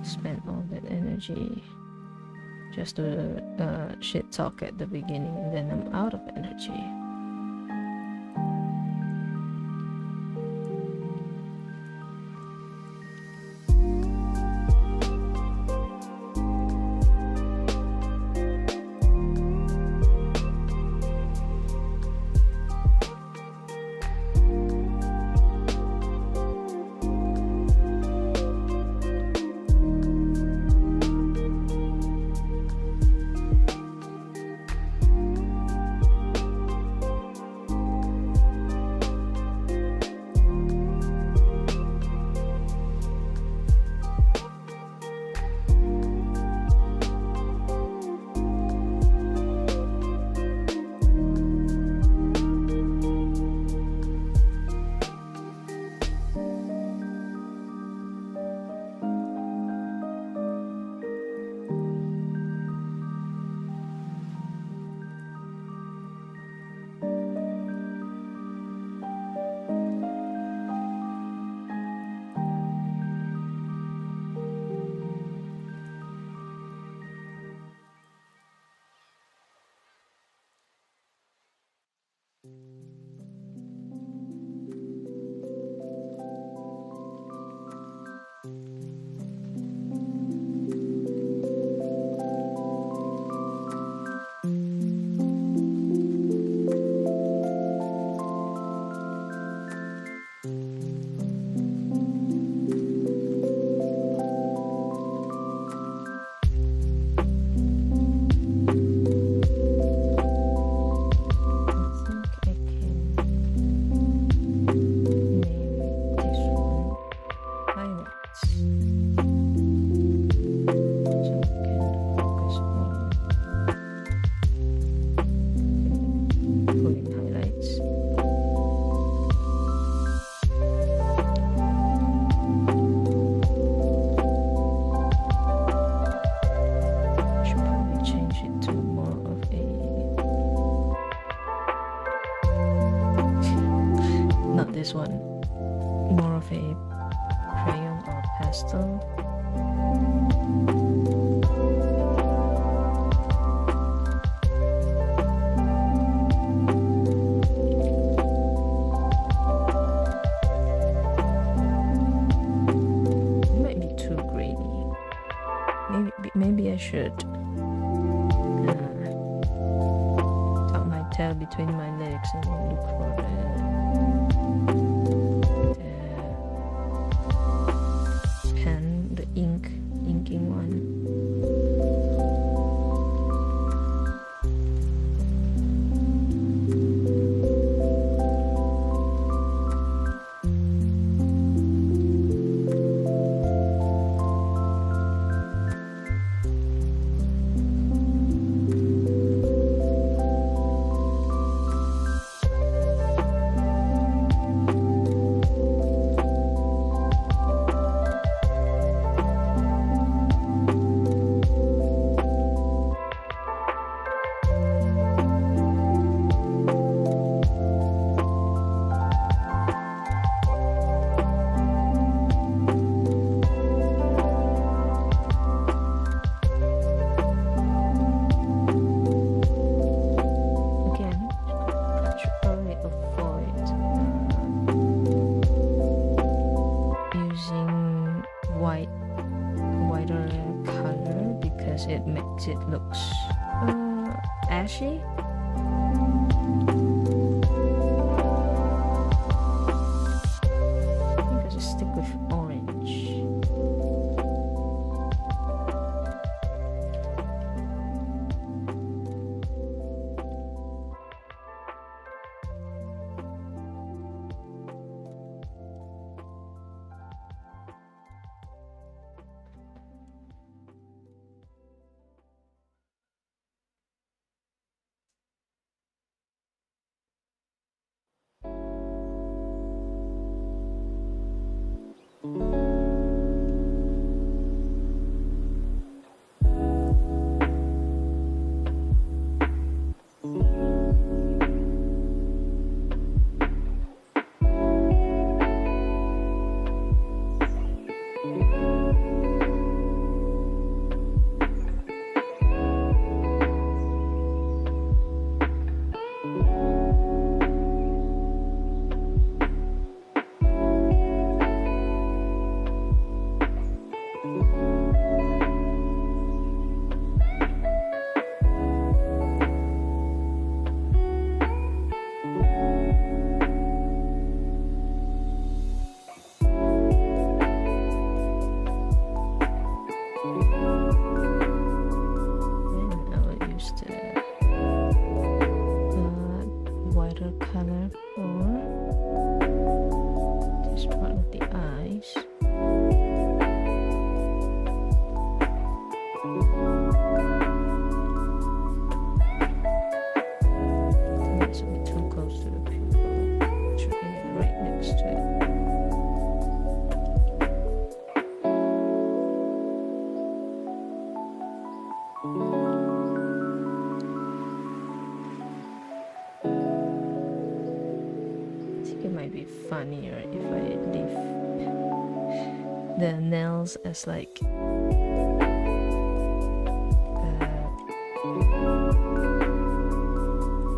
Spend all that energy just to shit talk at the beginning, and then I'm out of energy. This one more of a crayon or pastel. It might be too grainy. Maybe I should tuck my tail between my legs and look for the because it makes it looks ashy. I think I just stick with orange. Funnier if I leave the nails as like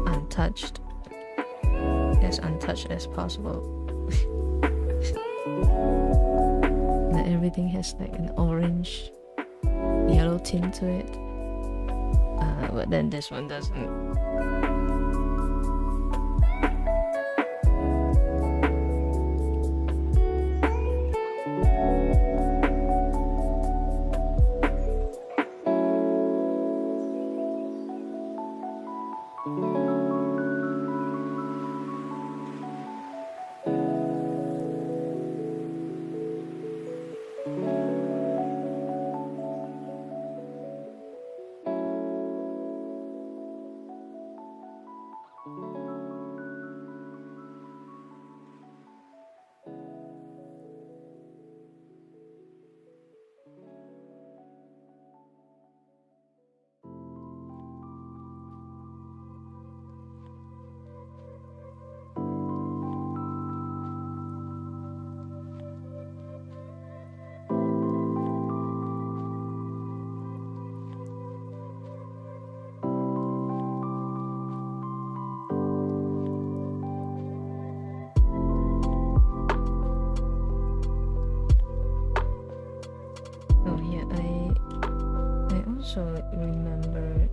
untouched as possible. That everything has like an orange yellow tint to it, but then this one doesn't. Remember,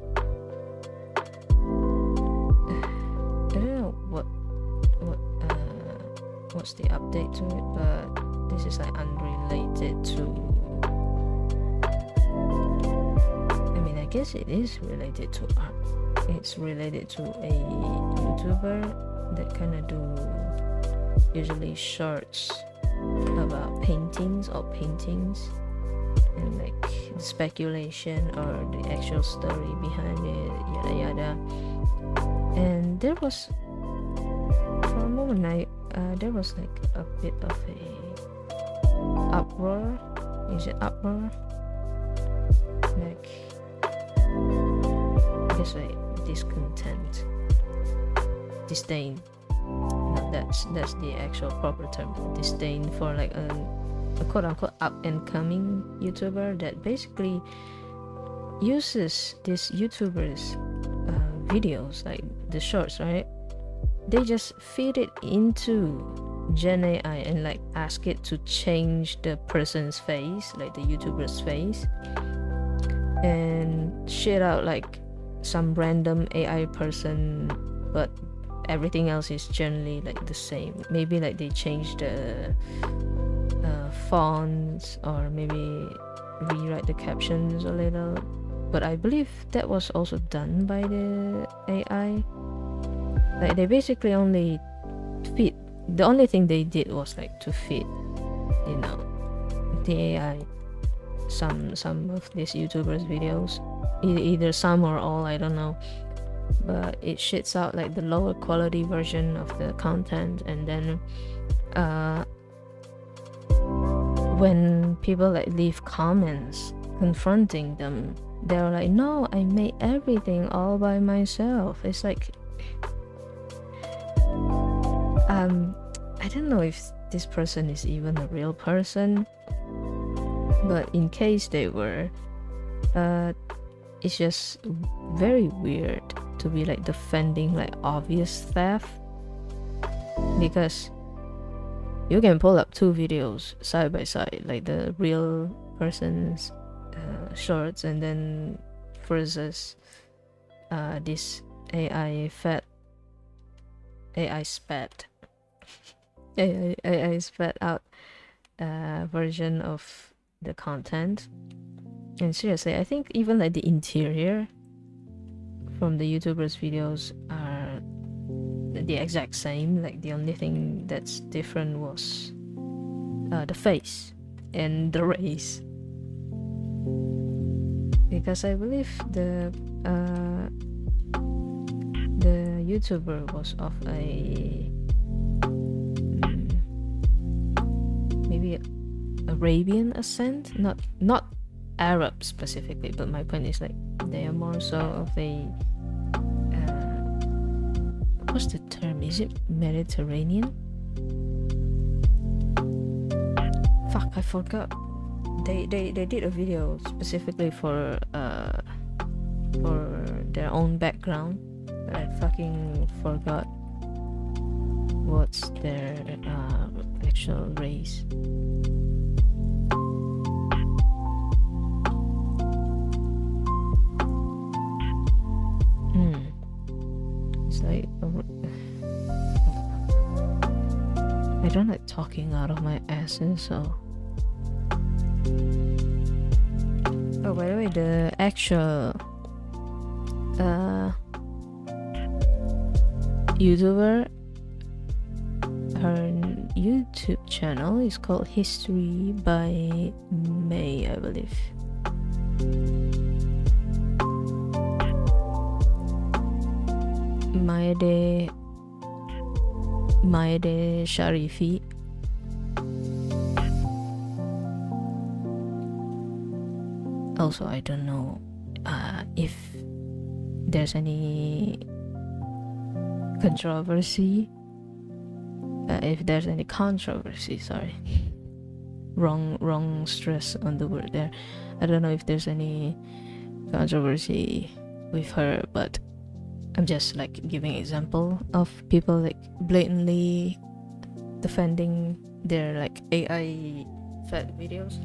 I don't know what's the update to it, but this is like unrelated to, I mean, I guess it is related to art. It's related to a YouTuber that kind of do usually shorts about paintings and like the speculation or the actual story behind it, yada yada. And there was, for a moment, there was like a bit of a uproar. Is it uproar? Like, I guess like discontent, disdain. No, that's the actual proper term. Disdain for like a quote-unquote up-and-coming YouTuber that basically uses this YouTuber's videos, like the shorts, right? They just feed it into Gen AI and like ask it to change the person's face, like the YouTuber's face, and shit out like some random AI person, but everything else is generally like the same. Maybe like they changed the fonts, or maybe rewrite the captions a little, but I believe that was also done by the AI. Like they basically only fit, the only thing they did was like to fit, you know, the AI some of these YouTubers videos, either some or all, I don't know, but it shits out like the lower quality version of the content. And then when people like leave comments confronting them, they're like, no, I made everything all by myself. It's like I don't know if this person is even a real person, but in case they were, it's just very weird to be like defending like obvious theft, because you can pull up two videos side by side, like the real person's shorts, and then versus this AI spat out version of the content. And seriously, I think even like the interior from the YouTubers' videos are the exact same. Like the only thing that's different was the face and the race, because I believe the YouTuber was of a maybe Arabian ascent, not Arab specifically, but my point is like they are more so of a what's the term? Is it Mediterranean? Fuck, I forgot. They did a video specifically for their own background, but I fucking forgot what's their actual race. It's like I don't like talking out of my asses, so. Oh, by the way, the actual YouTuber, her YouTube channel is called History by May, I believe. Maede Sharifi. Also, I don't know if there's any controversy. Sorry, wrong stress on the word there. I don't know if there's any controversy with her, but I'm just like giving example of people like blatantly defending their like AI fed videos.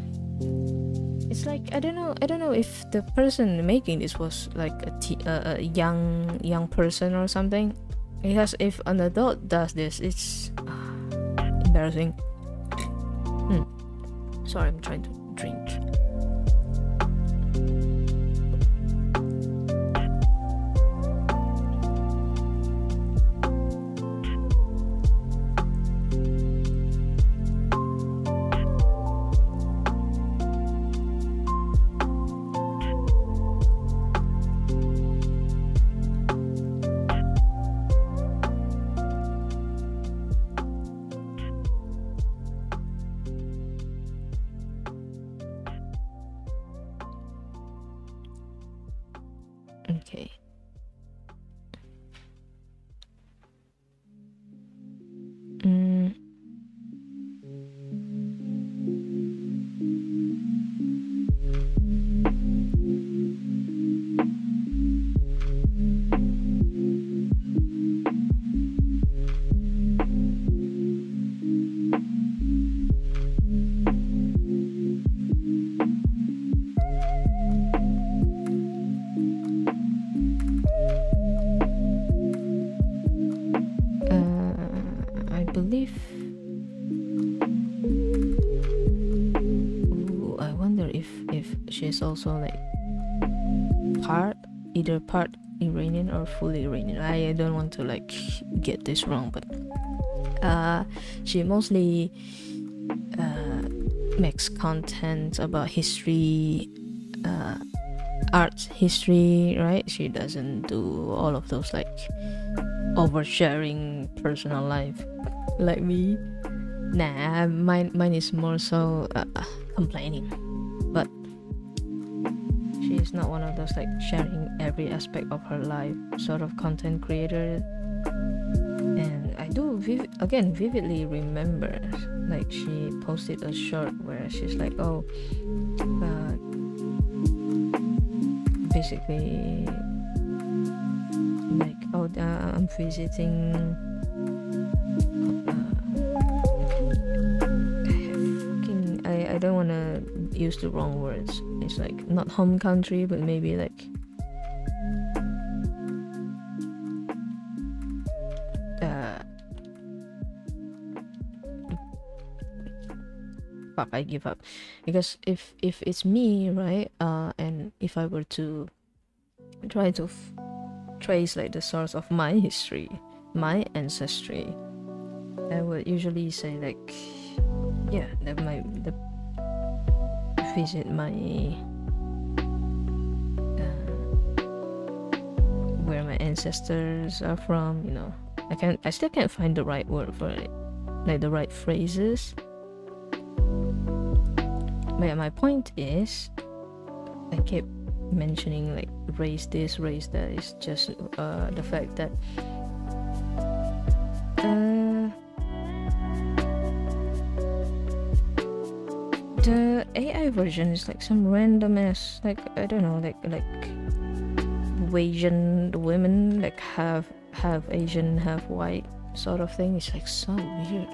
It's like I don't know if the person making this was like a young person or something, because if an adult does this, it's embarrassing. Sorry, I'm trying to drink. Okay. she's also like either part Iranian or fully Iranian. I don't want to like get this wrong, but she mostly makes content about history, art history, right? She doesn't do all of those like oversharing personal life like me. Nah, mine is more so complaining, but she's not one of those like sharing every aspect of her life sort of content creator. And I do vividly remember like she posted a short where she's like, oh, basically like, oh, I'm visiting I don't want to use the wrong words. It's like not home country, but maybe like fuck, I give up. Because if it's me, right, and if I were to try to trace like the source of my history, my ancestry, I would usually say like, yeah, that visit my where my ancestors are from, you know. I still can't find the right word for it, like the right phrases. But yeah, my point is, I kept mentioning like race this, race that. Is just the fact that the AI version is like some random ass, like I don't know, like Asian women, like half Asian, half white sort of thing. It's like so weird.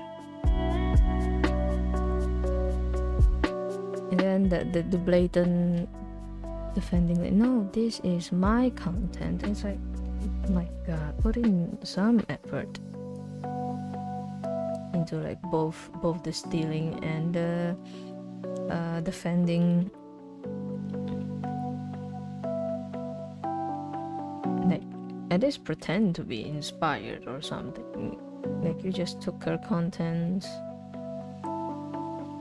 And then the blatant defending, like, no, this is my content. It's like, my god, put in some effort into like both the stealing and the defending. Like, at least pretend to be inspired or something. Like, you just took her content,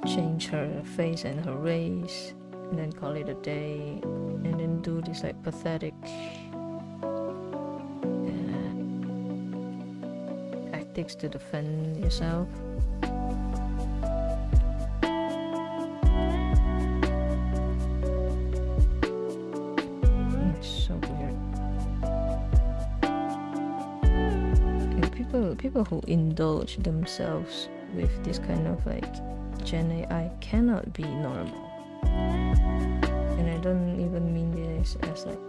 change her face and her race, and then call it a day, and then do this like pathetic tactics to defend yourself. It's so weird. And people who indulge themselves with this kind of like Gen AI cannot be normal. And I don't even mean this as like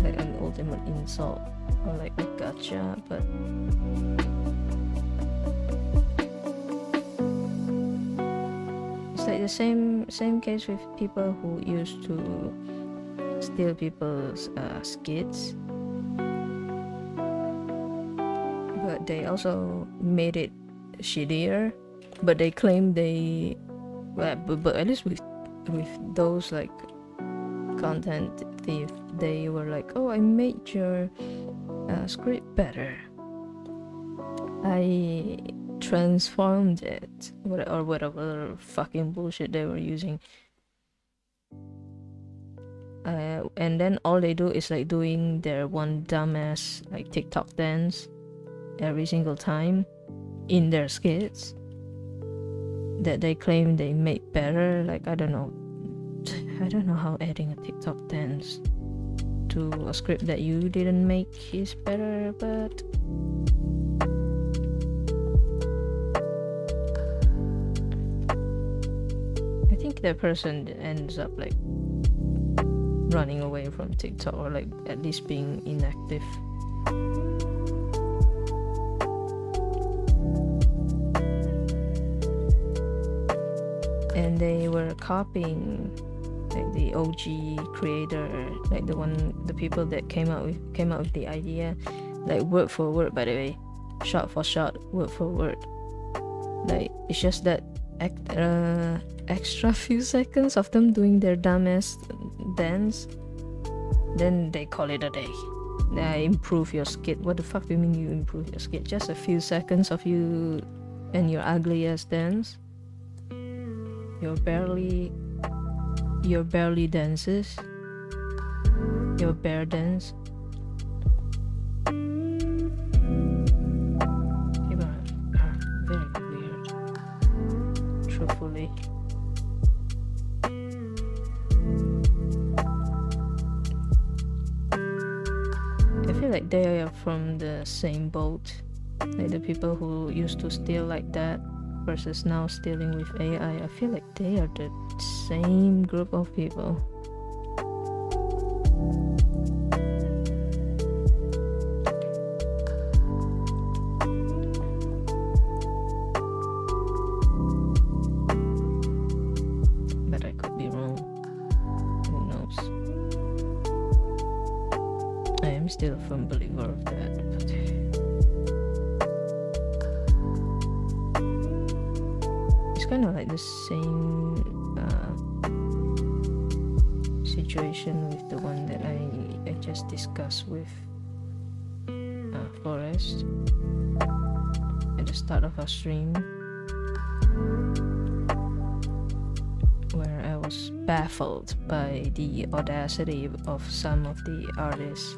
an ultimate insult or like a gotcha, but it's like the same case with people who used to steal people's skits, but they also made it shittier. But they claim they, but at least with those like content thief, they were like, oh, I made your script better. I transformed it, or whatever fucking bullshit they were using. And then all they do is like doing their one dumbass like TikTok dance every single time in their skits that they claim they made better. Like, I don't know how adding a TikTok dance to a script that you didn't make is better, but I think that person ends up like running away from TikTok, or like at least being inactive. And they were copying like the OG creator, like the people that came out with the idea, like word for word, by the way, shot for shot, word for word. Like, it's just that extra few seconds of them doing their dumbass dance, then they call it a day. They improve your skit. What the fuck do you mean you improve your skit? Just a few seconds of you and your ugly ass dance. Your barely dances. Your bare dance. People are very weird. Truthfully. I feel like they are from the same boat. Like the people who used to steal like that versus now stealing with AI. I feel like they are the same group of people. But I could be wrong. Who knows? I am still a firm believer of that, but it's kind of like the same situation with the one that I just discussed with Forrest at the start of our stream, where I was baffled by the audacity of some of the artists,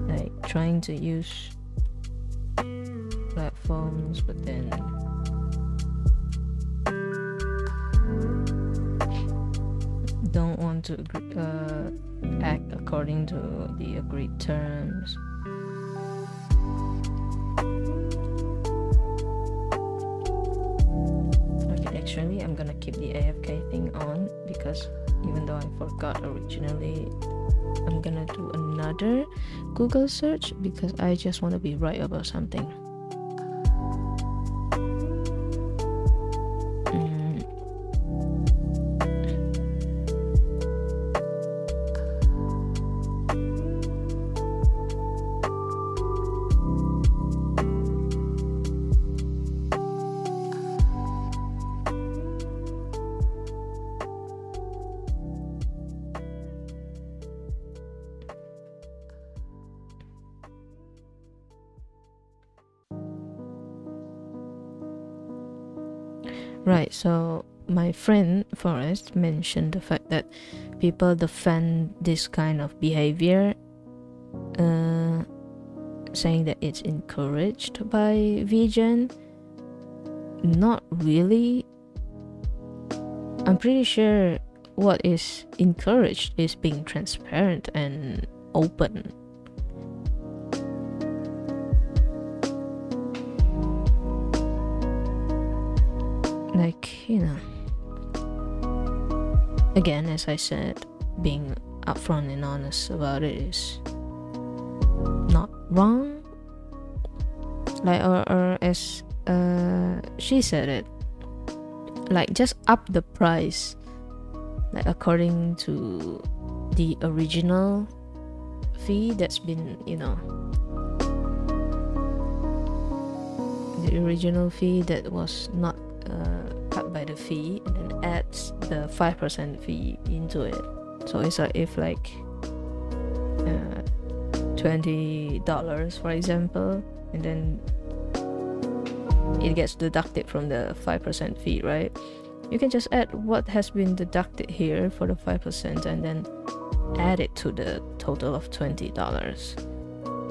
like trying to use platforms but then don't want to act according to the agreed terms. Okay, actually I'm gonna keep the AFK thing on because even though I forgot originally, I'm gonna do another Google search because I just want to be right about something. Right, so my friend Forrest mentioned the fact that people defend this kind of behavior, saying that it's encouraged by VGen. Not really. I'm pretty sure what is encouraged is being transparent and open. Like, you know, again, as I said, being upfront and honest about it is not wrong. Like, or as she said it, like, just up the price, like according to the original fee that's been, you know, the original fee that was not cut by the fee, and then adds the 5% fee into it. So it's like if like $20 for example, and then it gets deducted from the 5% fee, right? You can just add what has been deducted here for the 5% and then add it to the total of $20.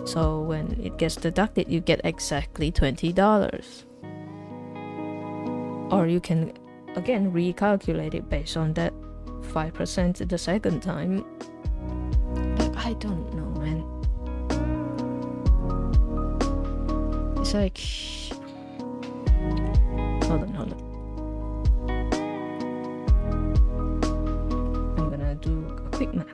So when it gets deducted, you get exactly $20. Or you can again recalculate it based on that 5% the second time. Like, I don't know, man. It's like, hold on. I'm gonna do a quick math.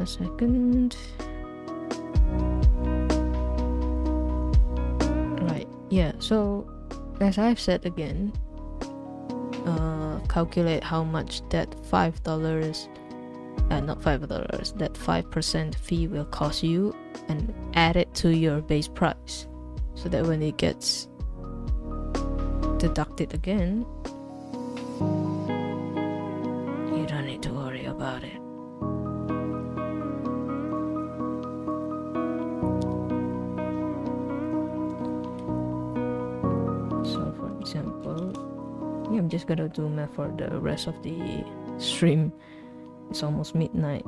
second. Right, yeah, so as I've said again, calculate how much that $5, not $5, that 5% fee will cost you and add it to your base price, so that when it gets deducted again, you don't need to worry about it. So for example, yeah, I'm just gonna do math for the rest of the stream. It's almost midnight.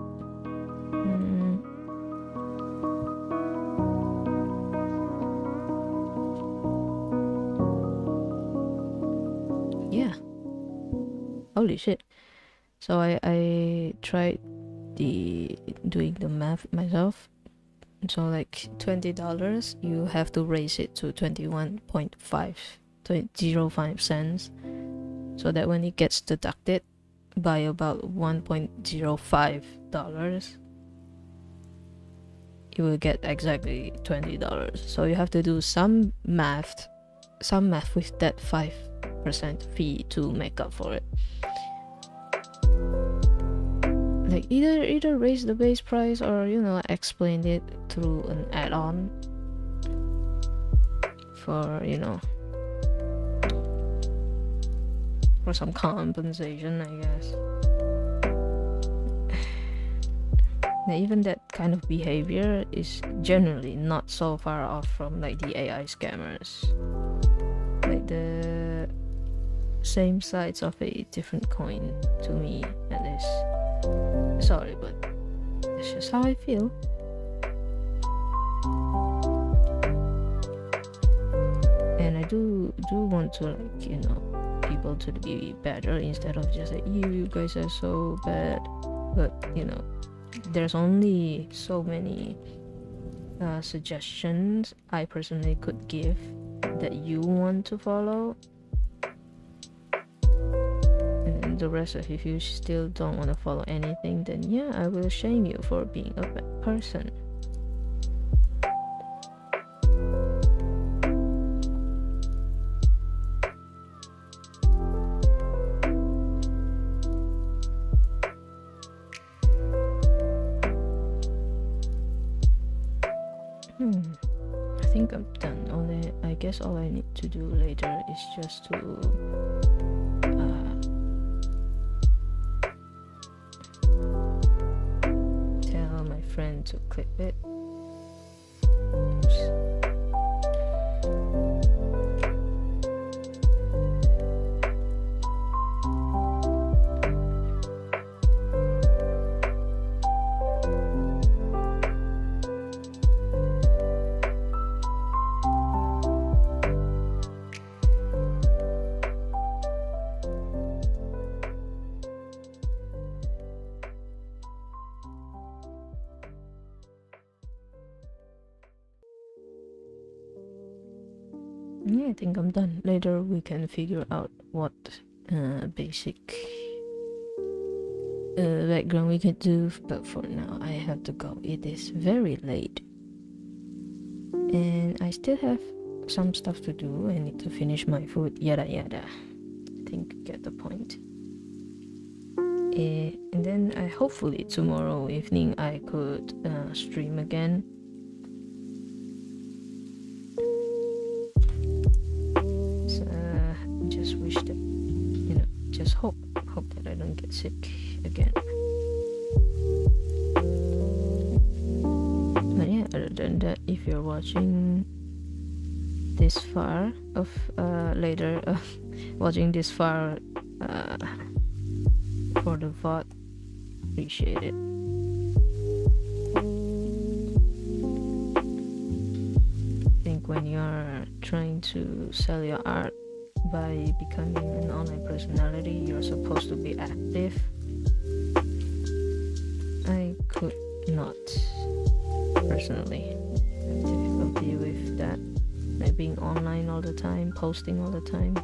Yeah. Holy shit. So I tried doing the math myself. So like $20, you have to raise it to 21.05 cents, so that when it gets deducted by about $1.05, you will get exactly $20. So you have to do some math with that 5% fee to make up for it. Like either raise the base price, or explain it through an add-on for for some compensation, I guess. Now, even that kind of behavior is generally not so far off from like the AI scammers, like the same sides of a different coin to me, at least. Sorry, but that's just how I feel. And I do want to, like, people to be better, instead of just like, you guys are so bad. But there's only so many suggestions I personally could give that you want to follow, and the rest of, if you still don't want to follow anything, then yeah, I will shame you for being a bad person. I think I'm done. I guess all I need to do later is just to tell my friend to clip it. Oops. Yeah, I think I'm done. Later we can figure out what basic background we can do, but for now I have to go. It is very late and I still have some stuff to do. I need to finish my food, yada yada. I think you get the point. And then hopefully tomorrow evening I could stream again. Just wish that, just hope that I don't get sick again. But yeah, other than that, if you're watching this far of watching this far for the VOD, appreciate it. I think when you're trying to sell your art by becoming an online personality, you're supposed to be active. I could not personally have difficulty with that, like being online all the time, posting all the time.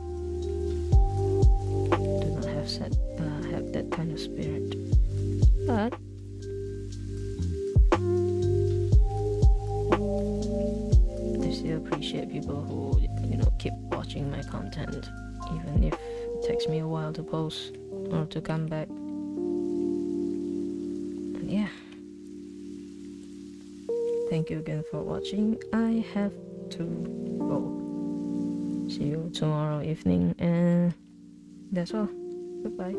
Do not have that kind of spirit. But watching my content, even if it takes me a while to post or to come back. And yeah, thank you again for watching. I have to go. See you tomorrow evening, and that's all. Goodbye.